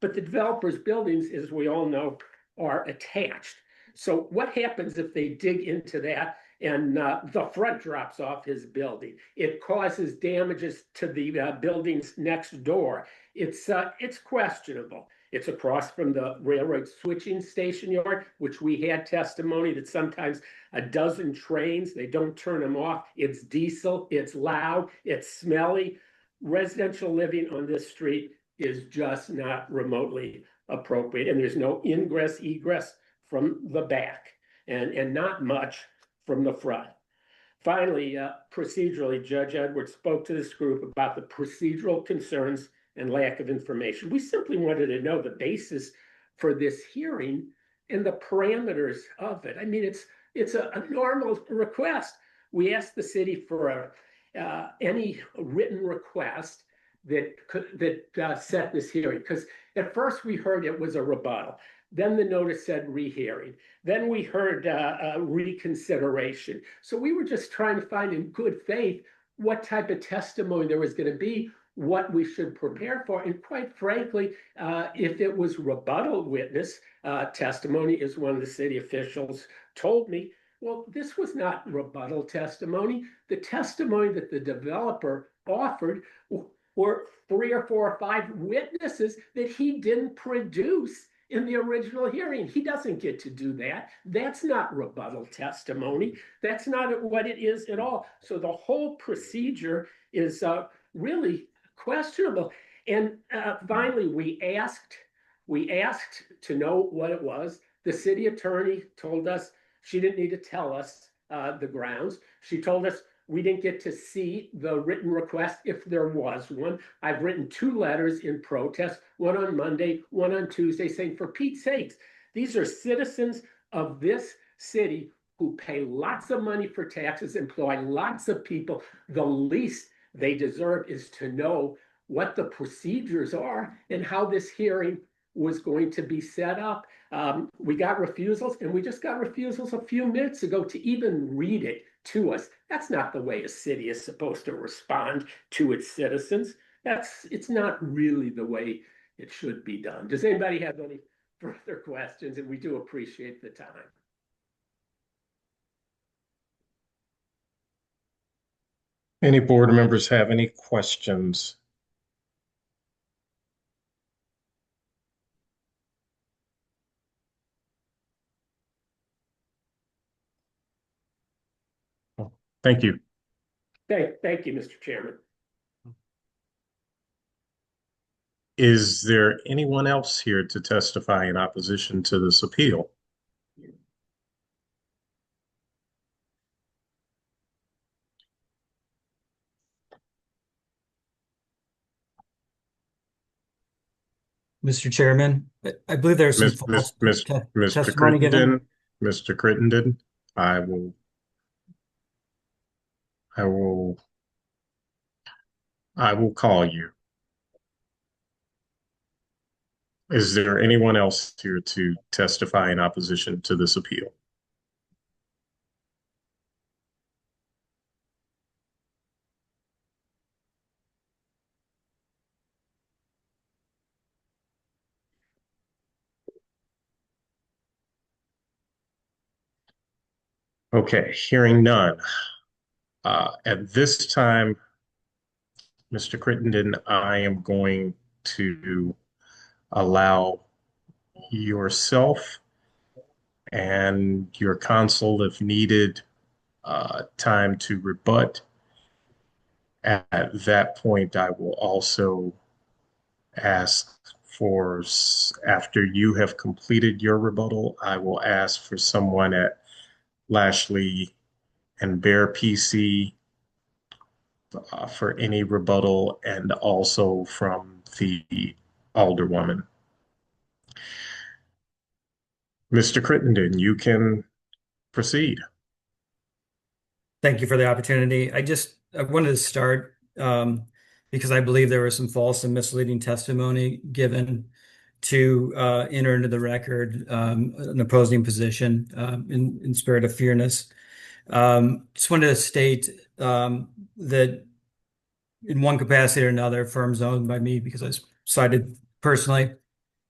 But the developer's buildings, as we all know, are attached. So what happens if they dig into that and the front drops off his building? It causes damages to the buildings next door. It's questionable. It's across from the railroad switching station yard, which we had testimony that sometimes a dozen trains, they don't turn them off. It's diesel, it's loud, it's smelly. Residential living on this street is just not remotely appropriate. And there's no ingress, egress from the back and not much from the front. Finally, procedurally, Judge Edwards spoke to this group about the procedural concerns and lack of information. We simply wanted to know the basis for this hearing and the parameters of it. I mean, it's a normal request. We asked the city for any written request that set this hearing, because at first we heard it was a rebuttal. Then the notice said rehearing. Then we heard reconsideration. So we were just trying to find in good faith what type of testimony there was going to be, what we should prepare for. And quite frankly, if it was rebuttal witness testimony, as one of the city officials told me, well, this was not rebuttal testimony. The testimony that the developer offered were 3 or 4 or 5 witnesses that he didn't produce in the original hearing. He doesn't get to do that. That's not rebuttal testimony. That's not what it is at all. So the whole procedure is really questionable. And finally, we asked to know what it was. The city attorney told us she didn't need to tell us the grounds. She told us we didn't get to see the written request if there was one. I've written 2 letters in protest, one on Monday, one on Tuesday, saying, for Pete's sakes, these are citizens of this city who pay lots of money for taxes, employ lots of people. The least they deserve is to know what the procedures are and how this hearing was going to be set up. We got refusals, and we just got refusals a few minutes ago to even read it. to us. That's not the way a city is supposed to respond to its citizens. It's not really the way it should be done. Does anybody have any further questions? And we do appreciate the time. Any board members have any questions? Thank you. Thank you, Mr. Chairman. Is there anyone else here to testify in opposition to this appeal? Mr. Chairman, I believe there's some false Mr. testimony given. Crittenden, Mr. Crittenden, I will call you. Is there anyone else here to testify in opposition to this appeal? Okay, hearing none. At this time, Mr. Crittenden, I am going to allow yourself and your counsel, if needed, time to rebut. At that point, I will also ask for, after you have completed your rebuttal, I will ask for someone at Lashley and Bear PC for any rebuttal, and also from the Alderwoman. Mr. Crittenden, you can proceed. Thank you for the opportunity. I wanted to start because I believe there was some false and misleading testimony given to enter into the record an opposing position in spirit of fairness. Just wanted to state that in one capacity or another, firms owned by me, because I was cited personally,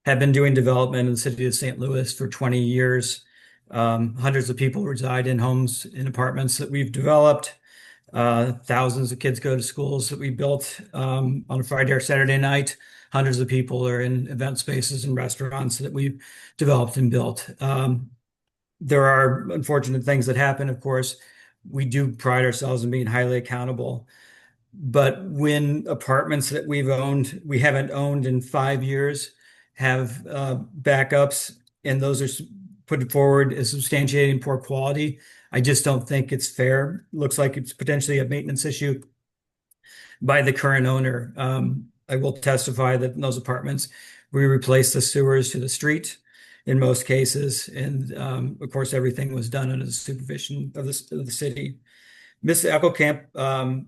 have been doing development in the city of St. Louis for 20 years. Hundreds of people reside in homes and apartments that we've developed. Thousands of kids go to schools that we built on a Friday or Saturday night. Hundreds of people are in event spaces and restaurants that we've developed and built. There are unfortunate things that happen, of course. We do pride ourselves in being highly accountable. But when apartments that we haven't owned in 5 years, have backups, and those are put forward as substantiating poor quality, I just don't think it's fair. Looks like it's potentially a maintenance issue by the current owner. I will testify that in those apartments, we replaced the sewers to the street in most cases. And of course, everything was done under the supervision of the city. Ms. Eckelkamp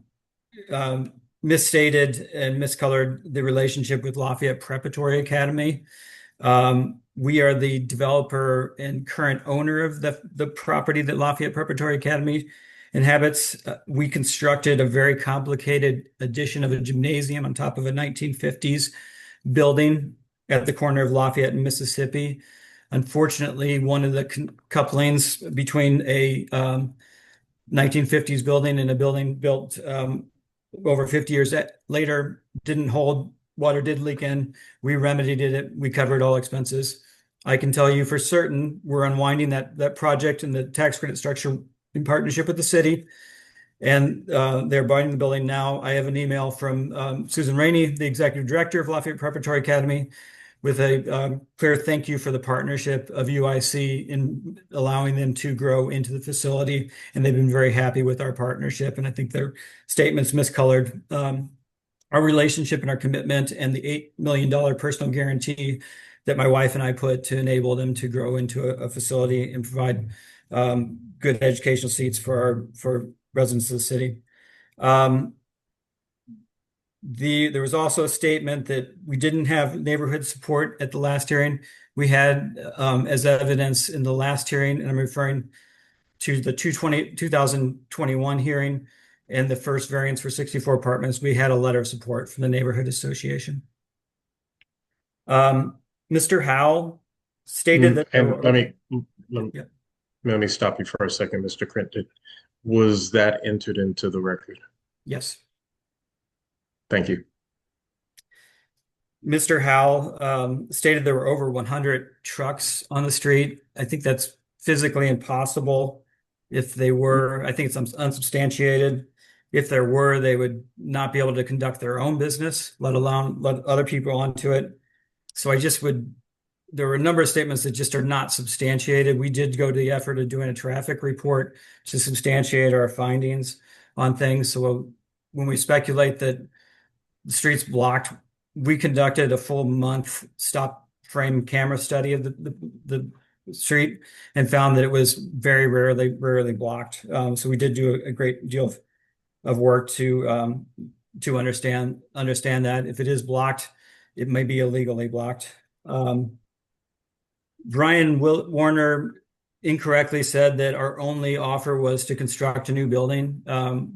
misstated and miscolored the relationship with Lafayette Preparatory Academy. We are the developer and current owner of the property that Lafayette Preparatory Academy inhabits. We constructed a very complicated addition of a gymnasium on top of a 1950s building at the corner of Lafayette and Mississippi. Unfortunately, one of the couplings between a 1950s building and a building built over 50 years later didn't hold. Water did leak in. We remedied it. We covered all expenses. I can tell you for certain we're unwinding that project and the tax credit structure in partnership with the city. And they're buying the building now. I have an email from Susan Rainey, the executive director of Lafayette Preparatory Academy, with a clear thank you for the partnership of UIC in allowing them to grow into the facility. And they've been very happy with our partnership. And I think their statements miscolored our relationship and our commitment, and the $8 million personal guarantee that my wife and I put to enable them to grow into a facility and provide good educational seats for residents of the city. There was also a statement that we didn't have neighborhood support at the last hearing. We had, as evidence in the last hearing, and I'm referring to the 2021 hearing and the first variance for 64 apartments, we had a letter of support from the neighborhood association. Mr. Howell stated that. And let me stop you for a second, Mr. Clinton. Was that entered into the record? Yes. Thank you. Mr. Howell stated there were over 100 trucks on the street. I think that's physically impossible. If they were, I think it's unsubstantiated. If there were, they would not be able to conduct their own business, let alone let other people onto it. So there were a number of statements that just are not substantiated. We did go to the effort of doing a traffic report to substantiate our findings on things. So when we speculate that the street's blocked, we conducted a full month stop frame camera study of the street and found that it was very rarely blocked. So we did do a great deal of work to understand that if it is blocked, it may be illegally blocked. Brian Warner incorrectly said that our only offer was to construct a new building.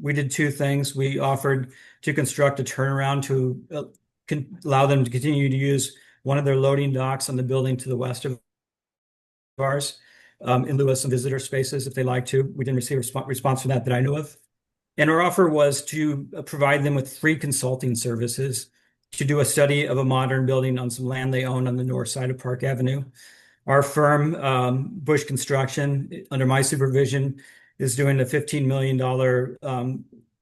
We did two things. We offered to construct a turnaround to allow them to continue to use one of their loading docks on the building to the west of ours, in lieu of some visitor spaces if they like to. We didn't receive a response from that I know of. And our offer was to provide them with free consulting services to do a study of a modern building on some land they own on the north side of Park Avenue. Our firm, Bush Construction, under my supervision, is doing a $15 million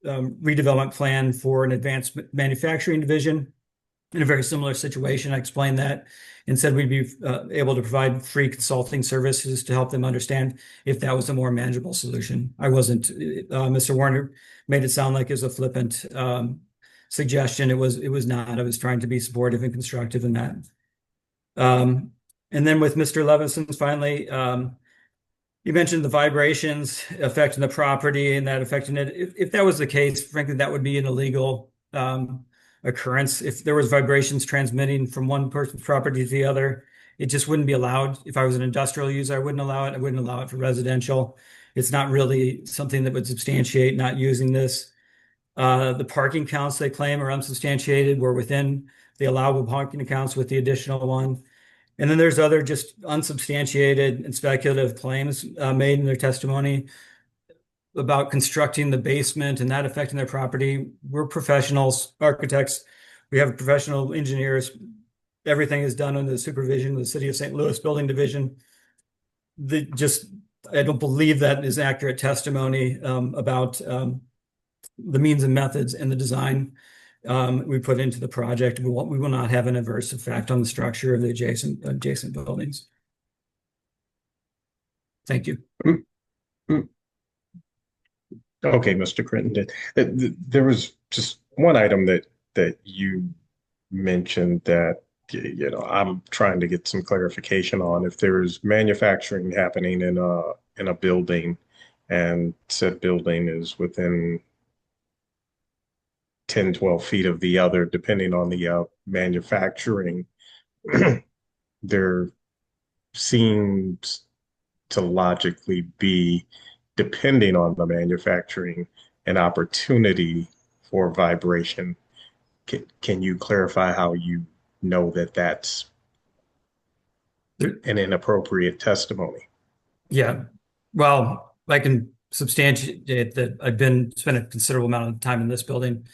redevelopment plan for an advanced manufacturing division in a very similar situation. I explained that and said we'd be able to provide free consulting services to help them understand if that was a more manageable solution. I wasn't, Mr. Warner made it sound like it was a flippant suggestion. It was not. I was trying to be supportive and constructive in that. And then with Mr. Levinson's finally, you mentioned the vibrations affecting the property and that affecting it. If that was the case, frankly, that would be an illegal occurrence. If there was vibrations transmitting from one person's property to the other, it just wouldn't be allowed. If I was an industrial user, I wouldn't allow it. I wouldn't allow it for residential. It's not really something that would substantiate not using this. The parking counts they claim are unsubstantiated. We're within the allowable parking accounts with the additional one. And then there's other just unsubstantiated and speculative claims made in their testimony about constructing the basement and that affecting their property. We're professionals, architects. We have professional engineers. Everything is done under the supervision of the City of St. Louis Building Division. I don't believe that is accurate testimony about the means and methods and the design we put into the project. We will not have an adverse effect on the structure of the adjacent buildings. Thank you. Okay, Mr. Critton. There was just one item that you mentioned that I'm trying to get some clarification on. If there's manufacturing happening in a building, and said building is within 10, 12 feet of the other, depending on the manufacturing, there seems to logically be, depending on the manufacturing, an opportunity for vibration. Can you clarify how you know that that's an inappropriate testimony? Yeah, well, I can substantiate that I've spent a considerable amount of time in this building.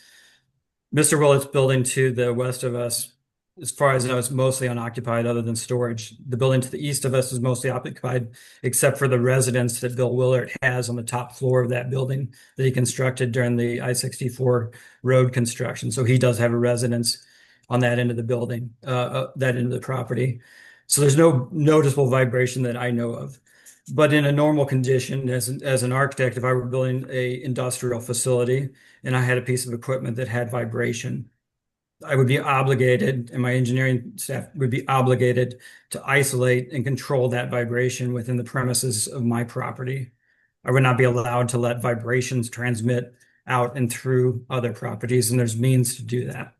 Mr. Willett's building to the west of us, as far as I know, is mostly unoccupied other than storage. The building to the east of us is mostly occupied, except for the residence that Bill Willert has on the top floor of that building that he constructed during the I-64 road construction. So he does have a residence on that end of the building, that end of the property. So there's no noticeable vibration that I know of. But in a normal condition, as an architect, if I were building a industrial facility and I had a piece of equipment that had vibration, I would be obligated, and my engineering staff would be obligated to isolate and control that vibration within the premises of my property. I would not be allowed to let vibrations transmit out and through other properties, and there's means to do that.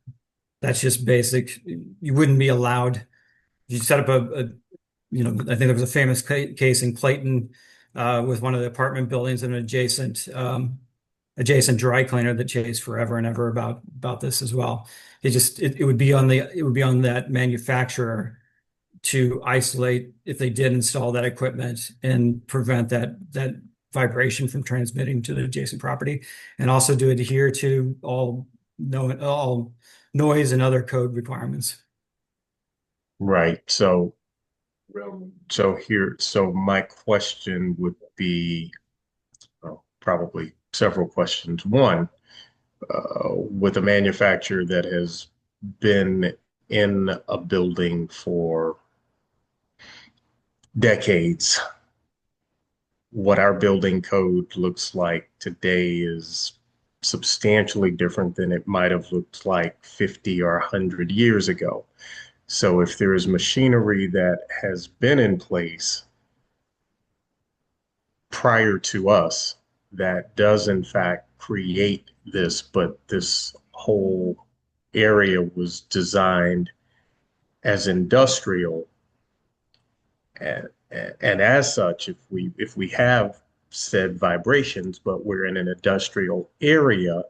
That's just basic. You wouldn't be allowed. You set up I think there was a famous case in Clayton with one of the apartment buildings and an adjacent dry cleaner that chased forever and ever about this as well. It would be on that manufacturer to isolate if they did install that equipment and prevent that vibration from transmitting to the adjacent property, and also to adhere to all noise and other code requirements. Right. So my question would be, well, probably several questions. One, with a manufacturer that has been in a building for decades, what our building code looks like today is substantially different than it might have looked like 50 or 100 years ago. So if there is machinery that has been in place prior to us that does in fact create this, but this whole area was designed as industrial, and as such, if we have said vibrations, but we're in an industrial area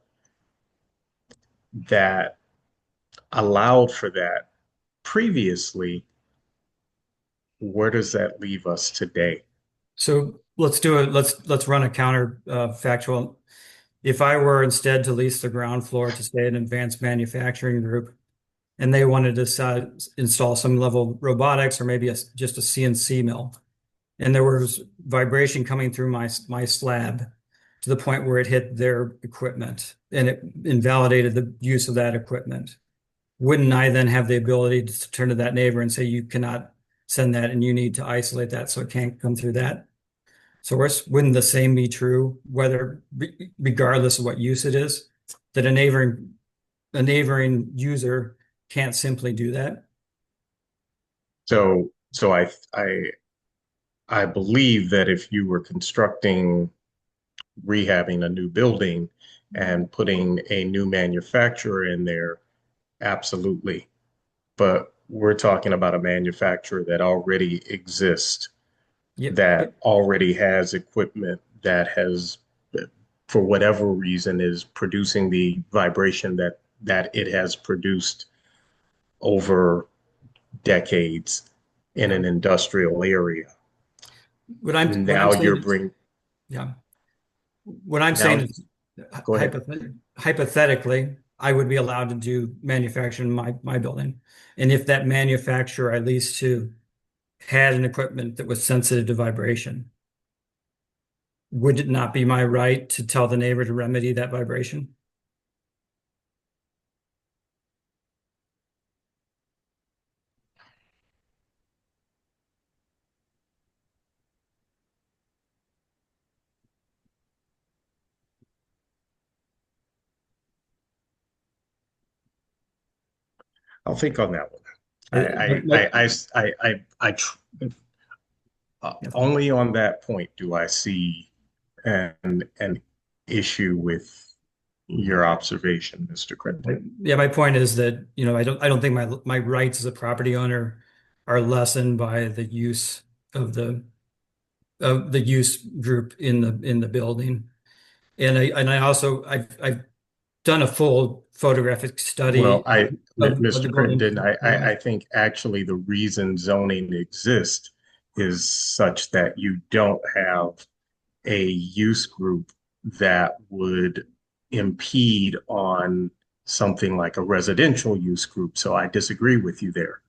that allowed for that previously, where does that leave us today? So let's run a counter factual. If I were instead to lease the ground floor to, say, an advanced manufacturing group, and they wanted to install some level of robotics or maybe just a CNC mill, and there was vibration coming through my slab to the point where it hit their equipment and it invalidated the use of that equipment, wouldn't I then have the ability to turn to that neighbor and say, you cannot send that and you need to isolate that so it can't come through that? So wouldn't the same be true, regardless of what use it is, that a neighboring user can't simply do that? So I believe that if you were constructing, rehabbing a new building and putting a new manufacturer in there, absolutely. But we're talking about a manufacturer that already exists, that already has equipment that has, for whatever reason, is producing the vibration that it has produced over decades in an industrial area. What I'm saying is, hypothetically, I would be allowed to do manufacturing in my building. And if that manufacturer I leased to had an equipment that was sensitive to vibration, would it not be my right to tell the neighbor to remedy that vibration? I'll think on that one. Only on that point do I see an issue with your observation, Mr. Crittenden. Yeah, my point is that, I don't think my rights as a property owner are lessened by the use of the use group in the building. And I've done a full photographic study. Well, Mr. Crittenden, I think actually the reason zoning exists is such that you don't have a use group that would impede on something like a residential use group. So I disagree with you there.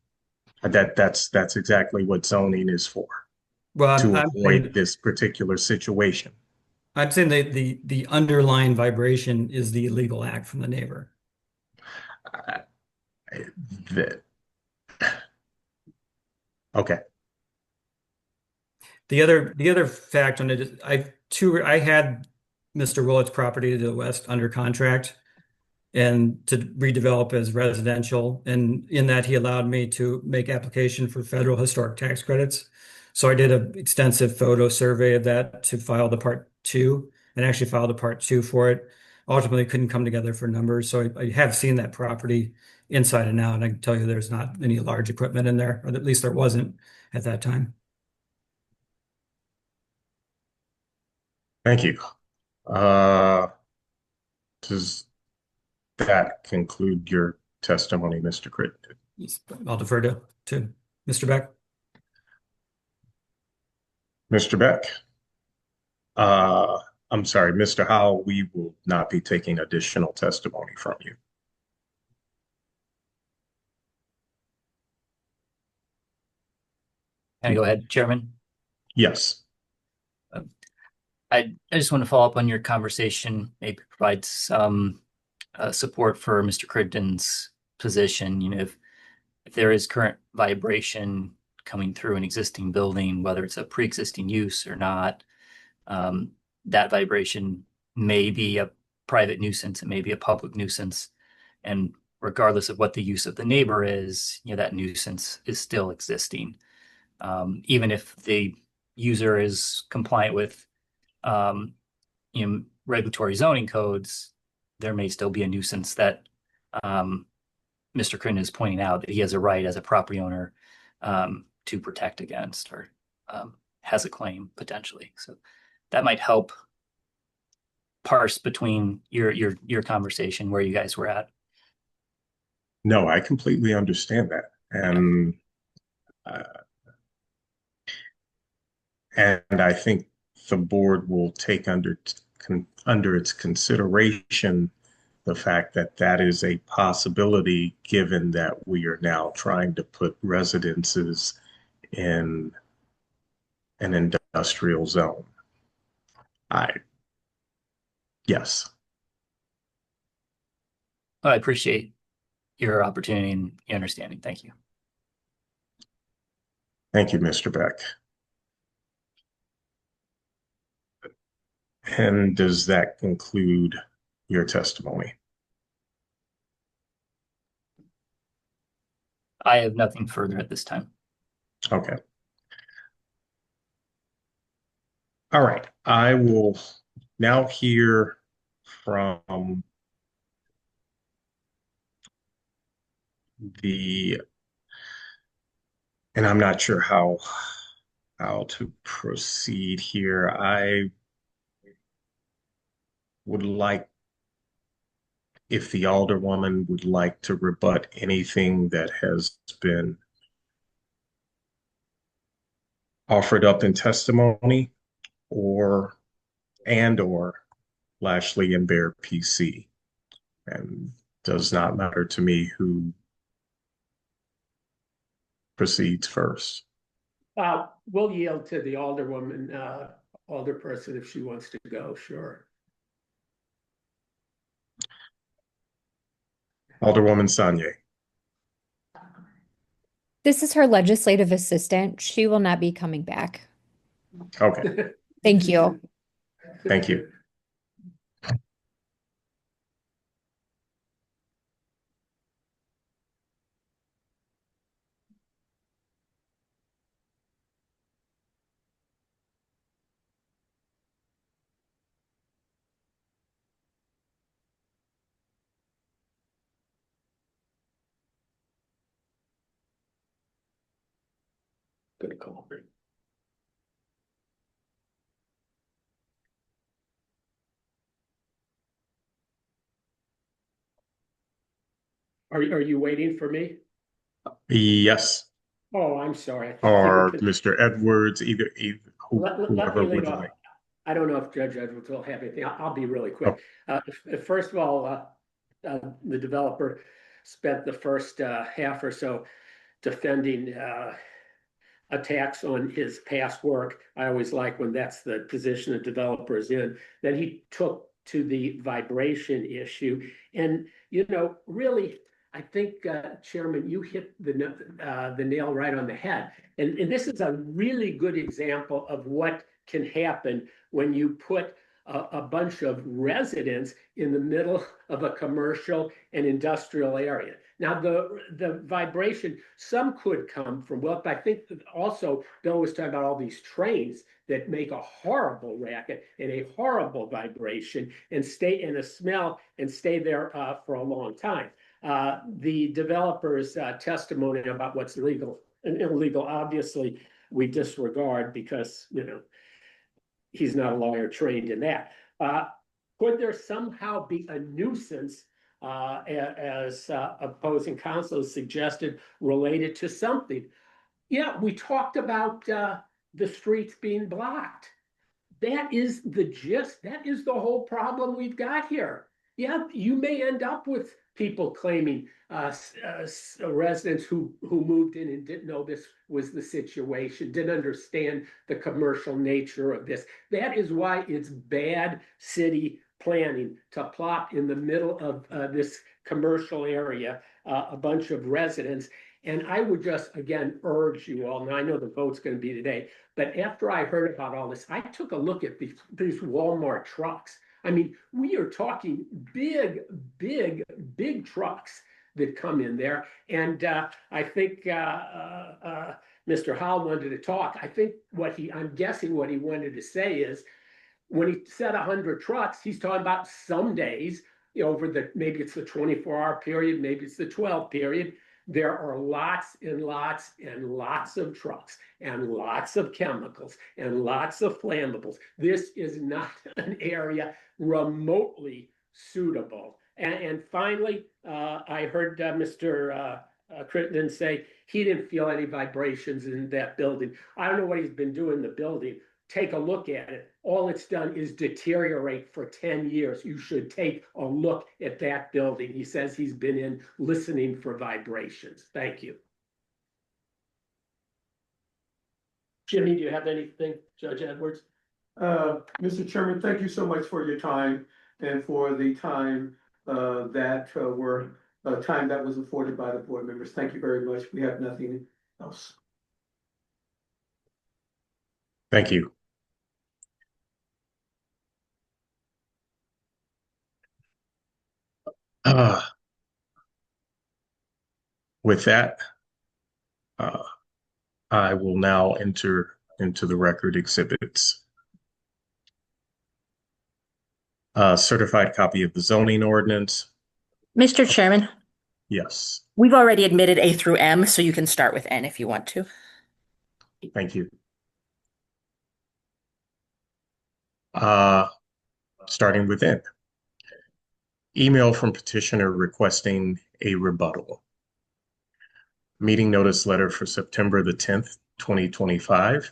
That's exactly what zoning is for, to avoid this particular situation. I'm saying that the underlying vibration is the illegal act from the neighbor. Okay. The other fact on it is I had Mr. Willet's property to the west under contract and to redevelop as residential. And in that, he allowed me to make application for federal historic tax credits. So I did an extensive photo survey of that to file the part 2, and actually filed a part 2 for it. Ultimately, couldn't come together for numbers. So I have seen that property inside and out, and I can tell you there's not any large equipment in there, or at least there wasn't at that time. Thank you. Does that conclude your testimony, Mr. Crittenden? I'll defer to Mr. Beck. Mr. Beck? I'm sorry, Mr. Howell, we will not be taking additional testimony from you. Can I go ahead, Chairman? Yes. I just want to follow up on your conversation, maybe provide some support for Mr. Crittenden's position. You know, if there is current vibration coming through an existing building, whether it's a pre-existing use or not, that vibration may be a private nuisance, it may be a public nuisance. And regardless of what the use of the neighbor is, you know, that nuisance is still existing. Even if the user is compliant with you know, regulatory zoning codes, there may still be a nuisance that Mr. Crittenden is pointing out that he has a right as a property owner to protect against, or has a claim potentially. So that might help parse between your conversation where you guys were at. No, I completely understand that. And I think the board will take under its consideration the fact that that is a possibility, given that we are now trying to put residences in an industrial zone. Yes. I appreciate your opportunity and your understanding. Thank you. Thank you, Mr. Beck. And does that conclude your testimony? I have nothing further at this time. Okay. All right. I will now hear from and I'm not sure how to proceed here. I would like, if the Alderwoman would like to rebut anything that has been offered up in testimony, or Lashley and Bear PC. And does not matter to me who proceeds first. We'll yield to the Alderwoman, Alderperson, if she wants to go, sure. Alderwoman Sanye. This is her legislative assistant. She will not be coming back. Okay. Thank you. Thank you. Gonna call her. Are you waiting for me? Yes. Oh, I'm sorry. Or Mr. Edwards, either whoever Let me would lead off. like. I don't know if Judge Edwards will have anything. I'll be really quick. First of all, the developer spent the first half or so defending attacks on his past work. I always like when that's the position a developer is in. Then he took to the vibration issue. And, you know, really, I think, Chairman, you hit the nail right on the head. And this is a really good example of what can happen when you put a bunch of residents in the middle of a commercial and industrial area. Now, the vibration, some could come from, well, but I think that also Bill was talking about all these trains that make a horrible racket and a horrible vibration and stay in a smell and stay there for a long time. The developer's testimony about what's legal and illegal, obviously, we disregard because, you know, he's not a lawyer trained in that. Could there somehow be a nuisance, as opposing counsel suggested, related to something? Yeah, we talked about the streets being blocked. That is the gist. That is the whole problem we've got here. Yeah, you may end up with people claiming residents who moved in and didn't know this was the situation, didn't understand the commercial nature of this. That is why it's bad city planning to plop in the middle of this commercial area a bunch of residents. And I would just, again, urge you all, now I know the vote's going to be today, but after I heard about all this, I took a look at these Walmart trucks. I mean, we are talking big trucks that come in there. And I think Mr. Howell wanted to talk. I think I'm guessing what he wanted to say is, when he said 100 trucks, he's talking about some days, over maybe it's the 24-hour period, maybe it's the 12 period. There are lots and lots and lots of trucks and lots of chemicals and lots of flammables. This is not an area remotely suitable. And finally, I heard Mr. Crittenden say he didn't feel any vibrations in that building. I don't know what he's been doing in the building. Take a look at it. All it's done is deteriorate for 10 years. You should take a look at that building. He says he's been in listening for vibrations. Thank you. Jimmy, do you have anything, Judge Edwards? Mr. Chairman, thank you so much for your time and for the time that was afforded by the board members. Thank you very much. We have nothing else. Thank you. With that, I will now enter into the record exhibits. Certified copy of the zoning ordinance. Mr. Chairman, Yes, we've already admitted A through M, so you can start with N if you want to. thank you. Starting with N. Email from petitioner requesting a rebuttal. Meeting notice letter for September the 10th, 2025.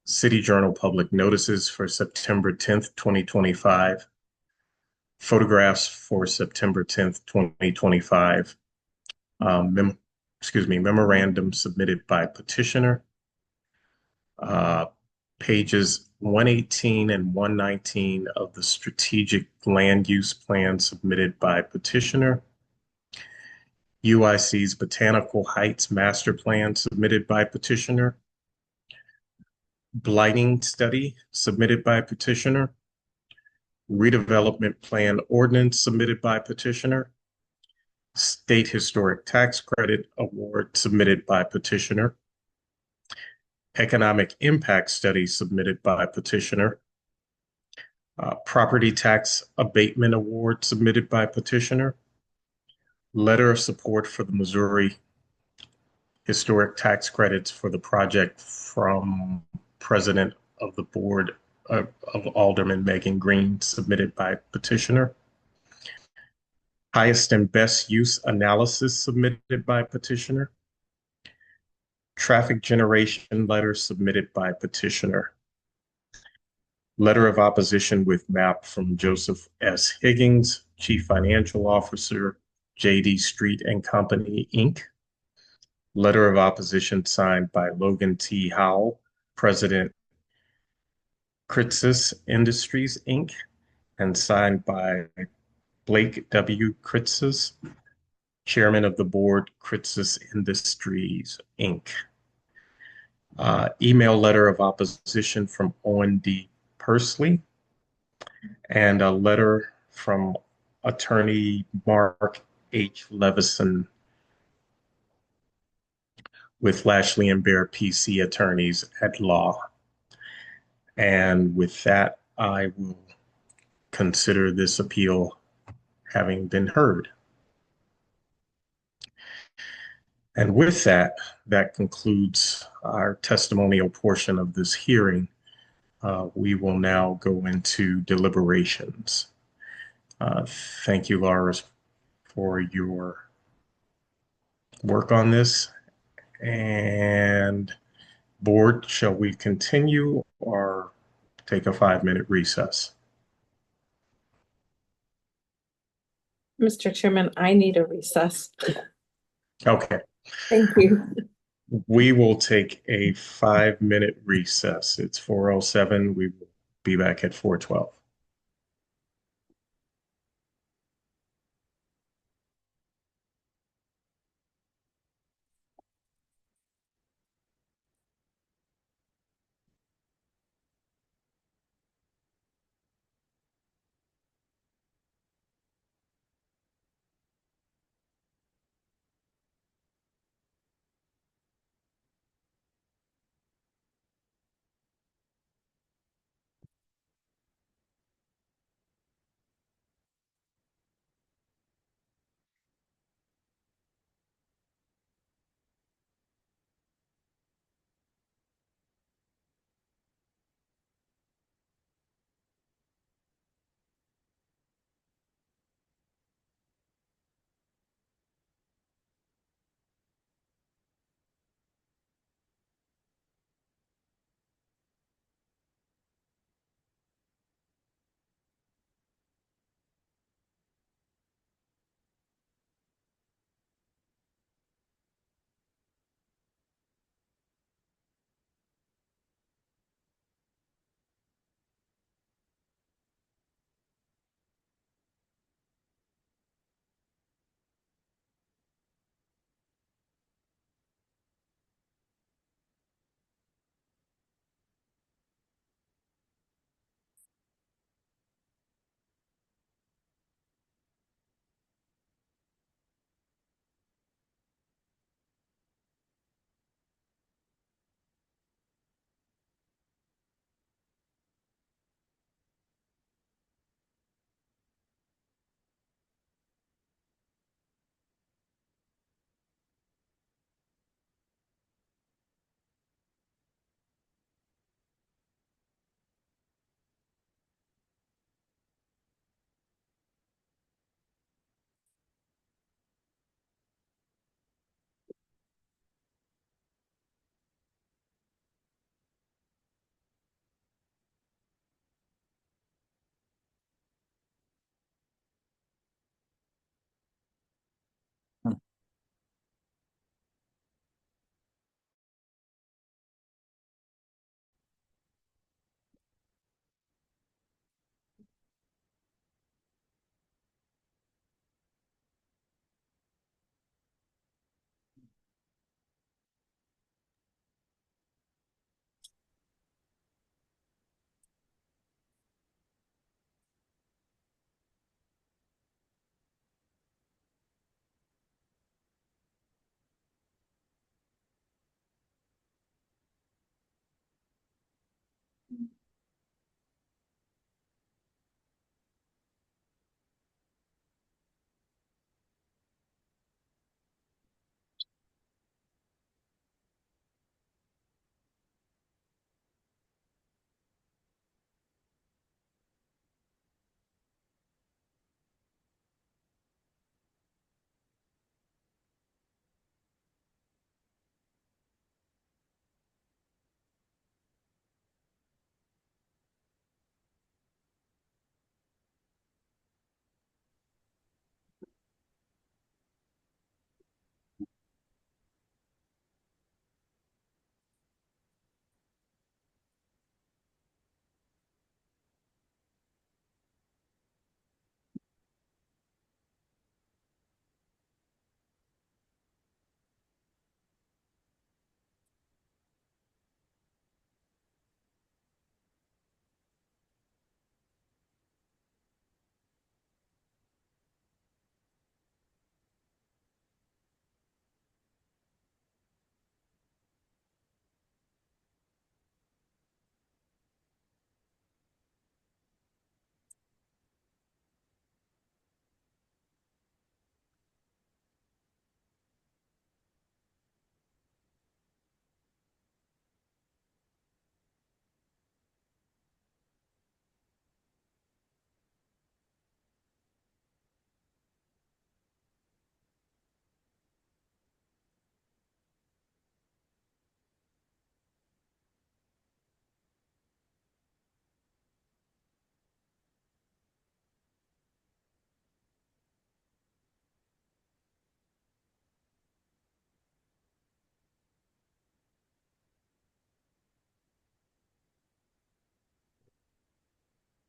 City Journal public notices for September 10th, 2025. Photographs for September 10th, 2025. Memorandum submitted by petitioner. Pages 118 and 119 of the strategic land use plan submitted by petitioner. UIC's Botanical Heights master plan submitted by petitioner. Blighting study submitted by petitioner. Redevelopment plan ordinance submitted by petitioner. State historic tax credit award submitted by petitioner. Economic impact study submitted by petitioner. Property tax abatement award submitted by petitioner. Letter of support for the Missouri historic tax credits for the project from President of the Board of Alderman Megan Green submitted by petitioner. Highest and best use analysis submitted by petitioner. Traffic generation letter submitted by petitioner. Letter of opposition with map from Joseph S. Higgins, Chief Financial Officer, JD Street and Company, Inc. Letter of opposition signed by Logan T. Howell, President, Kritzis Industries, Inc., and signed by Blake W. Kritzis, Chairman of the Board, Kritzis Industries, Inc. Email letter of opposition from Owen D. Pursley, and a letter from Attorney Mark H. Levison with Lashley and Bear PC attorneys at law. And with that, I will consider this appeal having been heard. And with that, that concludes our testimonial portion of this hearing. We will now go into deliberations. Thank you, Lars, for your work on this. And board, shall we continue or take a 5-minute recess? Mr. Chairman, I need a recess. Okay. Thank you. We will take a 5-minute recess. It's 4:07. We will be back at 4:12.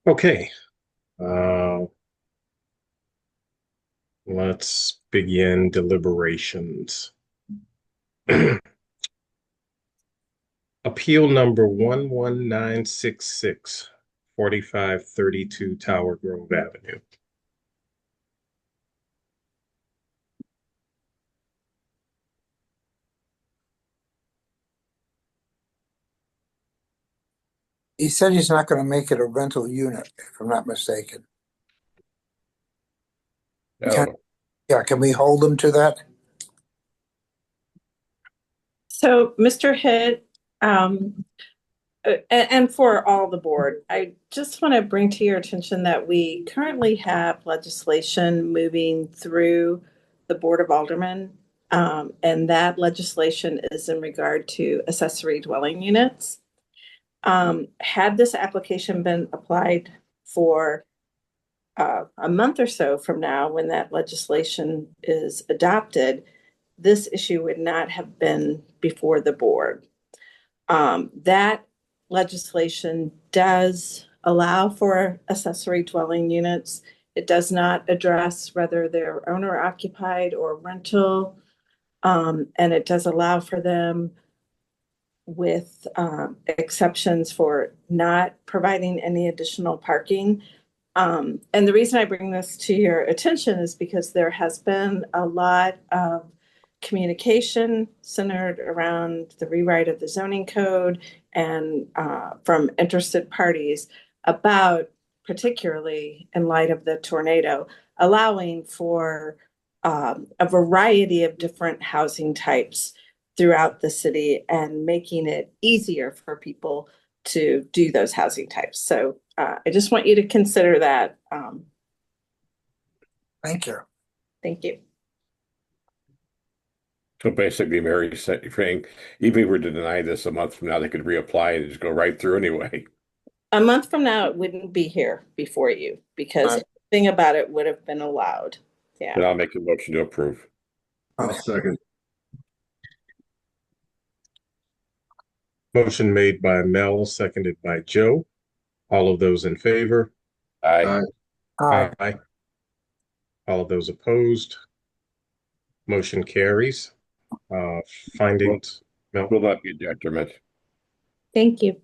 Okay. Let's begin deliberations. Appeal number 11966, 4532 Tower Grove Avenue. He said he's not going to make it a rental unit, if I'm not mistaken. No. Can we hold him to that? So, Mr. Hitt, and for all the board, I just want to bring to your attention that we currently have legislation moving through the Board of Aldermen, and that legislation is in regard to accessory dwelling units. Had this application been applied for a month or so from now, when that legislation is adopted, this issue would not have been before the board. That legislation does allow for accessory dwelling units. It does not address whether they're owner occupied or rental. And it does allow for them with exceptions for not providing any additional parking. And the reason I bring this to your attention is because there has been a lot of communication centered around the rewrite of the zoning code and from interested parties about, particularly in light of the tornado, allowing for a variety of different housing types throughout the city and making it easier for people to do those housing types. So I just want you to consider that. Thank you. Thank you. So basically, Mary's saying, even if we were to deny this a month from now, they could reapply and just go right through anyway. A month from now, it wouldn't be here before you because everything about it would have been allowed. Yeah. Then I'll make a motion to approve. I'll second. Motion made by Mel, seconded by Joe. All of those in favor? Aye. Aye. Aye. All of those opposed? Motion carries. Findings, Mel? Will not be a detriment. Thank you.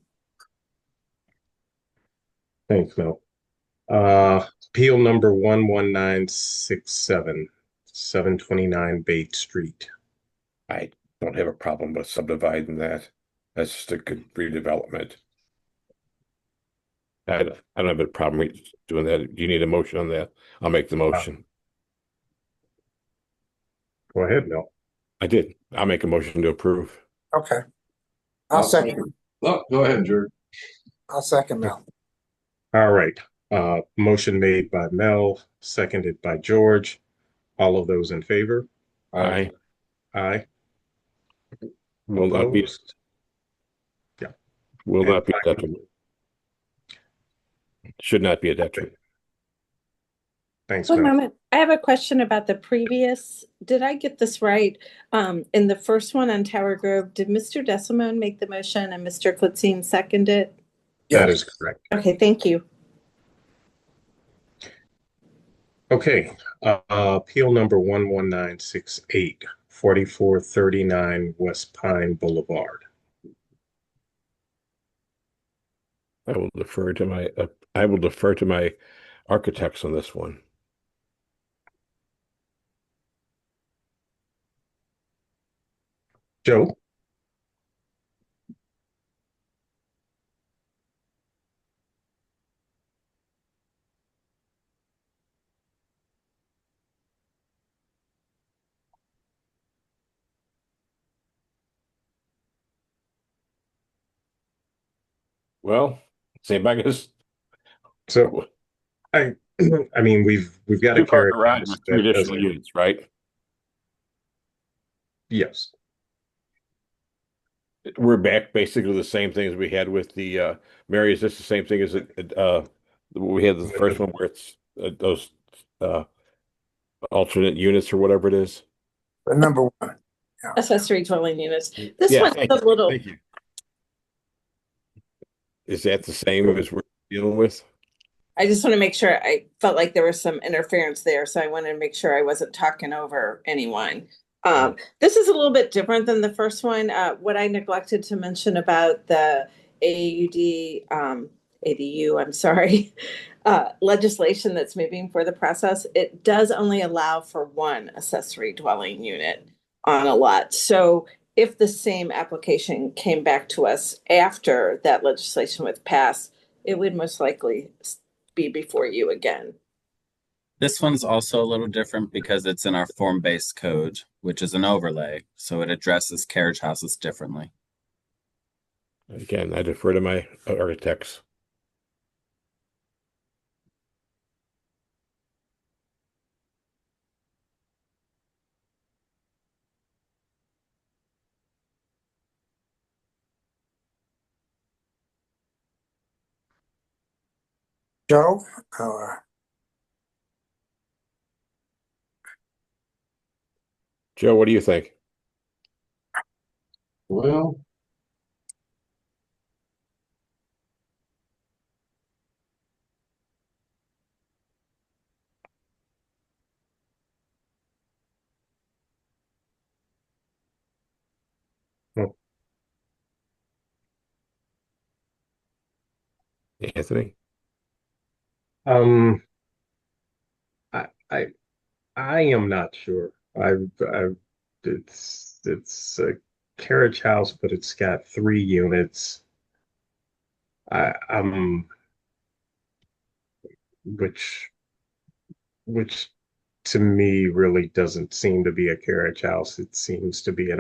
Thanks, Mel. Appeal number 11967, 729 Bate Street. I don't have a problem with subdividing that. That's just a good redevelopment. I don't have a problem with doing that. Do you need a motion on that? I'll make the motion. Go ahead, Mel. I did. I'll make a motion to approve. Okay. I'll second. Oh, go ahead, George. I'll second Mel. All right. Motion made by Mel, seconded by George. All of those in favor? Aye. Aye. Will not be. Opposed? Yeah. Will And not be a detriment. Should not be a detriment. Thanks, One Mel. moment. I have a question about the previous. Did I get this right? In the first one on Tower Grove, did Mr. Desimone make the motion and Mr. Klitzine second it? That is correct. Okay, thank you. Okay. Appeal number 11968, 4439 West Pine Boulevard. I will defer to my architects on this one. Joe? Well, same back as So I mean we've got a two-car garage character with three that additional doesn't. units, right? Yes. We're back basically the same thing as we had with the Mary. Is this the same thing as we had the first one where it's those alternate units or whatever it is? Number one. Accessory dwelling units. This Yeah, one's thank a you. little. Thank you. Is that the same as we're dealing with? I just want to make sure. I felt like there was some interference there, so I wanted to make sure I wasn't talking over anyone. This is a little bit different than the first one. What I neglected to mention about the ADU, I'm sorry, legislation that's moving for the process, it does only allow for one accessory dwelling unit on a lot. So if the same application came back to us after that legislation was passed, it would most likely be before you again. This one's also a little different because it's in our form-based code, which is an overlay, so it addresses carriage houses differently. Again, I defer to my architects. Joe? Joe, what do you think? Well, Anthony? I am not sure. It's a carriage house, but it's got 3 units. Which to me really doesn't seem to be a carriage house. It seems to be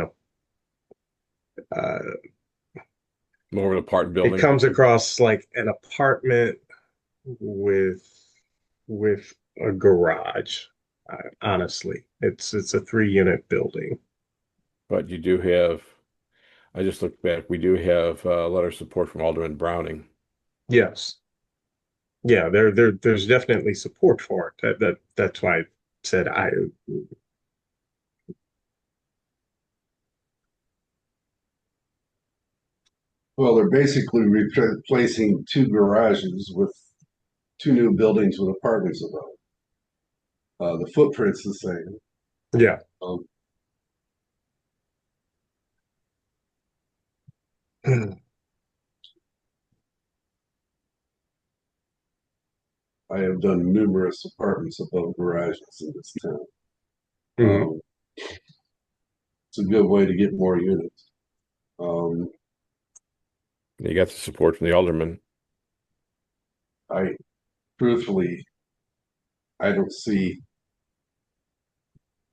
more of an apartment building. It comes across like an apartment with a garage. Honestly, it's a 3-unit building. But you do have, I just looked back, we do have a letter of support from Alderman Browning. Yes. Yeah, there's definitely support for it. That's why I said I. well, they're basically replacing 2 garages with 2 new buildings with apartments above. The footprint's the same. Yeah. I have done numerous apartments above garages in this town. It's a good way to get more units. You got the support from the alderman. Truthfully, I don't see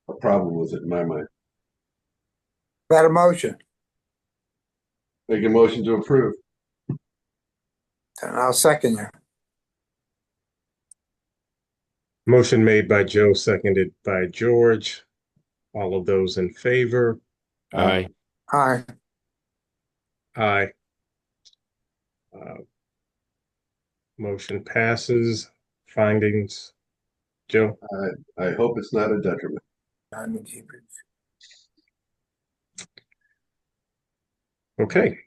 a problem with it in my mind. That a motion? Make a motion to approve. And I'll second you. Motion made by Joe, seconded by George. All of those in favor? Aye. Aye. Aye. Motion passes. Findings, Joe? I hope it's not a detriment. Okay.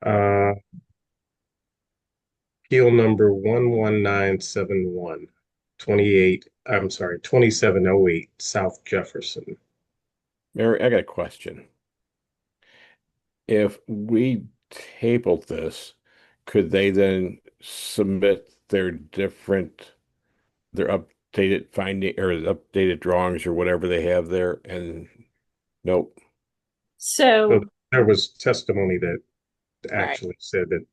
Appeal number 11971, 2708 South Jefferson. Mary, I got a question. If we tabled this, could they then submit their updated finding or updated drawings or whatever they have there? And nope. So there was testimony that actually said that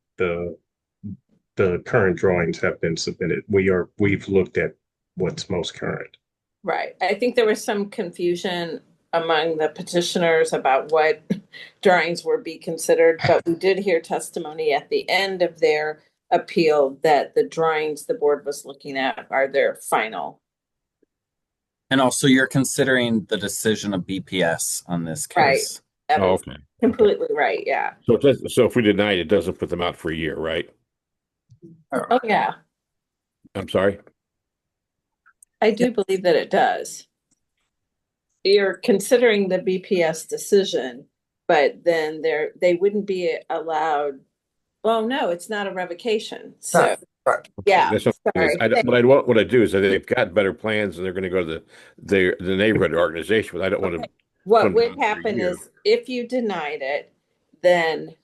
the current drawings have been submitted. We've looked at what's most current. right. I think there was some confusion among the petitioners about what drawings were be considered, but we did hear testimony at the end of their appeal that the drawings the board was looking at are their final. And also you're considering the decision of BPS on this case. Right. Oh, okay. Completely right. Yeah. So if we deny it, it doesn't put them out for a year, right? Oh, yeah. I'm sorry? I do believe that it does. You're considering the BPS decision, but then they wouldn't be allowed. Well, no, it's not a revocation. So Yeah, That's what I'm saying sorry. is, what I do is that they've got better plans and they're going to go to the neighborhood organization, but I don't want to. What would happen is if you denied it, then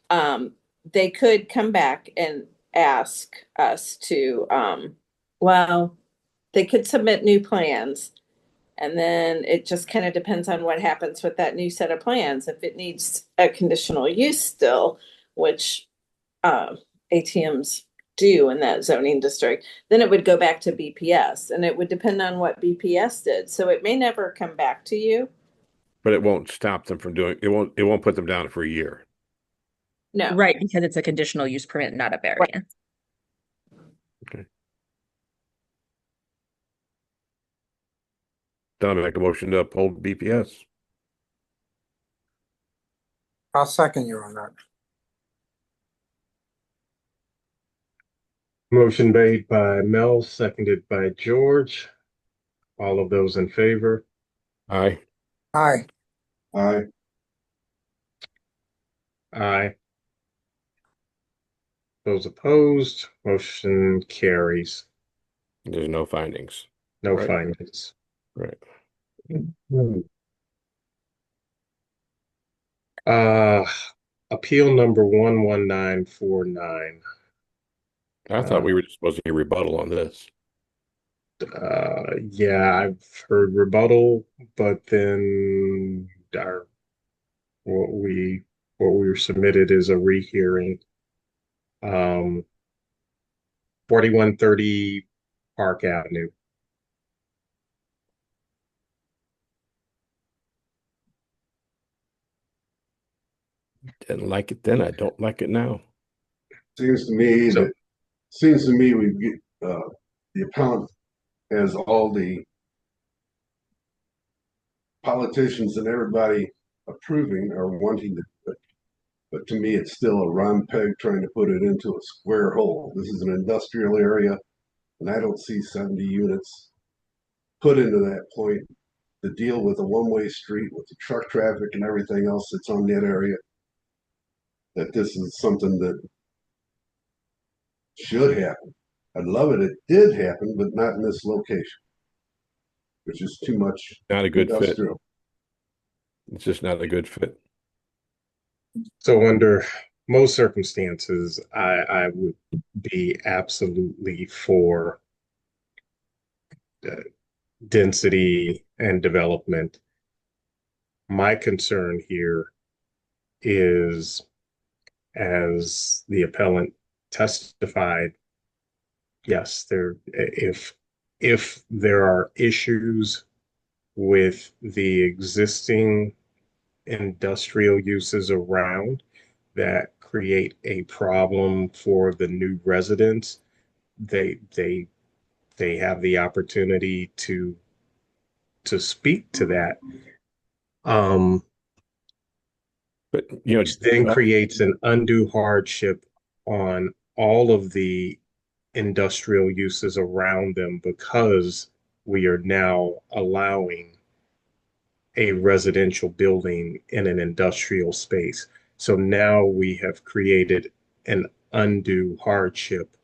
they could come back and ask us to well, they could submit new plans. And then it just kind of depends on what happens with that new set of plans. If it needs a conditional use still, which ATMs do in that zoning district, then it would go back to BPS, and it would depend on what BPS did. So it may never come back to you. But it won't stop them from doing it. Won't put them down for a year. No. Right, because it's a conditional use permit, not a variance. Okay. Don, make a motion to uphold BPS. I'll second you on that. Motion made by Mel, seconded by George. All of those in favor? Aye. Aye. Aye. Aye. Those opposed, motion carries. There's no findings. No Right. findings. Right. Appeal number 11949. I thought we were supposed to get rebuttal on this. Yeah, I've heard rebuttal, but then what we were submitted is a rehearing. 4130 Park Avenue. Didn't like it then. I don't like it now. Seems to me we get the appellant has all the politicians and everybody approving or wanting to, but to me it's still a round peg trying to put it into a square hole. This is an industrial area, and I don't see 70 units put into that point to deal with a one-way street with the truck traffic and everything else that's on that area. That this is something that should happen. I'd love it. It did happen, but not in this location, which is too much. Not a good industrial. fit. It's just not a good fit. So under most circumstances, I would be absolutely for density and development. My concern here is, as the appellant testified, yes, if there are issues with the existing industrial uses around that create a problem for the new residents, they have the opportunity to speak to that. But which then creates an undue hardship on all of the industrial uses around them, because we are now allowing a residential building in an industrial space. So now we have created an undue hardship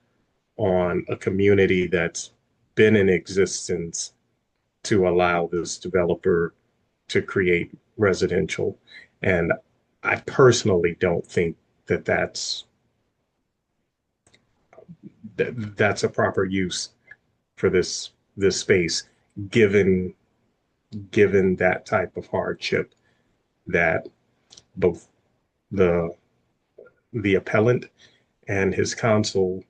on a community that's been in existence to allow this developer to create residential. And I personally don't think that that's a proper use for this space, given that type of hardship that both the appellant and his counsel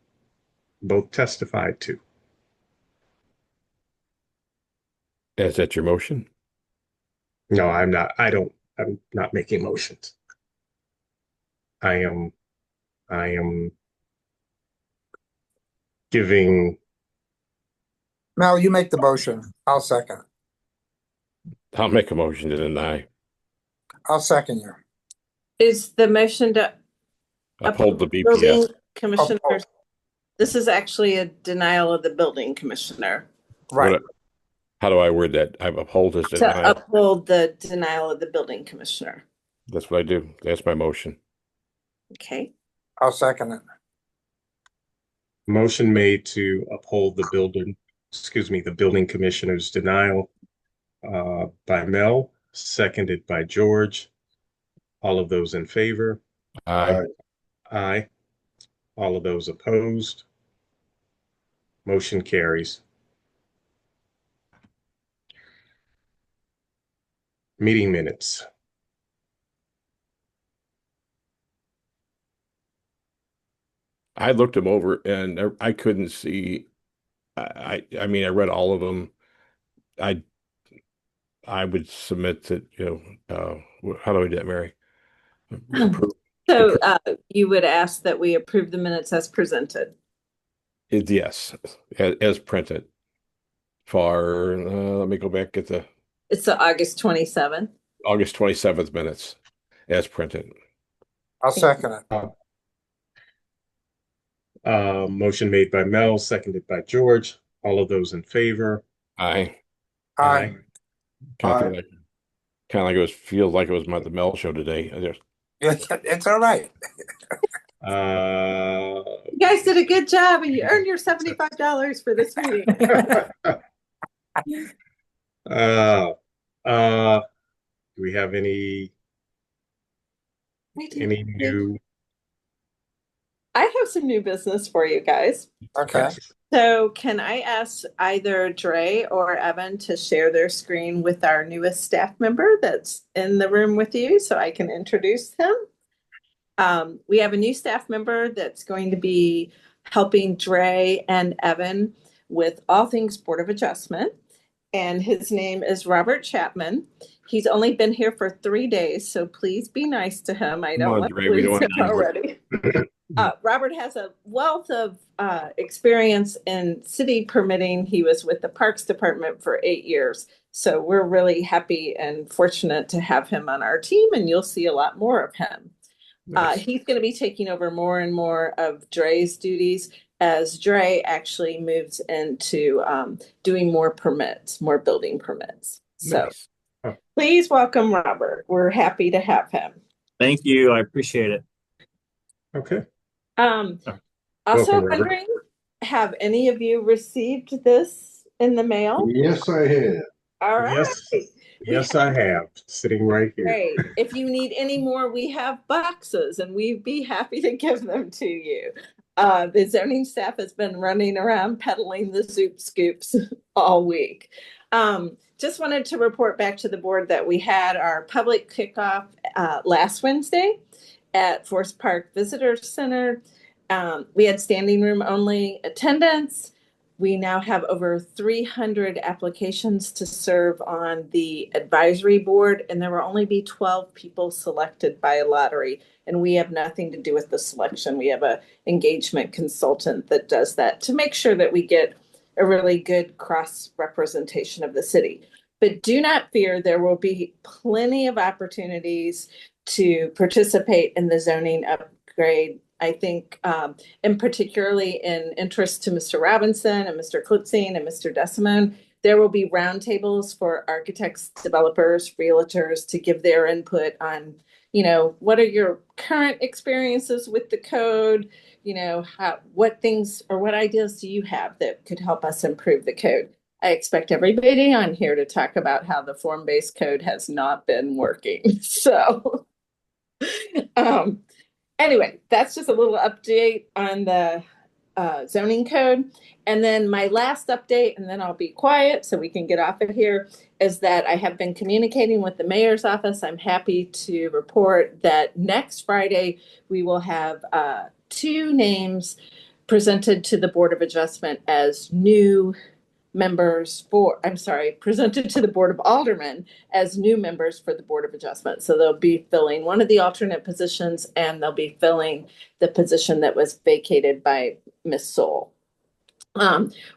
both testified to. Is that your motion? No, I'm not. I'm not making motions. I am giving. Mel, you make the motion. I'll second. I'll make a motion to deny. I'll second you. Is the motion to Uphold the building BPS. commissioner? This is actually a denial of the building commissioner. Right. How do I word that? I uphold his To denial. uphold the denial of the building commissioner. That's what I do. That's my motion. Okay. I'll second it. Motion made to uphold the building commissioner's denial by Mel, seconded by George. All of those in favor? Aye. Aye. All of those opposed? Motion carries. Meeting minutes. I looked them over and I couldn't see. I mean, I read all of them. I would submit that, how do I do that, Mary? Approve. So you would ask that we approve the minutes as presented. Yes, as printed. Let me go back at the It's the August 27th. August 27th minutes as printed. I'll second it. Motion made by Mel, seconded by George. All of those in favor? Aye. Aye. Kind of like it feels like it was the Mel show today. It's all right. You guys did a good job and you earned your $75 for this meeting. Do we have any new? I have some new business for you guys. Okay. So can I ask either Dre or Evan to share their screen with our newest staff member that's in the room with you so I can introduce him? We have a new staff member that's going to be helping Dre and Evan with all things Board of Adjustment. And his name is Robert Chapman. He's only been here for 3 days, so please be nice to him. I don't want to lose him already. Robert has a wealth of experience in city permitting. He was with the Parks Department for 8 years. So we're really happy and fortunate to have him on our team, and you'll see a lot more of him. Nice. He's going to be taking over more and more of Dre's duties as Dre actually moves into doing more permits, more building permits. So please welcome Robert. We're happy to have him. Thank you. I appreciate it. Okay. Also wondering, have any of you received this in the mail? Yes, I have. All right. Yes, I have. Sitting right here. Great. If you need any more, we have boxes and we'd be happy to give them to you. The zoning staff has been running around peddling the Zoop Scoops all week. Just wanted to report back to the board that we had our public kickoff last Wednesday at Forest Park Visitor Center. We had standing room only attendance. We now have over 300 applications to serve on the advisory board, and there will only be 12 people selected by a lottery. And we have nothing to do with the selection. We have an engagement consultant that does that to make sure that we get a really good cross representation of the city. But do not fear, there will be plenty of opportunities to participate in the zoning upgrade. I think, and particularly in interest to Mr. Robinson and Mr. Klitzing and Mr. Desimone, there will be roundtables for architects, developers, realtors to give their input on, what are your current experiences with the code? What things or what ideas do you have that could help us improve the code? I expect everybody on here to talk about how the form-based code has not been working. So, anyway, that's just a little update on the zoning code. And then my last update, and then I'll be quiet so we can get off of here, is that I have been communicating with the mayor's office. I'm happy to report that next Friday, we will have 2 names presented to the Board of Adjustment as new members presented to the Board of Aldermen as new members for the Board of Adjustment. So they'll be filling one of the alternate positions, and they'll be filling the position that was vacated by Ms. Soul.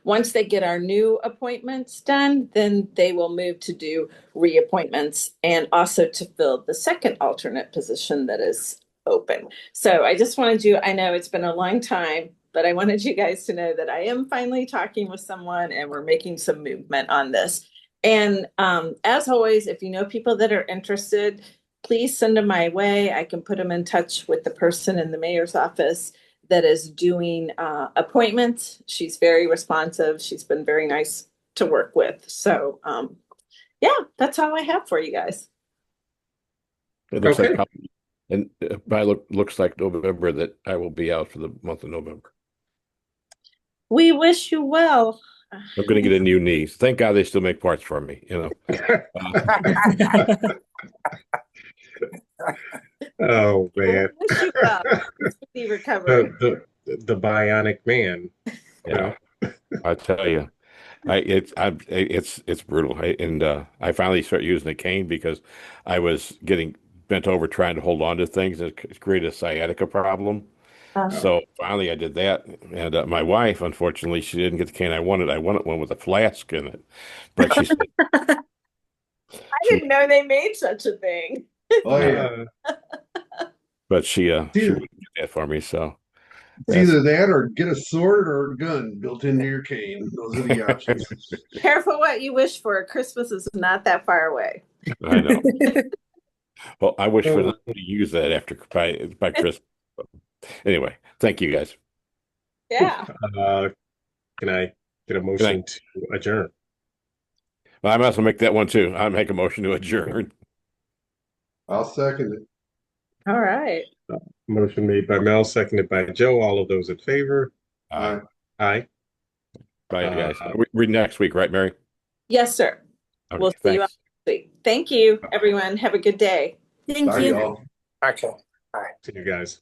Once they get our new appointments done, then they will move to do reappointments and also to fill the second alternate position that is open. So I just wanted you, I know it's been a long time, but I wanted you guys to know that I am finally talking with someone and we're making some movement on this. And as always, if you know people that are interested, please send them my way. I can put them in touch with the person in the mayor's office that is doing appointments. She's very responsive. She's been very nice to work with. So yeah, that's all I have for you guys. It looks Okay. like, and looks like November that I will be out for the month of November. We wish you well. I'm going to get a new knee. Thank God they still make parts for me, you know. Oh man. Wish you well. Speedy recovery. The bionic man. Yeah, I tell you, it's brutal. I finally started using a cane because I was getting bent over trying to hold on to things. It created a sciatica problem. So finally I did that. And my wife, unfortunately, she didn't get the cane I wanted. I wanted one with a flask in it. But she said, I didn't know they made such a thing. Oh yeah. but she wouldn't do that for me. So It's either that or get a sword or a gun built into your cane. Those are the options. Careful what you wish for. Christmas is not that far away. I know. Well, I wish for them to use that after by Christmas. Anyway, thank you guys. Yeah. Can I get a motion to adjourn? Well, I might as well make that one too. I make a motion to adjourn. I'll second it. All right. Motion made by Mel, seconded by Joe. All of those in favor? Aye. Aye. Bye, guys. We're next week, right, Mary? Yes, sir. Okay, We'll see you all thanks. next week. Thank you, everyone. Have a good day. Thank Bye, you. y'all. Okay. All right. See you guys.